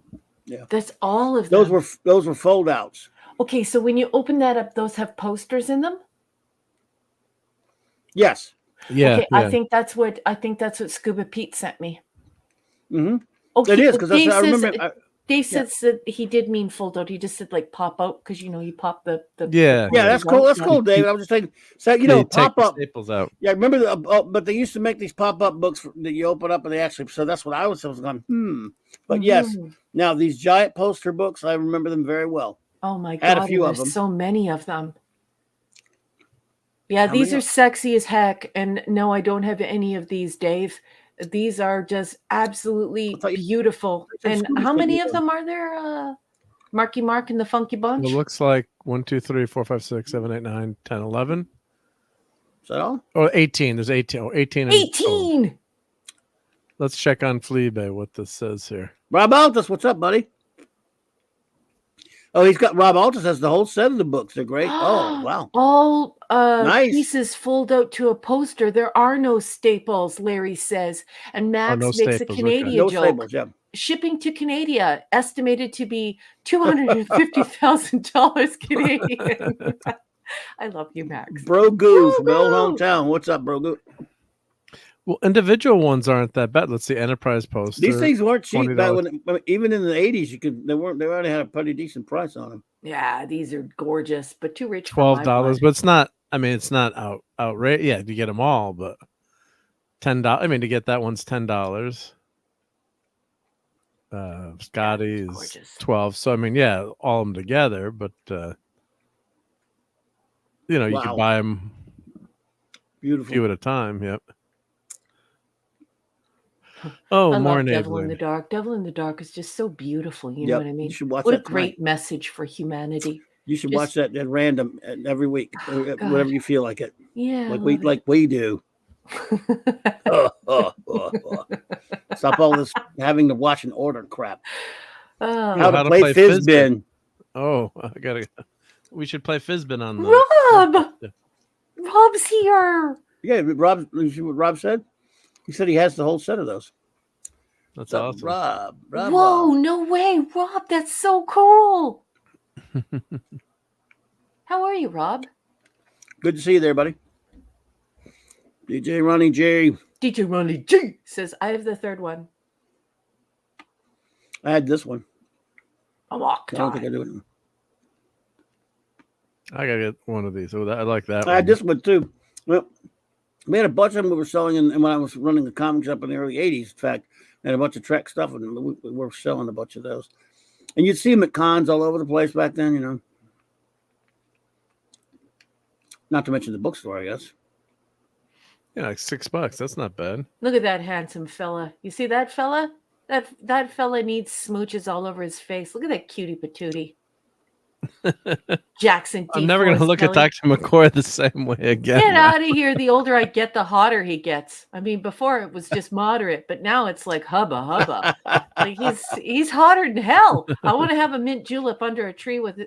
Yeah.
That's all of them.
Those were fold outs.
Okay, so when you open that up, those have posters in them?
Yes.
Yeah.
Okay,
yeah.
I think that's what Scuba Pete sent me.
Mm-hmm.
Okay,
It is, because I remember.
Dave says that he did mean fold out. He just said like pop out, because you pop the
Yeah.
Yeah, that's cool. That's cool, David. I was just saying, so pop up
staples out.
Yeah, remember but they used to make these pop up books that you open up and they actually. So that's what I was going. But yes, now these giant poster books, I remember them very well.
Oh my
Had
God,
a few of
there's
them.
so many of them. Yeah,
How
these
many
are sexy as heck. And no, I don't have any of these, Dave. These are just absolutely beautiful. And how many of them are there? Marky Mark and the Funky Bunch?
It looks like 1, 2, 3, 4, 5, 6, 7, 8, 9, 10, 11.
Is that all?
Oh, 18. There's 18. Oh, 18.
18!
Let's check on Fleabay what this says here.
Rob Altus, what's up, buddy? Oh, Rob Altus has the whole set of the books. They're great. Oh, wow.
All
Nice.
pieces fold out to a poster. There are no staples, Larry says. And Max
no
makes
staples,
a
okay.
Canadian
No
joke.
staples, yeah.
Shipping to Canada, estimated to be $250,000 Canadian. I love you, Max.
Bro Goo from my old hometown. What's up, Bro Goo?
Well, individual ones aren't that bad. Let's see, Enterprise poster.
These things weren't cheap back
$20.
when, even in the 80s. They already had a pretty decent price on them.
Yeah, these are gorgeous, but too rich.
$12, but it's not. I mean, it's not outrageous. Yeah, you get them all, but $10. I mean, to get that one's $10. Scotty's 12. So I mean, yeah, all of them together, but you could buy them
beautiful,
few at a time. Yep. Oh,
I
more
love Devil in
enabling.
the Dark. Devil in the Dark is just so beautiful. You know what I mean?
You should watch
what a
that
great message for humanity.
You should watch that at random every week, whatever you feel like it.
Yeah,
like we do. Stop all this having to watch and order crap. How to play Fizbin.
Oh, we should play Fizbin on the
Rob. Rob's here.
Yeah, Rob. You see what Rob said? He said he has the whole set of those.
That's awesome.
Rob.
Whoa, no way, Rob. That's so cool. How are you, Rob?
Good to see you there, buddy. DJ Ronnie J.
DJ Ronnie J says, I have the third one.
I had this one.
I don't
think I do it.
I gotta get one of these. Oh, I like that.
I had this one too. Well, we had a bunch of them we were selling, and when I was running the comics up in the early '80s, in fact, I had a bunch of Trek stuff, and we were selling a bunch of those. And you'd see them at cons all over the place back then, Not to mention the bookstore, I guess.
Yeah, like $6. That's not bad.
Look at that handsome fella. You see that fella? That fella needs smooches all over his face. Look at that cutie patootie. Jackson D.
I'm never going to look at Dr. McCoy the same way again.
Get out of here. The older I get, the hotter he gets. I mean, before it was just moderate, but now it's like hubba. Like he's hotter than hell. I want to have a mint julep under a tree with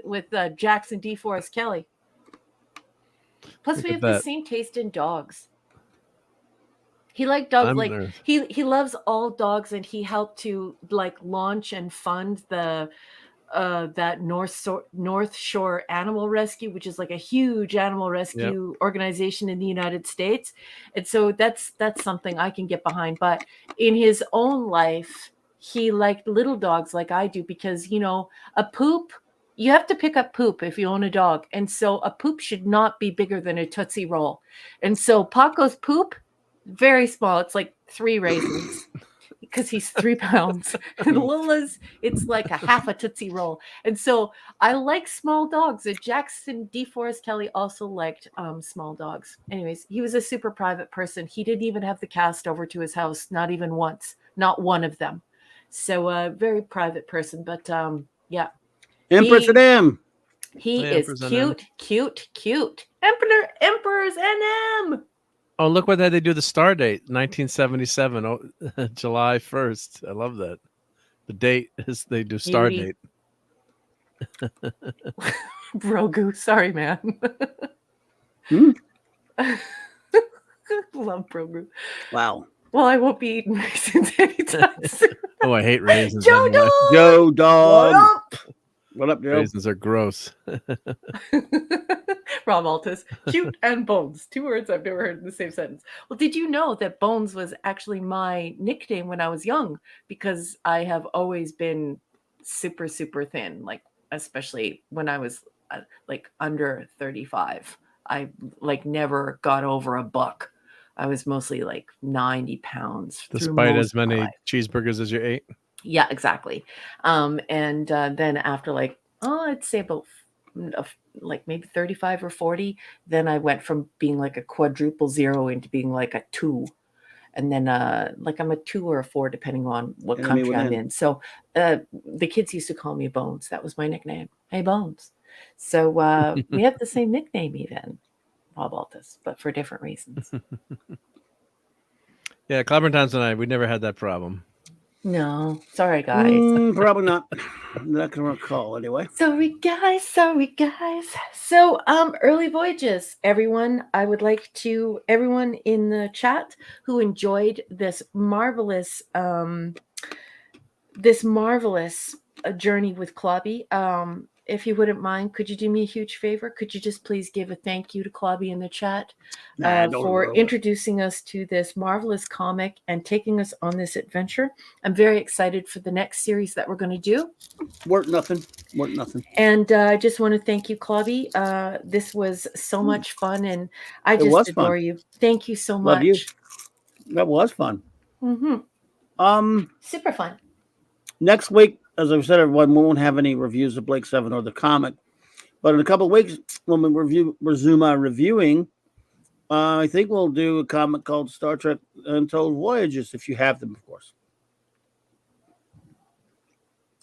Jackson D. Forrest Kelly. Plus, we have the same taste in dogs. He liked dogs. He loves all dogs, and he helped to launch and fund the that North Shore Animal Rescue, which is like a huge animal rescue organization in the United States. And so that's something I can get behind. But in his own life, he liked little dogs like I do, because a poop. You have to pick up poop if you own a dog, and so a poop should not be bigger than a Tootsie Roll. And so Paco's poop. Very small. It's like 3 raisins. because he's 3 pounds. And Lola's, it's like a half a Tootsie Roll. And so I like small dogs. And Jackson DeForest Kelly also liked small dogs. Anyways, he was a super private person. He didn't even have the cast over to his house, not even once, not one of them. So a very private person. But yeah.
Empress and M.
He is cute, cute, cute. Emperor's NM.
Oh, look what they do the star date, 1977, July 1st. I love that. The date is they do star date.
Brogu, sorry, man. Love Brogu.
Wow.
Well, I won't be eating raisins anytime soon.
Oh, I hate raisins.
Joe
anyway.
Dog!
Joe Dog.
What up?
What up, Joe?
Raisins are gross.
Rob Altus, cute and Bones. 2 words I've never heard in the same sentence. Well, did you know that Bones was actually my nickname when I was young? Because I have always been super, super thin, like especially when I was like under 35. I like never got over a buck. I was mostly like 90 pounds.
Despite as many cheeseburgers as you ate?
Yeah, exactly. And then after like, I'd say about like maybe 35 or 40, then I went from being like a quadruple 0 into being like a 2. And then like I'm a 2 or a 4, depending on what country I'm in. So the kids used to call me Bones. That was my nickname. Hey, Bones. So we have the same nickname even, Bob Altus, but for different reasons.
Yeah, Clobberin Times and I, we never had that problem.
No, sorry, guys.
Probably not. I'm not going to recall anyway.
Sorry, guys. Sorry, guys. So, early voyages, everyone. I would like to, everyone in the chat who enjoyed this marvelous journey with Clobby. If you wouldn't mind, could you do me a huge favor? Could you just please give a thank you to Clobby in the chat for introducing us to this marvelous comic and taking us on this adventure? I'm very excited for the next series that we're going to do.
Worth nothing.
And I just want to thank you, Clobby. This was so much fun, and I just adore you. Thank you so much.
Love you. That was fun.
Super fun.
Next week, as I've said, everyone, we won't have any reviews of Blake 7 or the comic. But in a couple of weeks, when we resume our reviewing, I think we'll do a comic called Star Trek Untold Voyages, if you have them, of course.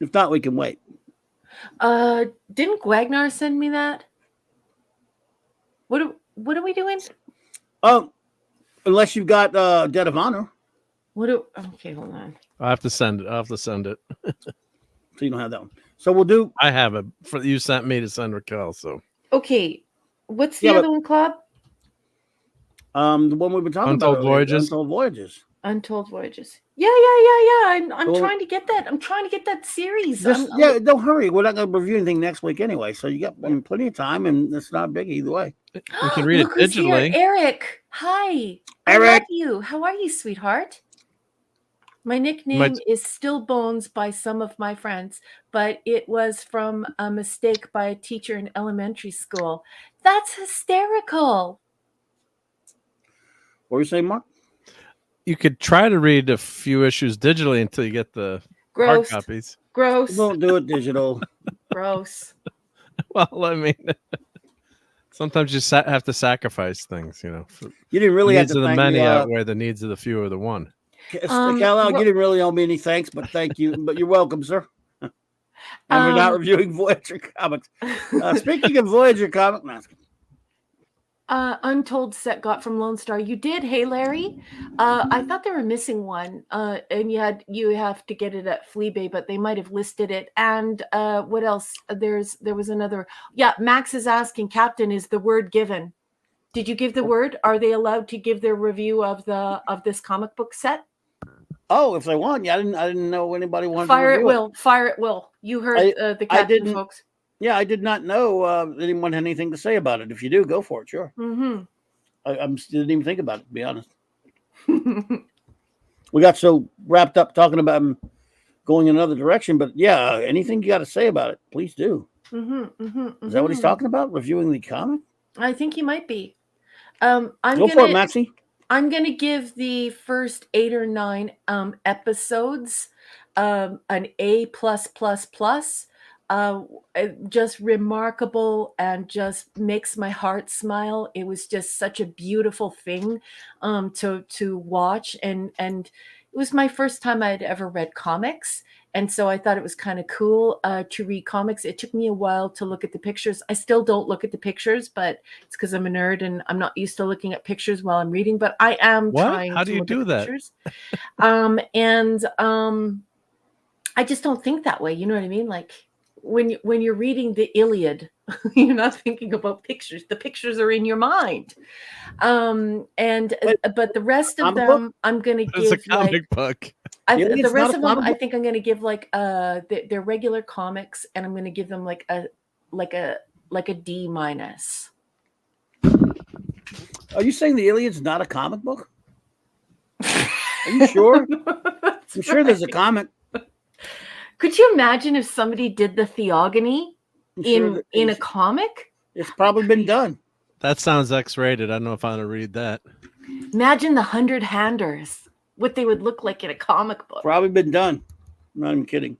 If not, we can wait.
Didn't Gwagnar send me that? What are we doing?
Unless you've got Dead of Honor.
Okay, hold on.
I'll have to send it.
So you don't have that one. So we'll do.
I have it. You sent me to send Raquel. So
okay, what's the other one, Club?
The one we've been talking about.
Untold Voyages.
Untold Voyages. Yeah. I'm trying to get that. I'm trying to get that series.
Don't hurry. We're not going to review anything next week anyway. So you got plenty of time, and it's not big either way.
We can read it digitally.
Eric, hi.
Eric,
I love you. How are you, sweetheart? My nickname is still Bones by some of my friends, but it was from a mistake by a teacher in elementary school. That's hysterical.
What were you saying, Mark?
You could try to read a few issues digitally until you get the hard copies.
Gross.
Don't do it digital.
Gross.
Well, I mean, sometimes you have to sacrifice things, you know.
You didn't really have to.
The needs of the many outweigh the needs of the few or the one.
Cal, you didn't really owe me any thanks, but thank you. But you're welcome, sir. And we're not reviewing Voyager comics. Speaking of Voyager comic,
Untold set got from Lone Star. You did, hey Larry. I thought they were missing one, and you have to get it at Fleabay, but they might have listed it. And what else? There was another. Yeah, Max is asking, Captain, is the word given? Did you give the word? Are they allowed to give their review of this comic book set?
Oh, if they want, yeah, I didn't know anybody wanted
Fire
to
it will. Fire it will. You heard the captain, folks.
Yeah, I did not know anyone had anything to say about it. If you do, go for it, sure.
Mm-hmm.
I didn't even think about it, to be honest. We got so wrapped up talking about him going in another direction, but yeah, anything you got to say about it, please do. Is that what he's talking about? Reviewing the comic?
I think he might be.
Go for it, Maxie.
I'm going to give the first 8 or 9 episodes an A+++. Just remarkable and just makes my heart smile. It was just such a beautiful thing to watch, and it was my first time I'd ever read comics. And so I thought it was kind of cool to read comics. It took me a while to look at the pictures. I still don't look at the pictures, but it's because I'm a nerd and I'm not used to looking at pictures while I'm reading. But I am trying
How
to
do you
look
do
at the
that?
pictures. I just don't think that way. You know what I mean? Like when you're reading the Iliad, you're not thinking about pictures. The pictures are in your mind. But the rest of them, I'm going to give
It's a comic book.
the rest of them, I think I'm going to give like they're regular comics, and I'm going to give them like a D-.
Are you saying the Iliad's not a comic book? Are you sure? I'm sure there's a comic.
Could you imagine if somebody did the Theogony in a comic?
It's probably been done.
That sounds X-rated. I don't know if I want to read that.
Imagine the 100-handers, what they would look like in a comic book.
Probably been done. I'm not even kidding.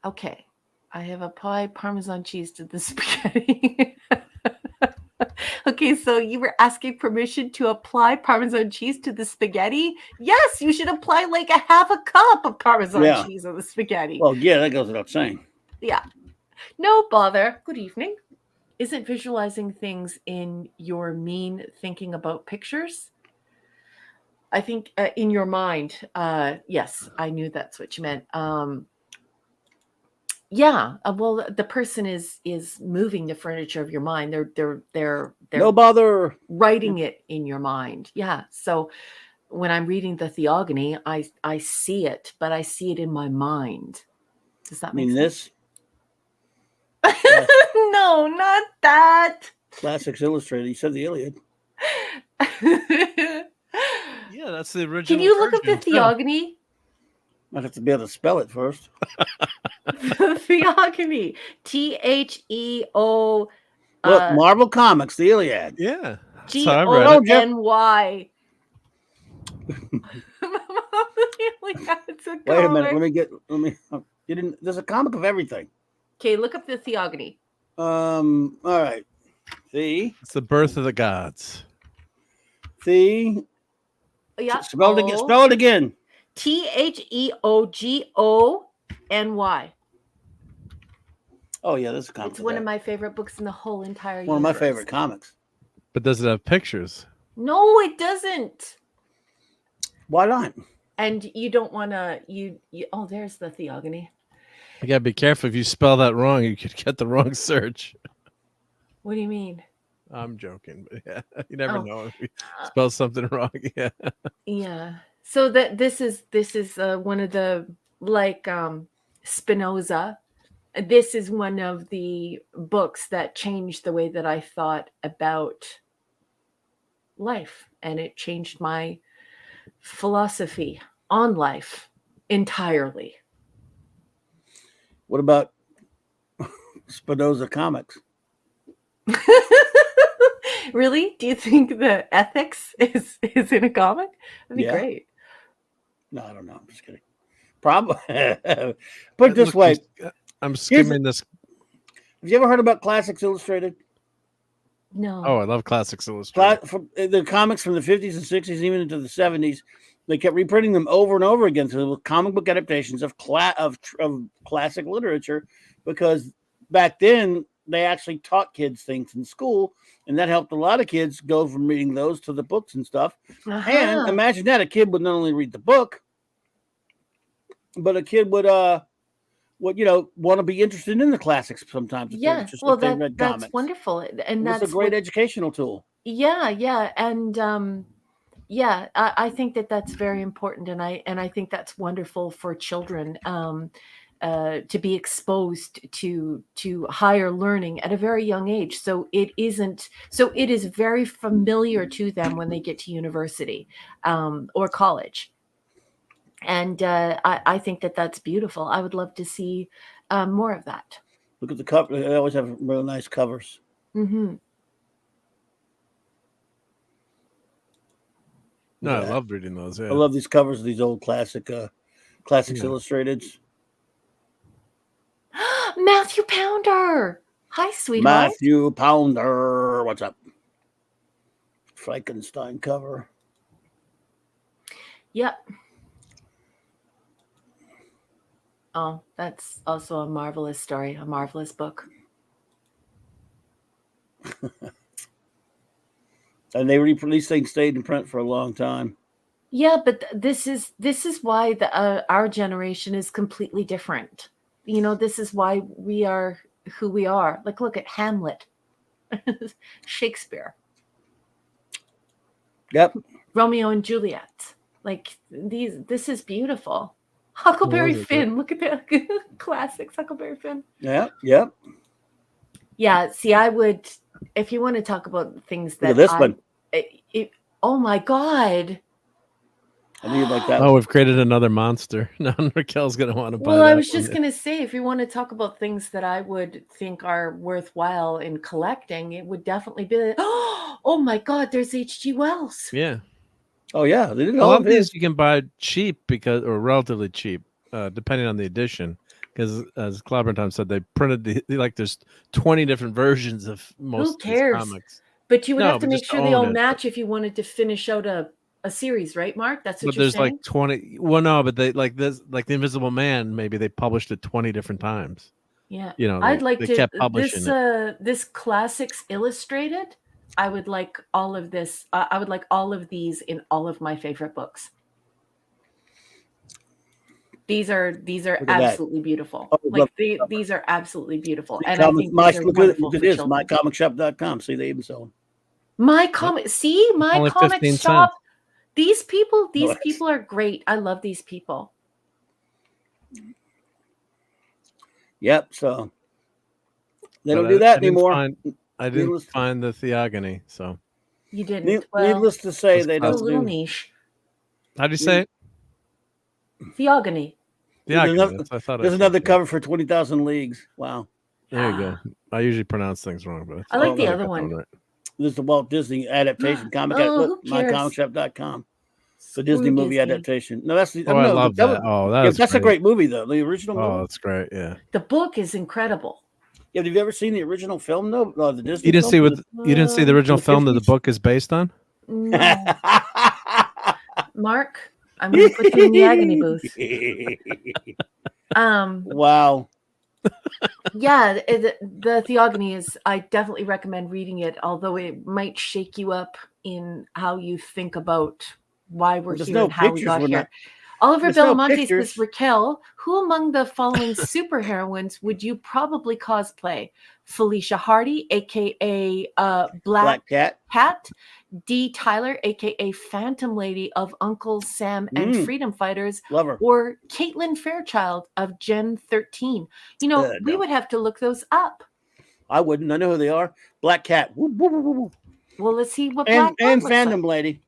Okay. I have applied Parmesan cheese to the spaghetti. Okay, so you were asking permission to apply Parmesan cheese to the spaghetti? Yes, you should apply like a half a cup of Parmesan cheese on the spaghetti.
Well, yeah, that goes without saying.
Yeah. No bother. Good evening. Isn't visualizing things in your mean thinking about pictures? I think in your mind. Yes, I knew that's what you meant. Yeah. Well, the person is moving the furniture of your mind. They're
no bother
writing it in your mind. Yeah. So when I'm reading the Theogony, I see it, but I see it in my mind. Does that make sense?
This?
No, not that.
Classics Illustrated. You said the Iliad.
Yeah, that's the original.
Can you look up the Theogony?
I'd have to be able to spell it first.
Theogony. THEO.
Look, Marvel Comics, the Iliad.
Yeah.
GONY.
Wait a minute. You didn't. There's a comic of everything.
Okay, look up the Theogony.
All right.
It's the birth of the gods.
Yeah.
Spell it again.
THEOGONY.
Oh yeah, that's a comic.
It's one of my favorite books in the whole entire universe.
One of my favorite comics.
But does it have pictures?
No, it doesn't.
Why not?
And you don't want to. Oh, there's the Theogony.
You gotta be careful. If you spell that wrong, you could get the wrong search.
What do you mean?
I'm joking, but yeah, you never know if you spell something wrong. Yeah.
Yeah. So this is one of the Spinoza. This is one of the books that changed the way that I thought about life, and it changed my philosophy on life entirely.
What about Spinoza comics?
Really? Do you think the ethics is in a comic? That'd be great.
No, I don't know. I'm just kidding. Probably. Put it this way.
I'm skimming this.
Have you ever heard about Classics Illustrated?
No.
Oh, I love Classics Illustrated.
The comics from the 50s and 60s, even into the 70s, they kept reprinting them over and over again. So with comic book adaptations of classic literature, because back then they actually taught kids things in school, and that helped a lot of kids go from reading those to the books and stuff. And imagine that a kid would not only read the book, but a kid would want to be interested in the classics sometimes.
Yeah, well, that's wonderful, and that's
a great educational tool.
Yeah, and I think that's very important, and I think that's wonderful for children to be exposed to higher learning at a very young age. So it is very familiar to them when they get to university or college. And I think that's beautiful. I would love to see more of that.
Look at the cover. They always have real nice covers.
Mm-hmm.
No, I love reading those. Yeah.
I love these covers of these old classics illustrateds.
Matthew Pounder. Hi, sweetheart.
Matthew Pounder. What's up? Frankenstein cover.
Yep. Oh, that's also a marvelous story, a marvelous book.
And these things stayed in print for a long time.
Yeah, but this is why our generation is completely different. You know, this is why we are who we are. Like, look at Hamlet, Shakespeare.
Yep.
Romeo and Juliet. Like this is beautiful. Huckleberry Finn. Look at the classics, Huckleberry Finn.
Yeah. Yep.
Yeah. See, I would, if you want to talk about things that
look at this one.
Oh my God.
I think you'd like that.
Oh, we've created another monster. Now Raquel's gonna want to buy.
Well,
that
I was
one.
just gonna say, if you want to talk about things that I would think are worthwhile in collecting, it would definitely be. Oh my God, there's H.G. Wells.
Yeah.
Oh yeah, they did
A lot of these you can buy cheap or relatively cheap, depending on the edition. Because as Clobberin Tom said, they printed there's 20 different versions of most
Who cares?
of these comics.
But you would have to
but
make
just
sure they all
own it.
match if you wanted to finish out a series, right, Mark? That's what
But
you're
there's
saying?
like 20. Well, no, but they like this, like the Invisible Man. Maybe they published it 20 different times.
Yeah,
You know,
I'd like
they
to
kept publishing
this Classics Illustrated. I would like all of this. I would like all of these in all of my favorite books. These are absolutely beautiful.
Oh,
like these are absolutely beautiful, and
Look
I think these are
at
wonderful for
this,
children.
mycomicshop.com. See, they even sell them.
My comic, see, my
Only
comic
15
shop.
cents.
These people
No,
are great. I love these people.
Yep. So they don't do that anymore.
I didn't find the Theogony. So
You didn't. Well,
needless to say,
That's
they
it's a
don't
little
do.
niche.
How do you say it?
Theogony.
Theogony. I thought
There's
I
another
said.
cover for 20,000 Leagues. Wow.
There you go. I usually pronounce things wrong, but
I like the
I
other
got that
one.
This is the Walt Disney adaptation comic.
Oh,
Look,
who cares?
mycomicshop.com. The Disney
Screw
movie
Disney.
adaptation. No, that's the.
Oh, I love that. Oh,
that's a great movie, though. The original
Oh,
movie.
that's great. Yeah.
The book is incredible.
Yeah, have you ever seen the original film, though? The Disney
You didn't
film?
see you didn't see the original
the
film that the
50s?
book is based on?
No. Mark, I'm going to put you in the agony booth.
Wow.
Yeah, the Theogony is. I definitely recommend reading it, although it might shake you up in how you think about why we're
There's
here
no
and how we
pictures,
got
we're
here.
not-
Oliver
there's no
Belamonte says,
pictures.
Raquel, who among the following superheroines would you probably cosplay? Felicia Hardy, aka Black
Cat.
Dee Tyler, aka Phantom Lady of Uncle Sam and Freedom Fighters,
Love her.
or Caitlin Fairchild of Gen 13. You know, we
No.
would have to look those up.
I wouldn't. I know who they are. Black Cat. Woo, woo, woo, woo, woo.
Well, let's see what Black
And
Cat looks
Fandom
like.
Lady.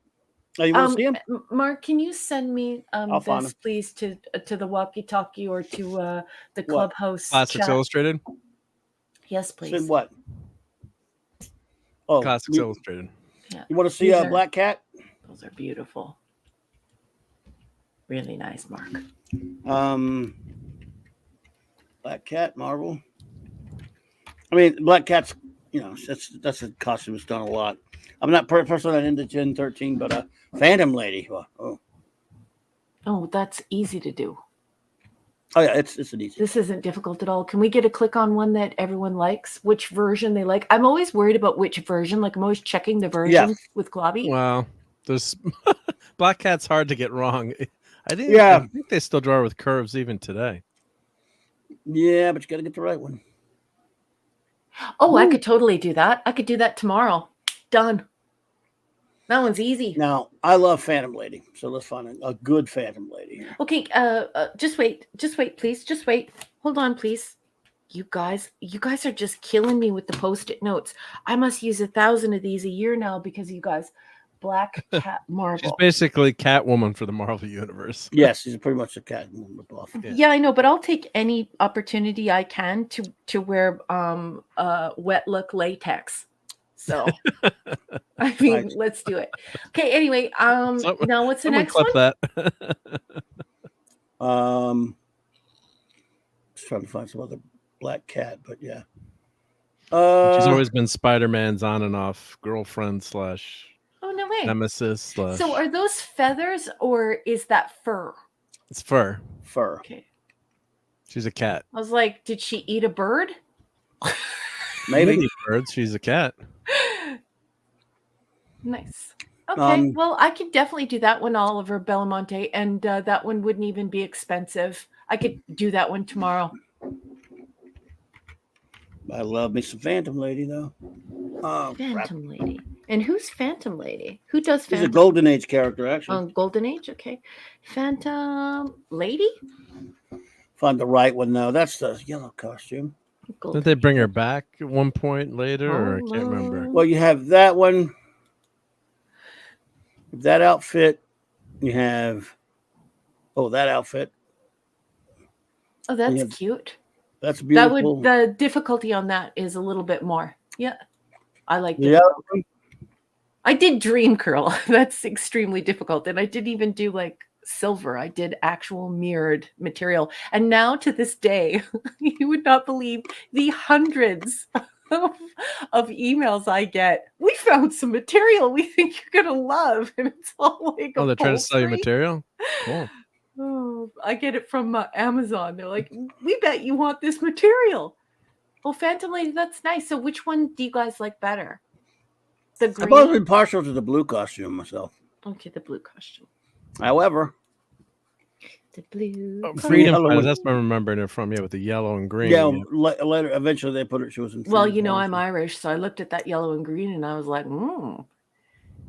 Oh, you want to see him?
Mark, can you send me
I'll find
this,
him.
please, to the walkie-talkie or to the Clubhouse
Classics
chat?
Illustrated?
Yes, please.
Send what? Oh,
Classics Illustrated.
Yeah.
You want to see
These are-
Black Cat?
Those are beautiful. Really nice, Mark.
Black Cat, Marvel. I mean, Black Cat's, that's a costume that's done a lot. I'm not personally not into Gen 13, but Phantom Lady.
Oh, that's easy to do.
Oh yeah, it's an easy.
This isn't difficult at all. Can we get a click on one that everyone likes? Which version they like? I'm always worried about which version. Like I'm always checking the version with Globby.
Well, there's Black Cat's hard to get wrong. I think they still draw with curves even today.
Yeah, but you got to get the right one.
Oh, I could totally do that. I could do that tomorrow. Done. That one's easy.
Now, I love Phantom Lady, so let's find a good Phantom Lady.
Okay, just wait, please. Just wait. Hold on, please. You guys are just killing me with the Post-it notes. I must use 1,000 of these a year now because you guys. Black Cat Marvel.
She's basically Catwoman for the Marvel universe.
Yes, she's pretty much a Catwoman ripoff.
Yeah, I know, but I'll take any opportunity I can to wear wet look latex. So I mean, let's do it. Okay, anyway, now what's the next one?
That.
Just trying to find some other Black Cat, but yeah.
She's always been Spider-Man's on and off girlfriend /
Oh, no way.
nemesis /
So are those feathers or is that fur?
It's fur.
Fur.
Okay.
She's a cat.
I was like, did she eat a bird?
Maybe.
Birds. She's a cat.
Nice. Okay, well, I could definitely do that one, Oliver Belamonte, and that one wouldn't even be expensive. I could do that one tomorrow.
I love me some Phantom Lady, though.
Phantom Lady. And who's Phantom Lady? Who does Phantom?
She's a Golden Age character, actually.
Golden Age, okay. Phantom Lady?
Find the right one, though. That's the yellow costume.
Didn't they bring her back at one point later, or I can't remember?
Well, you have that one. That outfit. You have... Oh, that outfit.
Oh, that's cute.
That's beautiful.
The difficulty on that is a little bit more. Yeah. I like that.
Yeah.
I did Dream Curl. That's extremely difficult. And I didn't even do like silver. I did actual mirrored material. And now to this day, you would not believe the hundreds of emails I get. We found some material we think you're going to love. And it's all like,
they're trying to sell you material? Cool.
Oh, I get it from Amazon. They're like, we bet you want this material. Well, Phantom Lady, that's nice. So which one do you guys like better? The green?
I've always been partial to the blue costume myself.
Okay, the blue costume.
However,
the blue.
Freedom Fighters, that's where I'm remembering it from. Yeah, with the yellow and green.
Yeah, later, eventually they put it. She was in.
Well, you know, I'm Irish, so I looked at that yellow and green, and I was like,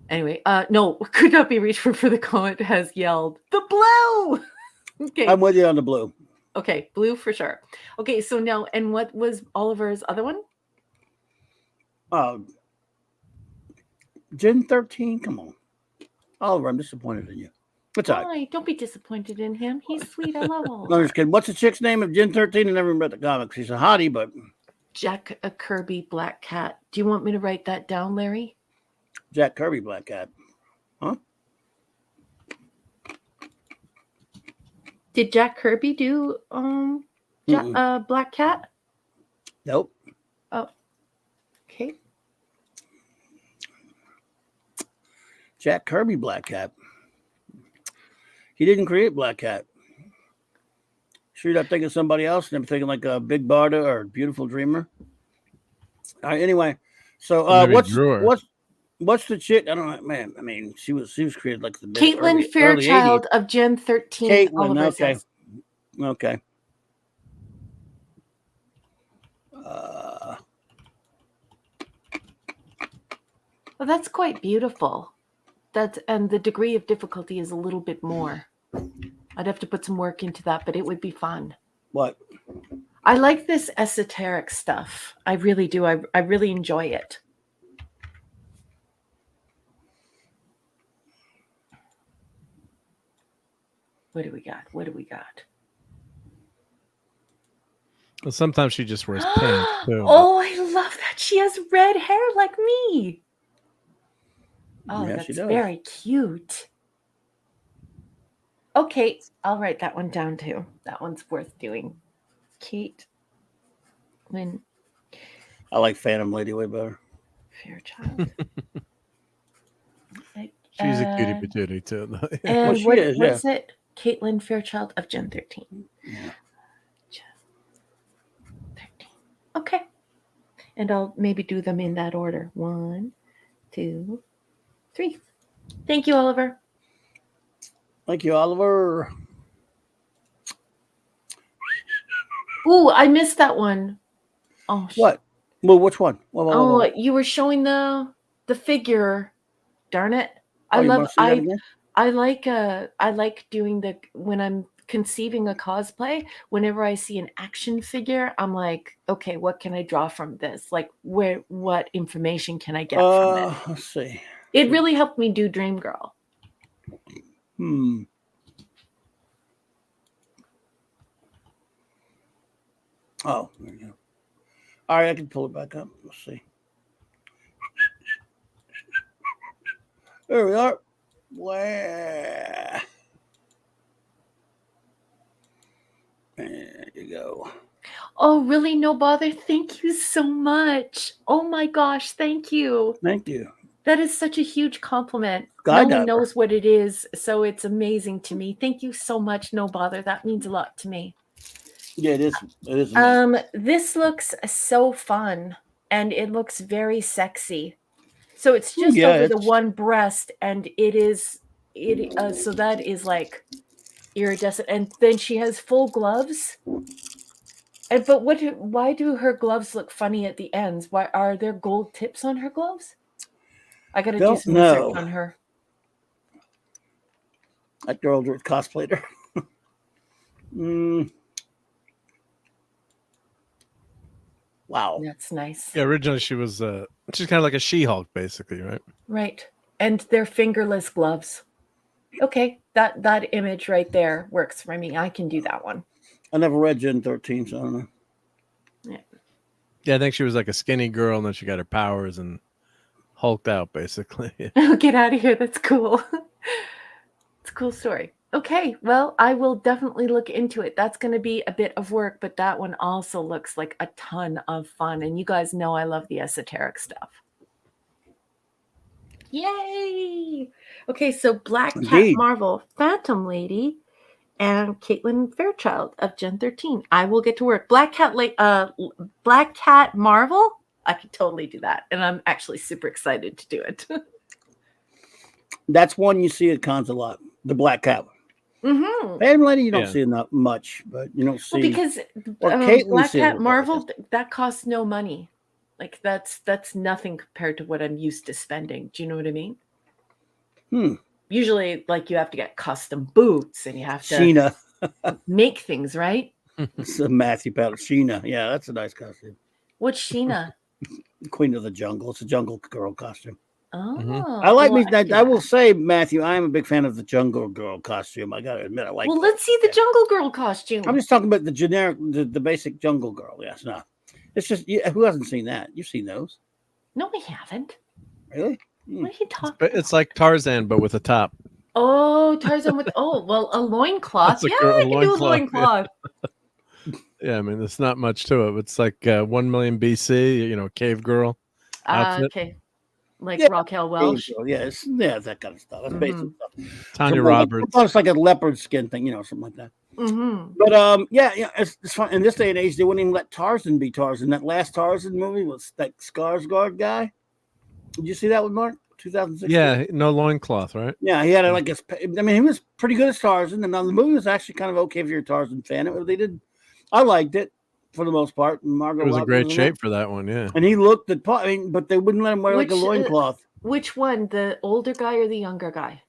Anyway, no, could not be reached for the comment has yelled the blue. Okay,
I'm with you on the blue.
Okay, blue for sure. Okay, so now, and what was Oliver's other one?
Gen 13. Come on, Oliver, I'm disappointed in you. What's that?
Why? Don't be disappointed in him. He's sweet. I love Oliver.
No, I'm just kidding. What's the chick's name of Gen 13? I never read the comics. She's a hottie, but
Jack Kirby Black Cat. Do you want me to write that down, Larry?
Jack Kirby Black Cat. Huh?
Did Jack Kirby do Black Cat?
Nope.
Oh. Okay.
Jack Kirby Black Cat. He didn't create Black Cat. Sure, you're not thinking somebody else, and I'm thinking like a Big Barda or Beautiful Dreamer. All right, anyway. So what's the chick? I don't know, man. I mean, she was created like the
Caitlin Fairchild of Gen 13.
Caitlin, okay. Okay.
Well, that's quite beautiful. And the degree of difficulty is a little bit more. I'd have to put some work into that, but it would be fun.
What?
I like this esoteric stuff. I really do. I really enjoy it. What do we got?
Well, sometimes she just wears pink too.
Oh, I love that. She has red hair like me. Oh, yeah, that's very cute. Okay, I'll write that one down too. That one's worth doing. Kate Lynn.
I like Phantom Lady way better.
Fairchild.
She's a cutie patootie too.
And what is it? Caitlin Fairchild of Gen 13.
Yeah.
Gen 13. Okay. And I'll maybe do them in that order. 1, 2, 3. Thank you, Oliver.
Thank you, Oliver.
Ooh, I missed that one. Oh,
what? Well, which one? What?
You were showing the figure. Darn it! I like doing when I'm conceiving a cosplay. Whenever I see an action figure, I'm like, okay, what can I draw from this? Like, what information can I get from it?
Let's see.
It really helped me do Dream Girl.
Oh, there you go. All right, I can pull it back up. Let's see. There we are. Where? There you go.
Oh, really? No bother. Thank you so much. Oh my gosh, thank you.
Thank you.
That is such a huge compliment.
Skydiver.
No one knows what it is, so it's amazing to me. Thank you so much. No bother. That means a lot to me.
Yeah, it is. It is.
This looks so fun, and it looks very sexy. So it's just over the one breast, and it is so that is like iridescent, and then she has full gloves. And but why do her gloves look funny at the ends? Why are there gold tips on her gloves? I gotta do some research on her.
That girl cosplayed her. Wow,
that's nice.
Yeah, originally she was she's kind of like a She-Hulk, basically, right?
Right, and they're fingerless gloves. Okay, that image right there works for me. I can do that one.
I never read Gen 13, so I don't know.
Yeah, I think she was like a skinny girl, and then she got her powers and hulked out, basically.
Get out of here. That's cool. It's a cool story. Okay, well, I will definitely look into it. That's going to be a bit of work, but that one also looks like a ton of fun. And you guys know I love the esoteric stuff. Yay! Okay, so Black Cat Marvel, Phantom Lady, and Caitlin Fairchild of Gen 13. I will get to work. Black Cat Marvel? I could totally do that. And I'm actually super excited to do it.
That's one you see at cons a lot. The Black Cat. Phantom Lady, you don't see enough much, but you don't see.
Well, because Black Cat Marvel, that costs no money. Like that's nothing compared to what I'm used to spending. Do you know what I mean? Usually, like you have to get custom boots and you have to make things, right?
It's a Matthew Powell. Sheena. Yeah, that's a nice costume.
What's Sheena?
Queen of the Jungle. It's a jungle girl costume.
Oh,
I like I will say, Matthew, I am a big fan of the Jungle Girl costume. I gotta admit, I like.
Well, let's see the Jungle Girl costume.
I'm just talking about the generic, the basic Jungle Girl. Yes, no, it's just who hasn't seen that? You've seen those?
No, we haven't.
Really?
What are you talking about?
It's like Tarzan, but with a top.
Oh, Tarzan with a loincloth. Yeah, I can do a loincloth.
Yeah, I mean, there's not much to it. It's like 1 million BC, cave girl outfit.
Okay. Like Raquel Welch.
Yeah, that kind of stuff. That's basic stuff.
Tanya Roberts.
It's like a leopard skin thing, something like that. But it's fun. In this day and age, they wouldn't even let Tarzan be Tarzan. That last Tarzan movie was that Skarsgård guy. Did you see that with Mark? 2016.
Yeah, no loincloth, right?
Yeah, he had he was pretty good as Tarzan, and now the movie was actually kind of okay if you're a Tarzan fan. I liked it for the most part. And Margot
it was
Robbie
a great shape for that one, yeah.
And he looked the part. But they wouldn't let him wear like a loincloth.
Which one, the older guy or the younger guy?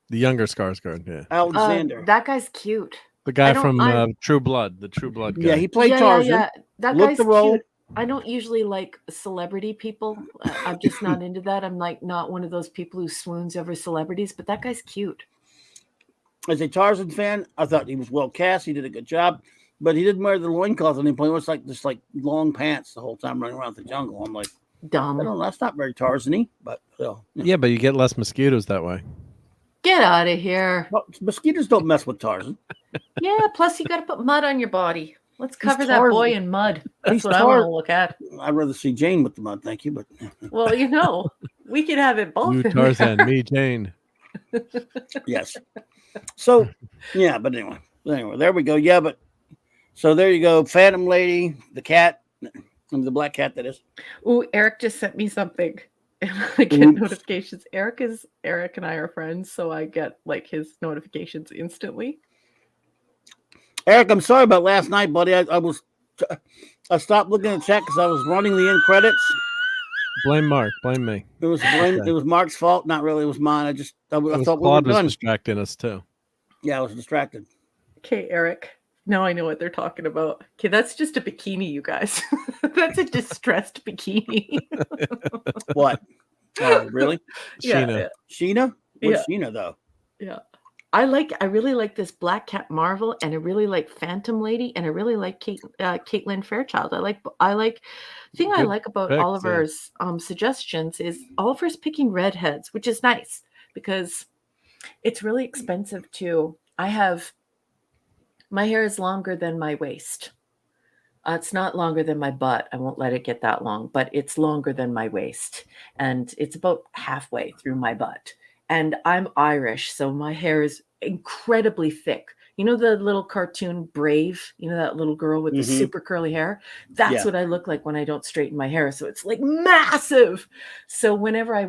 The younger Skarsgård, yeah.
Alexander.
That guy's cute.
The guy from True Blood, the True Blood guy.
Yeah, he played Tarzan.
Yeah. That guy's cute. I don't usually like celebrity people. I'm just not into that. I'm like not one of those people who swoons over celebrities, but that guy's cute.
As a Tarzan fan, I thought he was well cast. He did a good job, but he didn't wear the loincloth and he played with just like long pants the whole time running around the jungle. I'm like,
dumb.
That's not very Tarzan-y, but still.
Yeah, but you get less mosquitoes that way.
Get out of here.
Well, mosquitoes don't mess with Tarzan.
Yeah, plus you got to put mud on your body. Let's cover that boy in mud. That's what I want to look at.
I'd rather see Jane with the mud, thank you. But
well, we could have it both.
You Tarzan, me Jane.
Yes. So, yeah, but anyway, there we go. Yeah, but so there you go. Phantom Lady, the cat, the black cat that is.
Ooh, Eric just sent me something. I get notifications. Eric and I are friends, so I get like his notifications instantly.
Eric, I'm sorry about last night, buddy. I stopped looking at the chat because I was running the end credits.
Blame Mark. Blame me.
It was Mark's fault. Not really. It was mine. I thought we were done.
was distracting us too.
Yeah, I was distracted.
Okay, Eric. Now I know what they're talking about. Okay, that's just a bikini, you guys. That's a distressed bikini.
What? Oh, really?
Sheena.
Sheena? What's Sheena though?
Yeah. I really like this Black Cat Marvel, and I really like Phantom Lady, and I really like Caitlin Fairchild. I like the thing I
Good
like about
picks,
Oliver's suggestions is Oliver's picking redheads, which is nice because it's really expensive too. My hair is longer than my waist. It's not longer than my butt. I won't let it get that long, but it's longer than my waist. And it's about halfway through my butt. And I'm Irish, so my hair is incredibly thick. You know the little cartoon Brave? You know that little girl with the super curly hair? That's what I look like when I don't straighten my hair. So it's like massive. So whenever I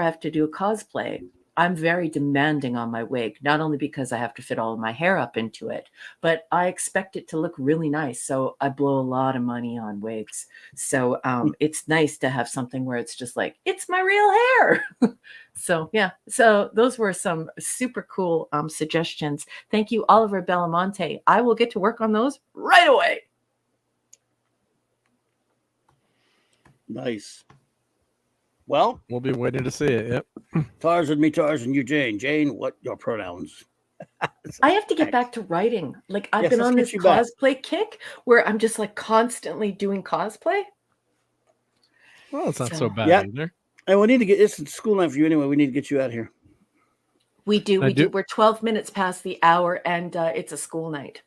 have to do a cosplay, I'm very demanding on my wig, not only because I have to fit all of my hair up into it, but I expect it to look really nice. So I blow a lot of money on wigs. So it's nice to have something where it's just like, it's my real hair. So yeah, so those were some super cool suggestions. Thank you, Oliver Belamonte. I will get to work on those right away.
Nice. Well,
we'll be waiting to see it. Yep.
Tarzan, me, Tarzan, you, Jane. Jane, what your pronouns?
I have to get back to writing. Like I've been on this cosplay kick where I'm just like constantly doing cosplay.
Well, it's not so bad either.
And we need to get this school night for you anyway. We need to get you out here.
We do. We're 12 minutes past the hour, and it's a school night.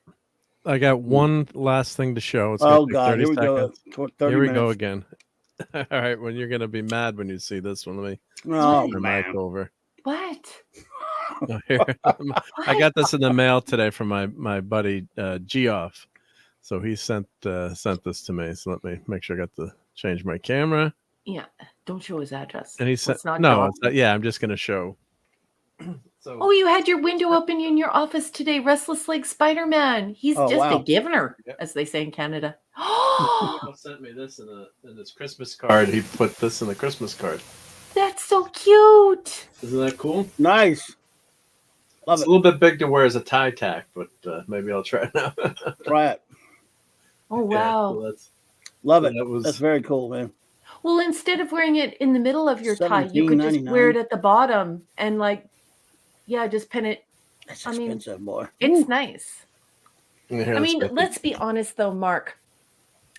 I got one last thing to show. It's
God, here we go.
Here we go again. All right, when you're gonna be mad when you see this one, let me
turn
the mic over.
What?
Oh, here. I got this in the mail today from my buddy Geoff. So he sent this to me. So let me make sure I got to change my camera.
Yeah, don't show his address.
And he said, "No, it's not, yeah, I'm just gonna show." So,
oh, you had your window open in your office today. Restless Leg Spider-Man. He's just a givener, as they say in Canada.
He sent me this in this Christmas card. He put this in the Christmas card.
That's so cute.
Isn't that cool?
Nice. Love
it's
it.
A little bit big to wear as a tie tack, but maybe I'll try it now.
Try it.
Oh wow!
Yeah, so
love it. That's very cool, man.
Well, instead of wearing it in the middle of your tie, you could just wear it at the bottom and just pin it.
That's expensive, boy.
It's nice.
Yeah,
I mean, let's be honest though, Mark.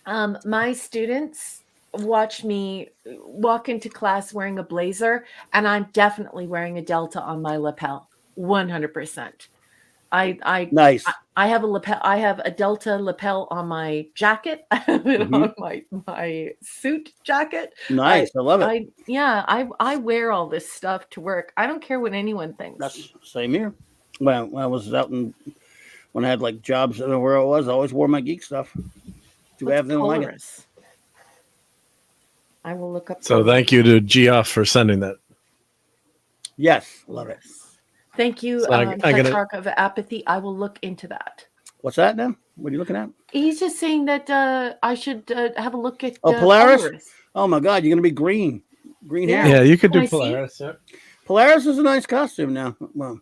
My students watch me walk into class wearing a blazer, and I'm definitely wearing a Delta on my lapel. 100%.
Nice.
I have a lapel. I have a Delta lapel on my jacket. I have it on my suit jacket.
Nice. I love it.
I wear all this stuff to work. I don't care what anyone thinks.
That's same here. When I was out when I had like jobs where I was, I always wore my geek stuff. Do have them like it?
I will look up.
So thank you to Geoff for sending that.
Yes, love it.
Thank you, Petrarch of Apathy. I will look into that.
What's that now? What are you looking at?
He's just saying that I should have a look at
Polaris. Oh my God, you're gonna be green hair.
Yeah, you could do Polaris. Yeah.
Polaris is a nice costume now. Well,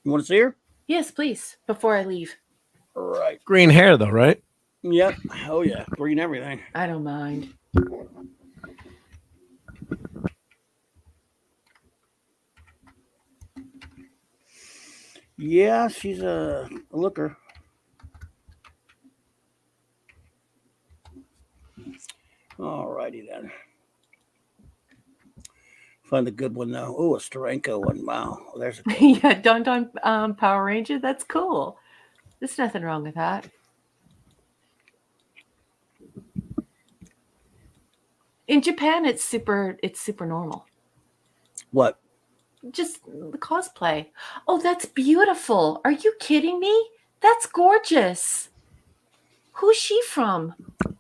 you want to see her?
Yes, please. Before I leave.
All right.
Green hair though, right?
Yep. Oh yeah, green everything.
I don't mind.
Yeah, she's a looker. All righty then. Find a good one now. Oh, a Steranko one. Wow. There's a
yeah, Don Power Ranger. That's cool. There's nothing wrong with that. In Japan, it's super normal.
What?
Just the cosplay. Oh, that's beautiful. Are you kidding me? That's gorgeous. Who's she from?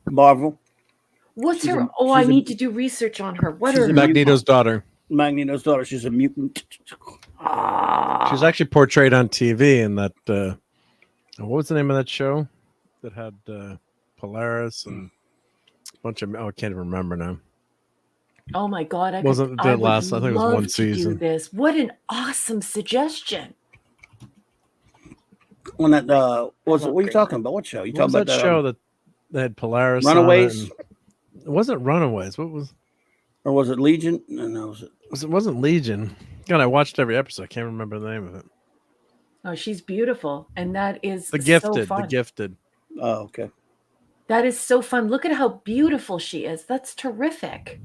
Marvel.
What's her? I need to do research on her. What are
Magneto's daughter?
Magneto's daughter. She's a mutant.
She's actually portrayed on TV in that. What was the name of that show that had Polaris and a bunch of? Oh, I can't even remember now.
Oh my God!
I think it was one season.
Do this. What an awesome suggestion!
On that, what are you talking about? What show? You talking about
that show that they had Polaris?
Runaways.
It wasn't Runaways. What was?
Or was it Legion? No, was it?
It wasn't Legion. God, I watched every episode. I can't remember the name of it.
Oh, she's beautiful, and that is
The Gifted.
so fun.
The Gifted.
Oh, okay.
That is so fun. Look at how beautiful she is. That's terrific.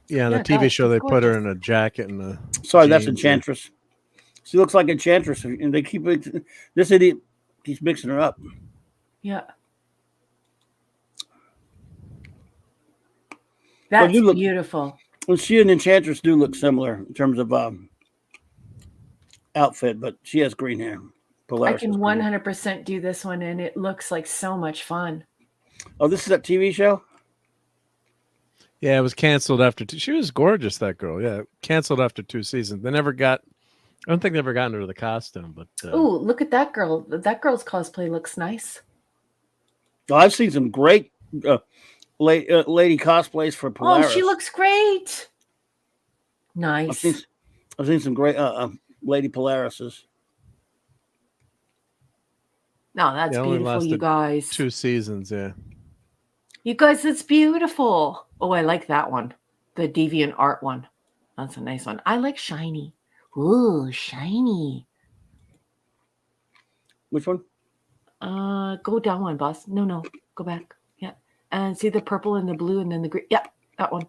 Yeah, in the TV show, they put her in a jacket and a.
Sorry, that's Enchantress. She looks like Enchantress, and they keep this idiot keeps mixing her up.
Yeah. That's beautiful.
Well, she and Enchantress do look similar in terms of outfit, but she has green hair.
Polaris I can 100% do this one, and it looks like so much fun.
Oh, this is that TV show?
Yeah, it was canceled after two. She was gorgeous, that girl. Yeah, canceled after 2 seasons. They never got. I don't think they ever got into the costume, but.
Oh, look at that girl! That girl's cosplay looks nice.
Oh, I've seen some great lady cosplays for Polaris.
Oh, she looks great. Nice.
I've seen some great lady Polarises.
No, that's beautiful, you guys.
2 seasons, yeah.
You guys, it's beautiful. Oh, I like that one. The Deviant Art one. That's a nice one. I like shiny. Ooh, shiny.
Which one?
Go down one, boss. No, go back. Yeah. And see the purple and the blue and then the green. Yeah, that one.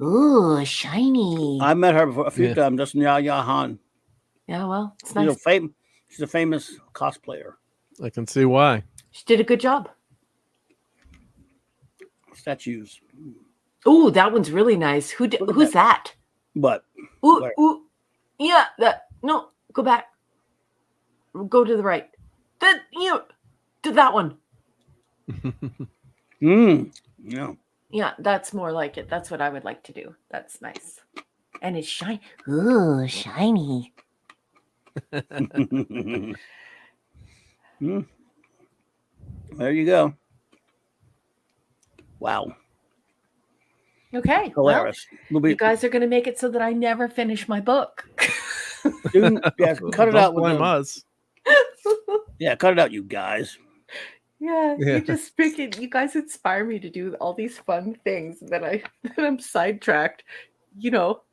Ooh, shiny.
I met her before a few times. That's Yaya Han.
Yeah, well, it's nice.
She's a famous cosplayer.
I can see why.
She did a good job.
Statues.
Ooh, that one's really nice. Who's that?
What?
Ooh. Yeah, that. No, go back. Go to the right. To that one.
Yeah.
Yeah, that's more like it. That's what I would like to do. That's nice. And it's shiny. Ooh, shiny.
There you go. Wow.
Okay.
Polaris.
Well, you guys are going to make it so that I never finish my book.
Dude, yeah, cut it out with
us.
Yeah,
cut it out, you guys.
Yeah, you just freaking, you guys inspire me to do all these fun things that I'm sidetracked. You know,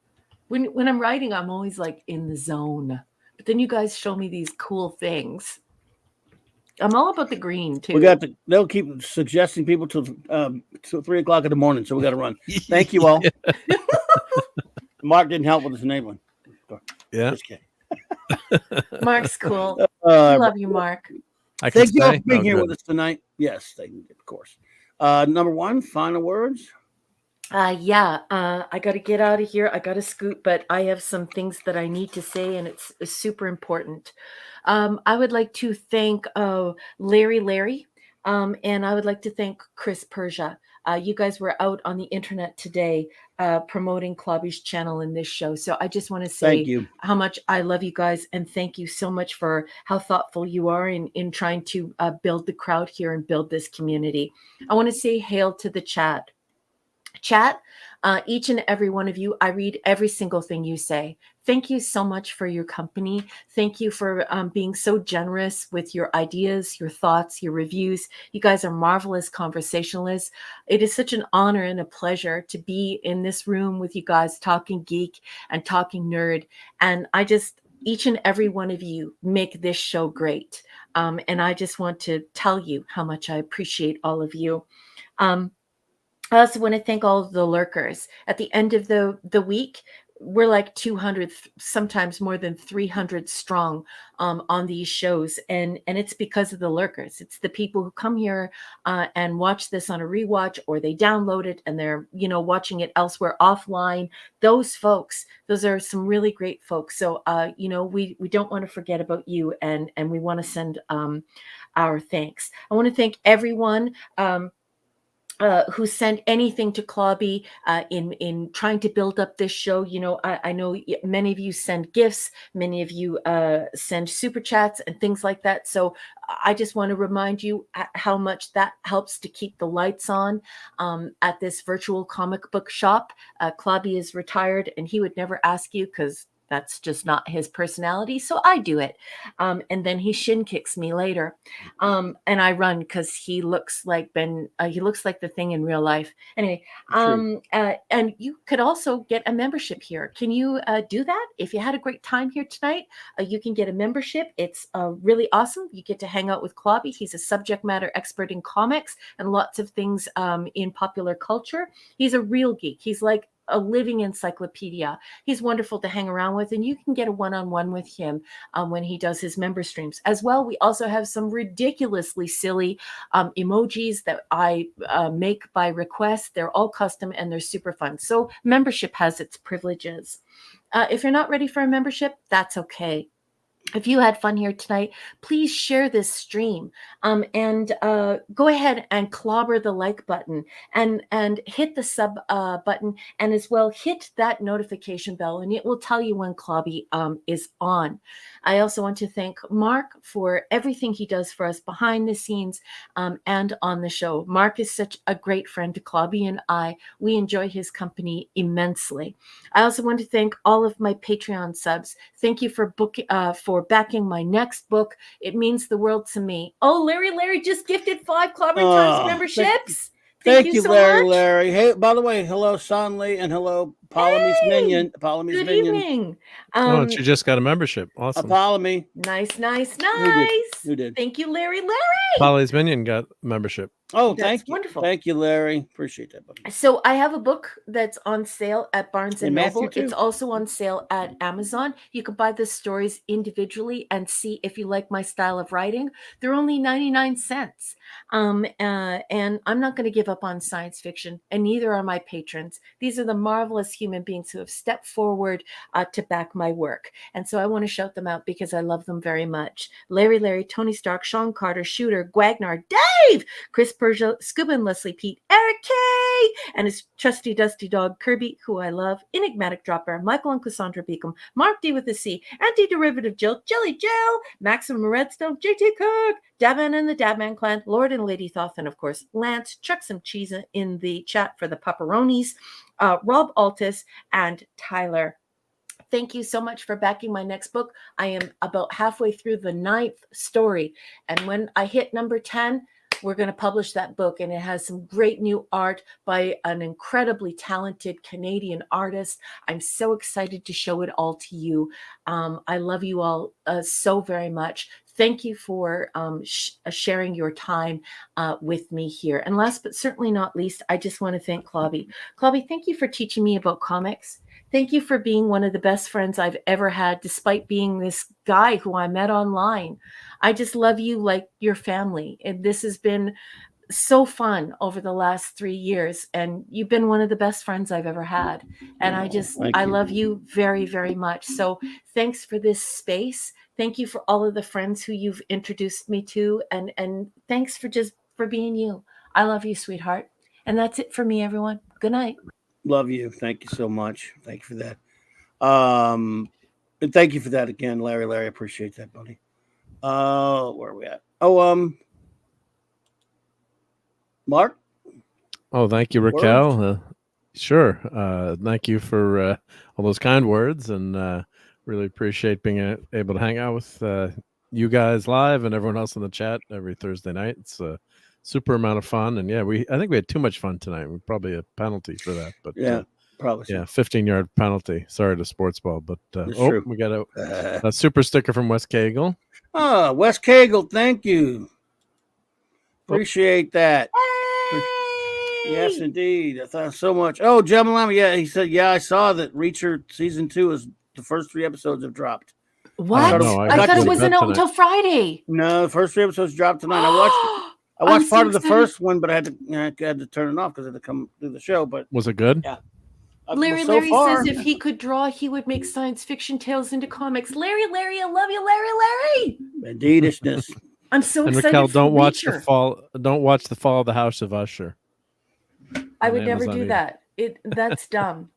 when I'm writing, I'm always like in the zone. But then you guys show me these cool things. I'm all about the green too.
They'll keep suggesting people till 3 o'clock in the morning, so we got to run. Thank you all. Mark didn't help with his enabling.
Yeah.
Just kidding.
Mark's cool. I love you, Mark.
Thank you all for being here with us tonight. Yes, thank you, of course. Number one, final words.
I got to get out of here. I got to scoot, but I have some things that I need to say, and it's super important. I would like to thank Larry, and I would like to thank Chris Persia. You guys were out on the internet today promoting CLOBBERIN channel in this show. So I just want to say how much I love you guys, and thank you so much for how thoughtful you are in trying to build the crowd here and build this community. I want to say hail to the chat. Chat, each and every one of you, I read every single thing you say. Thank you so much for your company. Thank you for being so generous with your ideas, your thoughts, your reviews. You guys are marvelous conversationalists. It is such an honor and a pleasure to be in this room with you guys talking geek and talking nerd. And each and every one of you make this show great. And I just want to tell you how much I appreciate all of you. I also want to thank all of the lurkers. At the end of the week, we're like 200, sometimes more than 300 strong on these shows. And it's because of the lurkers. It's the people who come here and watch this on a rewatch, or they download it and they're, watching it elsewhere offline. Those folks, those are some really great folks. So, we don't want to forget about you, and we want to send our thanks. I want to thank everyone who sent anything to Clobby in trying to build up this show. I know many of you send gifts, many of you send super chats and things like that. So I just want to remind you how much that helps to keep the lights on at this virtual comic book shop. Clobby is retired, and he would never ask you because That's just not his personality, so I do it. And then he shin kicks me later, and I run because he looks like he looks like the Thing in real life. Anyway, and you could also get a membership here. Can you do that? If you had a great time here tonight, you can get a membership. It's really awesome. You get to hang out with Clobby. He's a subject matter expert in comics and lots of things in popular culture. He's a real geek. He's like a living encyclopedia. He's wonderful to hang around with, and you can get a one-on-one with him when he does his member streams as well. We also have some ridiculously silly emojis that I make by request. They're all custom and they're super fun. So membership has its privileges. If you're not ready for a membership, that's okay. If you had fun here tonight, please share this stream and go ahead and clobber the like button and hit the sub button, and as well hit that notification bell, and it will tell you when Clobby is on. I also want to thank Mark for everything he does for us behind the scenes and on the show. Mark is such a great friend to Clobby and we enjoy his company immensely. I also want to thank all of my Patreon subs. Thank you for backing my next book. It means the world to me. Oh, Larry just gifted 5 Clobbering Times memberships. Thank you so much.
Larry. Hey, by the way, hello, Son Lee, and hello, Ptolemy's Minion.
Good evening.
She just got a membership. Awesome.
Ptolemy.
Nice.
Who did?
Thank you, Larry.
Polly's Minion got membership.
Oh,
that's wonderful.
Thank you, Larry. Appreciate that, buddy.
So I have a book that's on sale at Barnes and
Matthew,
Noble.
too.
It's also on sale at Amazon. You can buy the stories individually and see if you like my style of writing. They're only 99 cents. And I'm not going to give up on science fiction, and neither are my patrons. These are the marvelous human beings who have stepped forward to back my work. And so I want to shout them out because I love them very much. Larry, Tony Stark, Sean Carter, Shooter, Gwagnar, Dave, Chris Persia, Scuba and Leslie Pete, Eric K, and his trusty dusty dog Kirby, who I love, Enigmatic Dropper, Michael and Cassandra Beacom, Mark D with a C, Anti-Derivative Jill, Jelly Jill, Maximum Redstone, JT Cook, Dabman and the Dabman Clan, Lord and Lady Thoth, and of course Lance. Chuck some cheese in the chat for the pepperonis, Rob Altus, and Tyler. Thank you so much for backing my next book. I am about halfway through the 9th story, and when I hit number 10, we're going to publish that book, and it has some great new art by an incredibly talented Canadian artist. I'm so excited to show it all to you. I love you all so very much. Thank you for sharing your time with me here. And last but certainly not least, I just want to thank Clobby. Clobby, thank you for teaching me about comics. Thank you for being one of the best friends I've ever had, despite being this guy who I met online. I just love you like your family. And this has been so fun over the last 3 years. And you've been one of the best friends I've ever had. And I love you very, very much. So thanks for this space. Thank you for all of the friends who you've introduced me to. And thanks for being you. I love you, sweetheart. And that's it for me, everyone. Good night.
Love you. Thank you so much. Thank you for that. And thank you for that again, Larry. I appreciate that, buddy. Where are we at? Mark?
Oh, thank you, Raquel. Sure. Thank you for all those kind words, and really appreciate being able to hang out with you guys live and everyone else in the chat every Thursday night. It's a super amount of fun, and I think we had too much fun tonight. We probably a penalty for that, but
probably
15-yard penalty. Sorry to sports ball, but
true.
We got a super sticker from Wes Cagle.
Oh, Wes Cagle, thank you. Appreciate that. Yes, indeed. I thought so much. Oh, Jamalama, he said, I saw that Reacher season 2 is the first 3 episodes have dropped.
What? I thought it wasn't out until Friday.
No, the first 3 episodes dropped tonight. I watched part of the first one, but I had to turn it off because I had to come do the show. But
was it good?
Yeah.
Larry says if he could draw, he would make science fiction tales into comics. Larry, I love you, Larry.
Indeedishness.
I'm so excited.
Raquel,
for
don't watch
Reacher.
the fall. Don't watch the Fall of the House of Usher.
I would never do that. That's dumb.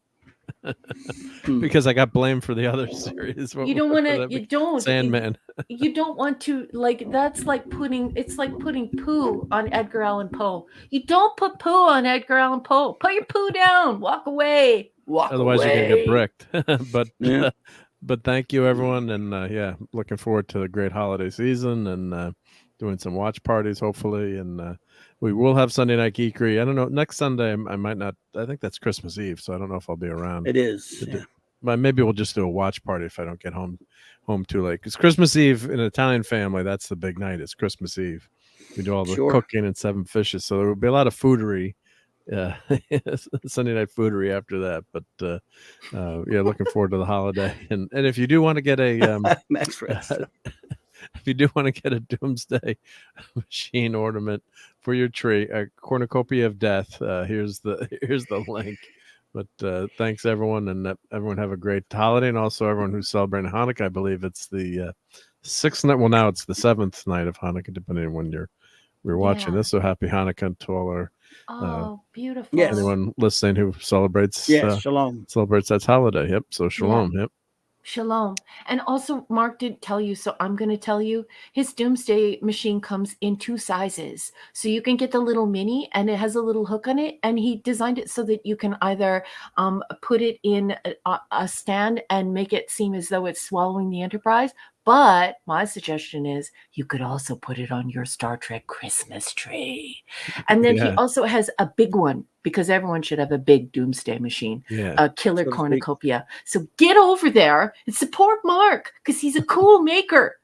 Because I got blamed for the other series.
You don't want to. You don't.
Sandman.
You don't want to That's like putting. It's like putting poo on Edgar Allan Poe. You don't put poo on Edgar Allan Poe. Put your poo down. Walk away.
Otherwise, you're gonna get bricked. But but thank you, everyone. And yeah, looking forward to the great holiday season and doing some watch parties, hopefully. And we will have Sunday Night Geekery. I don't know. Next Sunday, I might not. I think that's Christmas Eve, so I don't know if I'll be around.
It is. Yeah.
But maybe we'll just do a watch party if I don't get home too late. Because Christmas Eve in an Italian family, that's the big night. It's Christmas Eve. We do all the cooking and 7 fishes, so there will be a lot of foodery. Sunday night foodery after that. But yeah, looking forward to the holiday. And if you do want to get a if you do want to get a Doomsday Machine ornament for your tree, a cornucopia of death, here's the link. But thanks everyone, and everyone have a great holiday, and also everyone who's celebrating Hanukkah. I believe it's the 6th night. Well, now it's the 7th night of Hanukkah, depending on when we're watching this. So happy Hanukkah to all our
beautiful.
Anyone listening who celebrates
shalom.
Celebrates that holiday. Yep. So shalom. Yep.
Shalom. And also, Mark didn't tell you, so I'm going to tell you, his Doomsday Machine comes in 2 sizes. So you can get the little mini, and it has a little hook on it, and he designed it so that you can either put it in a stand and make it seem as though it's swallowing the Enterprise. But my suggestion is you could also put it on your Star Trek Christmas tree. And then he also has a big one, because everyone should have a big Doomsday Machine, a killer cornucopia. So get over there and support Mark, because he's a cool maker.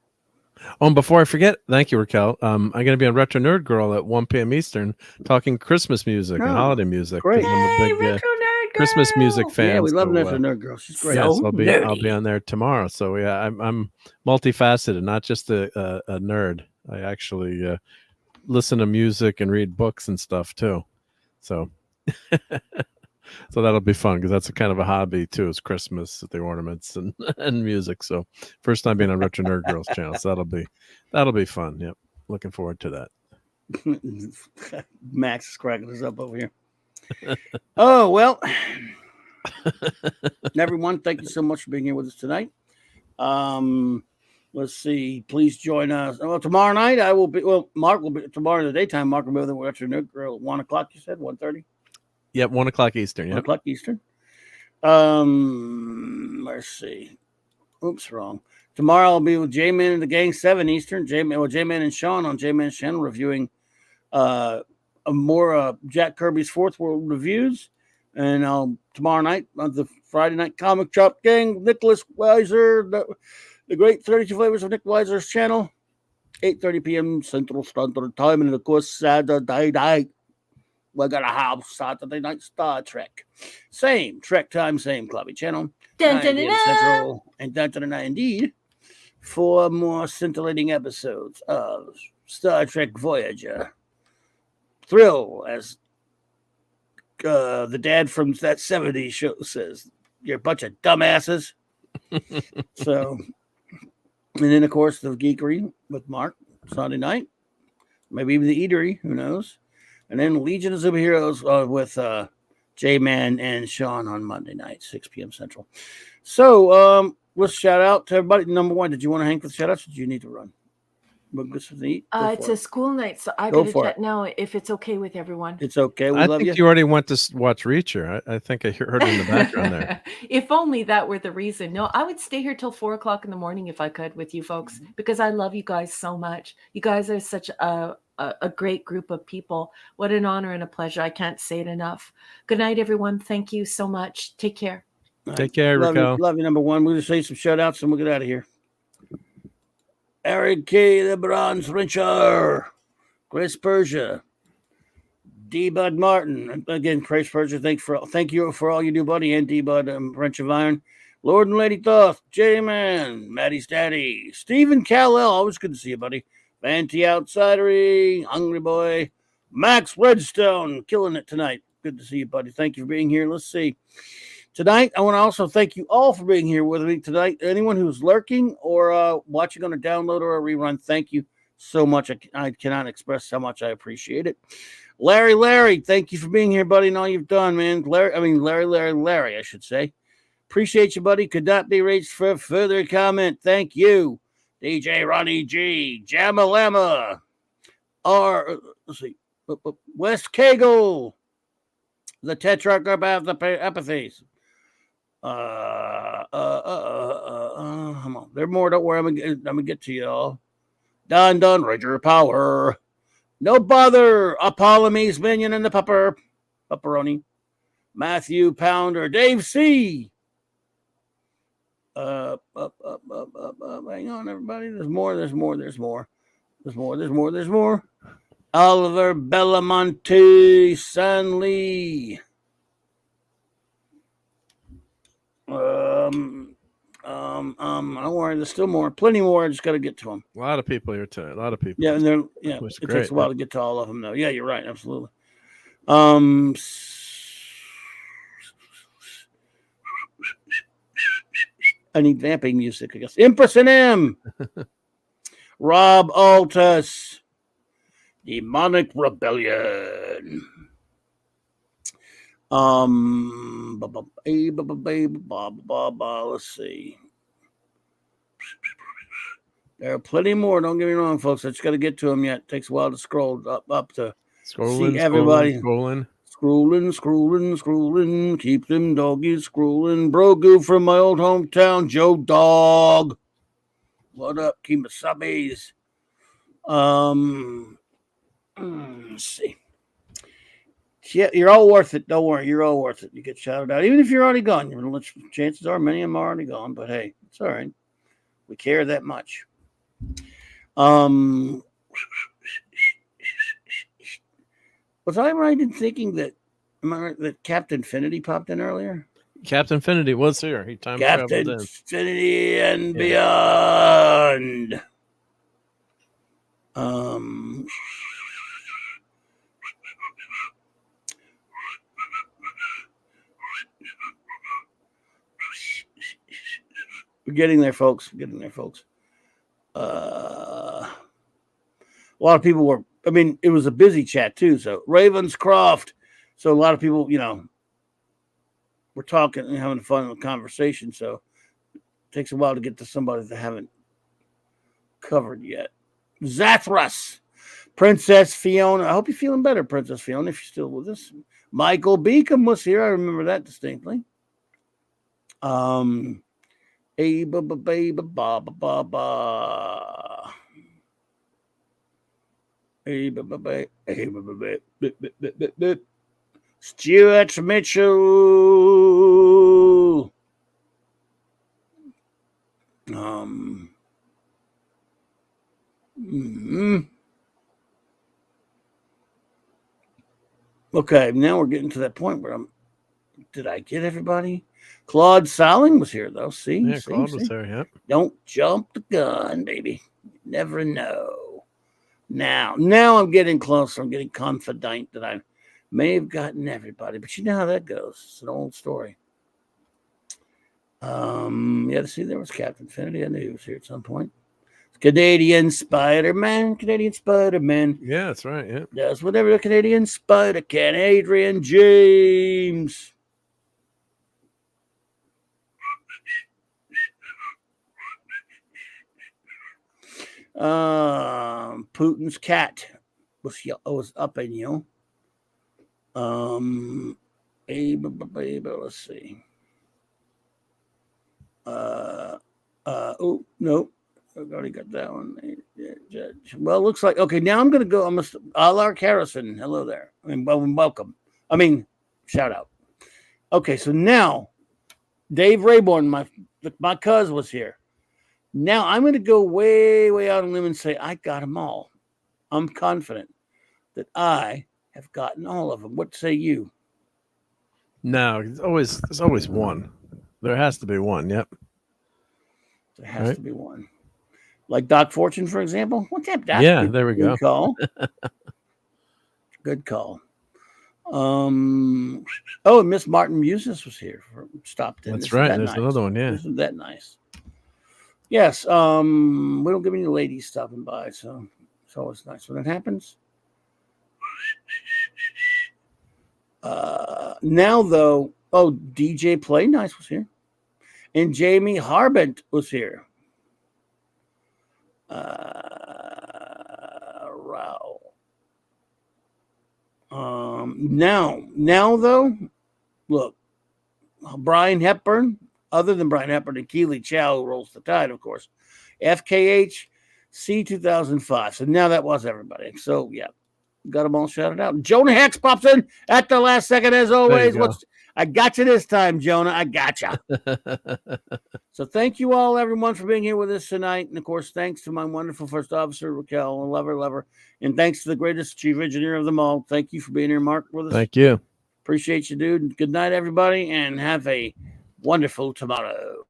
Oh, and before I forget, thank you, Raquel. I'm going to be on Retro Nerd Girl at 1 p.m. Eastern talking Christmas music and holiday music.
Great.
I'm a big Christmas music fan.
Yeah, we love Retro Nerd Girl. She's great.
Yes, I'll be on there tomorrow. So yeah, I'm multifaceted, not just a nerd. I actually listen to music and read books and stuff too. So so that'll be fun, because that's a kind of a hobby too, is Christmas, the ornaments and music. So first time being on Retro Nerd Girls channel, so that'll be fun. Yep, looking forward to that.
Max is cracking us up over here. Oh well, everyone, thank you so much for being here with us tonight. Let's see. Please join us. Well, tomorrow night I will be. Well, Mark will be tomorrow in the daytime. Mark will be with Retro Nerd Girl at 1 o'clock. You said 1:30.
Yep, 1 o'clock Eastern. Yep.
1 o'clock Eastern. Let's see. Oops, wrong. Tomorrow I'll be with J-Man and the Gang, 7 Eastern. J-Man and Sean on J-Man's channel reviewing more Jack Kirby's Fourth World reviews. And tomorrow night on the Friday Night Comic Shop Gang, Nicholas Weiser, the great 32 Flavors of Nick Weiser's channel, 8:30 p.m. Central Standard Time. And of course, Saturday night, we're going to have Saturday Night Star Trek. Same Trek time, same Clubby channel. 9 p.m. Central and indeed, 4 more scintillating episodes of Star Trek Voyager. Thrill, as the dad from that 70s show says, you're a bunch of dumbasses. So, and then, of course, the Geekery with Mark Sunday night. Maybe even the Eatery, who knows? And then Legion of Superheroes with J-Man and Sean on Monday night, 6 p.m. Central. So let's shout out to everybody. Number one, did you want to hang for the shout outs, or do you need to run?
It's a school night, so I got to chat now if it's okay with everyone.
It's okay.
I think you already went to watch Reacher. I think I heard it in the background there.
If only that were the reason. No, I would stay here till 4 o'clock in the morning if I could with you folks, because I love you guys so much. You guys are such a great group of people. What an honor and a pleasure. I can't say it enough. Good night, everyone. Thank you so much. Take care.
Take care, Raquel.
Love you, number one. We'll just say some shout outs and we'll get out of here. Eric K. the Bronze Wrencher, Chris Persia, D. Bud Martin. Again, Chris Persia, thank you for all you do, buddy, and D. Bud Wrench of Iron. Lord and Lady Thoth, J-Man, Maddie's Daddy, Stephen Callell, always good to see you, buddy. Vanty Outsidery, Hungry Boy, Max Redstone, killing it tonight. Good to see you, buddy. Thank you for being here. Let's see. Tonight, I want to also thank you all for being here with me tonight. Anyone who's lurking or watching on a download or a rerun, thank you so much. I cannot express how much I appreciate it. Larry, thank you for being here, buddy, and all you've done, man. Larry, I should say. Appreciate you, buddy. Could not be reached for further comment. Thank you. DJ Ronnie G, Jamalama, let's see, West Kegel, the Tetrarch of the Apathies. There are more. Don't worry. I'm gonna get to y'all. Done, Ranger Power. No bother. Apollome's Minion and the Pepperoni. Matthew Pounder. Dave C. Hang on, everybody. There's more. Oliver Belamonte Sanley. Don't worry, there's still more. Plenty more. I just got to get to them.
A lot of people here today. A lot of people.
Yeah, and it
great.
takes a while to get to all of them, though. Yeah, you're right. Absolutely. I need vamping music, I guess. Empress and M. Rob Altus. Demonic Rebellion. Let's see. There are plenty more. Don't get me wrong, folks. I just got to get to them yet. It takes a while to scroll up to see everybody. Scrolling. Keep them doggies scrolling. Brogu from my old hometown. Joe Dog. What up, Kemasabes? Let's see. Yeah, you're all worth it. Don't worry, you're all worth it. You get shouted out, even if you're already gone. Chances are many of them are already gone, but hey, it's all right. We care that much. Was I right in thinking that? Am I right that Captain Infinity popped in earlier?
Captain Infinity was here. He time traveled in.
Captain Infinity and beyond. We're getting there, folks. A lot of people were. I mean, it was a busy chat too. So Ravenscroft. So a lot of people, we're talking and having fun in the conversation. So it takes a while to get to somebody that haven't covered yet. Zathras, Princess Fiona. I hope you're feeling better, Princess Fiona, if you're still with us. Michael Beacom was here. I remember that distinctly. Stuart Mitchell. Okay, now we're getting to that point where did I get everybody? Claude Salling was here, though.
Claude was there, yeah.
Don't jump the gun, baby. You never know. Now I'm getting closer. I'm getting confident that I may have gotten everybody, but you know how that goes. It's an old story. See, there was Captain Infinity. I knew he was here at some point. Canadian Spider-Man.
Yeah, that's right. Yeah.
Does whatever the Canadian Spider can. Adrian James. Putin's cat was up in you. Let's see. Oh no, I've already got that one. Well, looks like okay. Now I'm gonna go. I'm Alark Harrison. Hello there. Welcome. Shout out. Okay, so now Dave Rayborn, my cousin was here. Now I'm going to go way, way out on a limb and say I got them all. I'm confident that I have gotten all of them. What say you?
No, there's always one. There has to be one. Yep.
There has to be one. Like Doc Fortune, for example. What's up, Doc?
Yeah, there we go.
Good call. Good call. And Miss Martin Musis was here. Stopped in.
That's right. There's another one. Yeah.
Isn't that nice? Yes. We don't get any ladies stopping by, so it's always nice when it happens. Now though, DJ Play Nice was here, and Jamie Harbent was here. Wow. Now though, look, Brian Hepburn, other than Brian Hepburn and Keely Chow, who rolls the tide, of course. FKH C 2005. So now that was everybody. So yeah, got them all shouted out. Jonah Hex pops in at the last second as always. I got you this time, Jonah. I got you. So thank you all, everyone, for being here with us tonight. And of course, thanks to my wonderful first officer, Raquel, and love her. And thanks to the greatest chief engineer of them all. Thank you for being here, Mark, with us.
Thank you.
Appreciate you, dude. Good night, everybody, and have a wonderful tomorrow.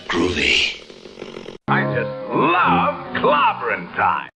Groovy.
I just love clobbering time.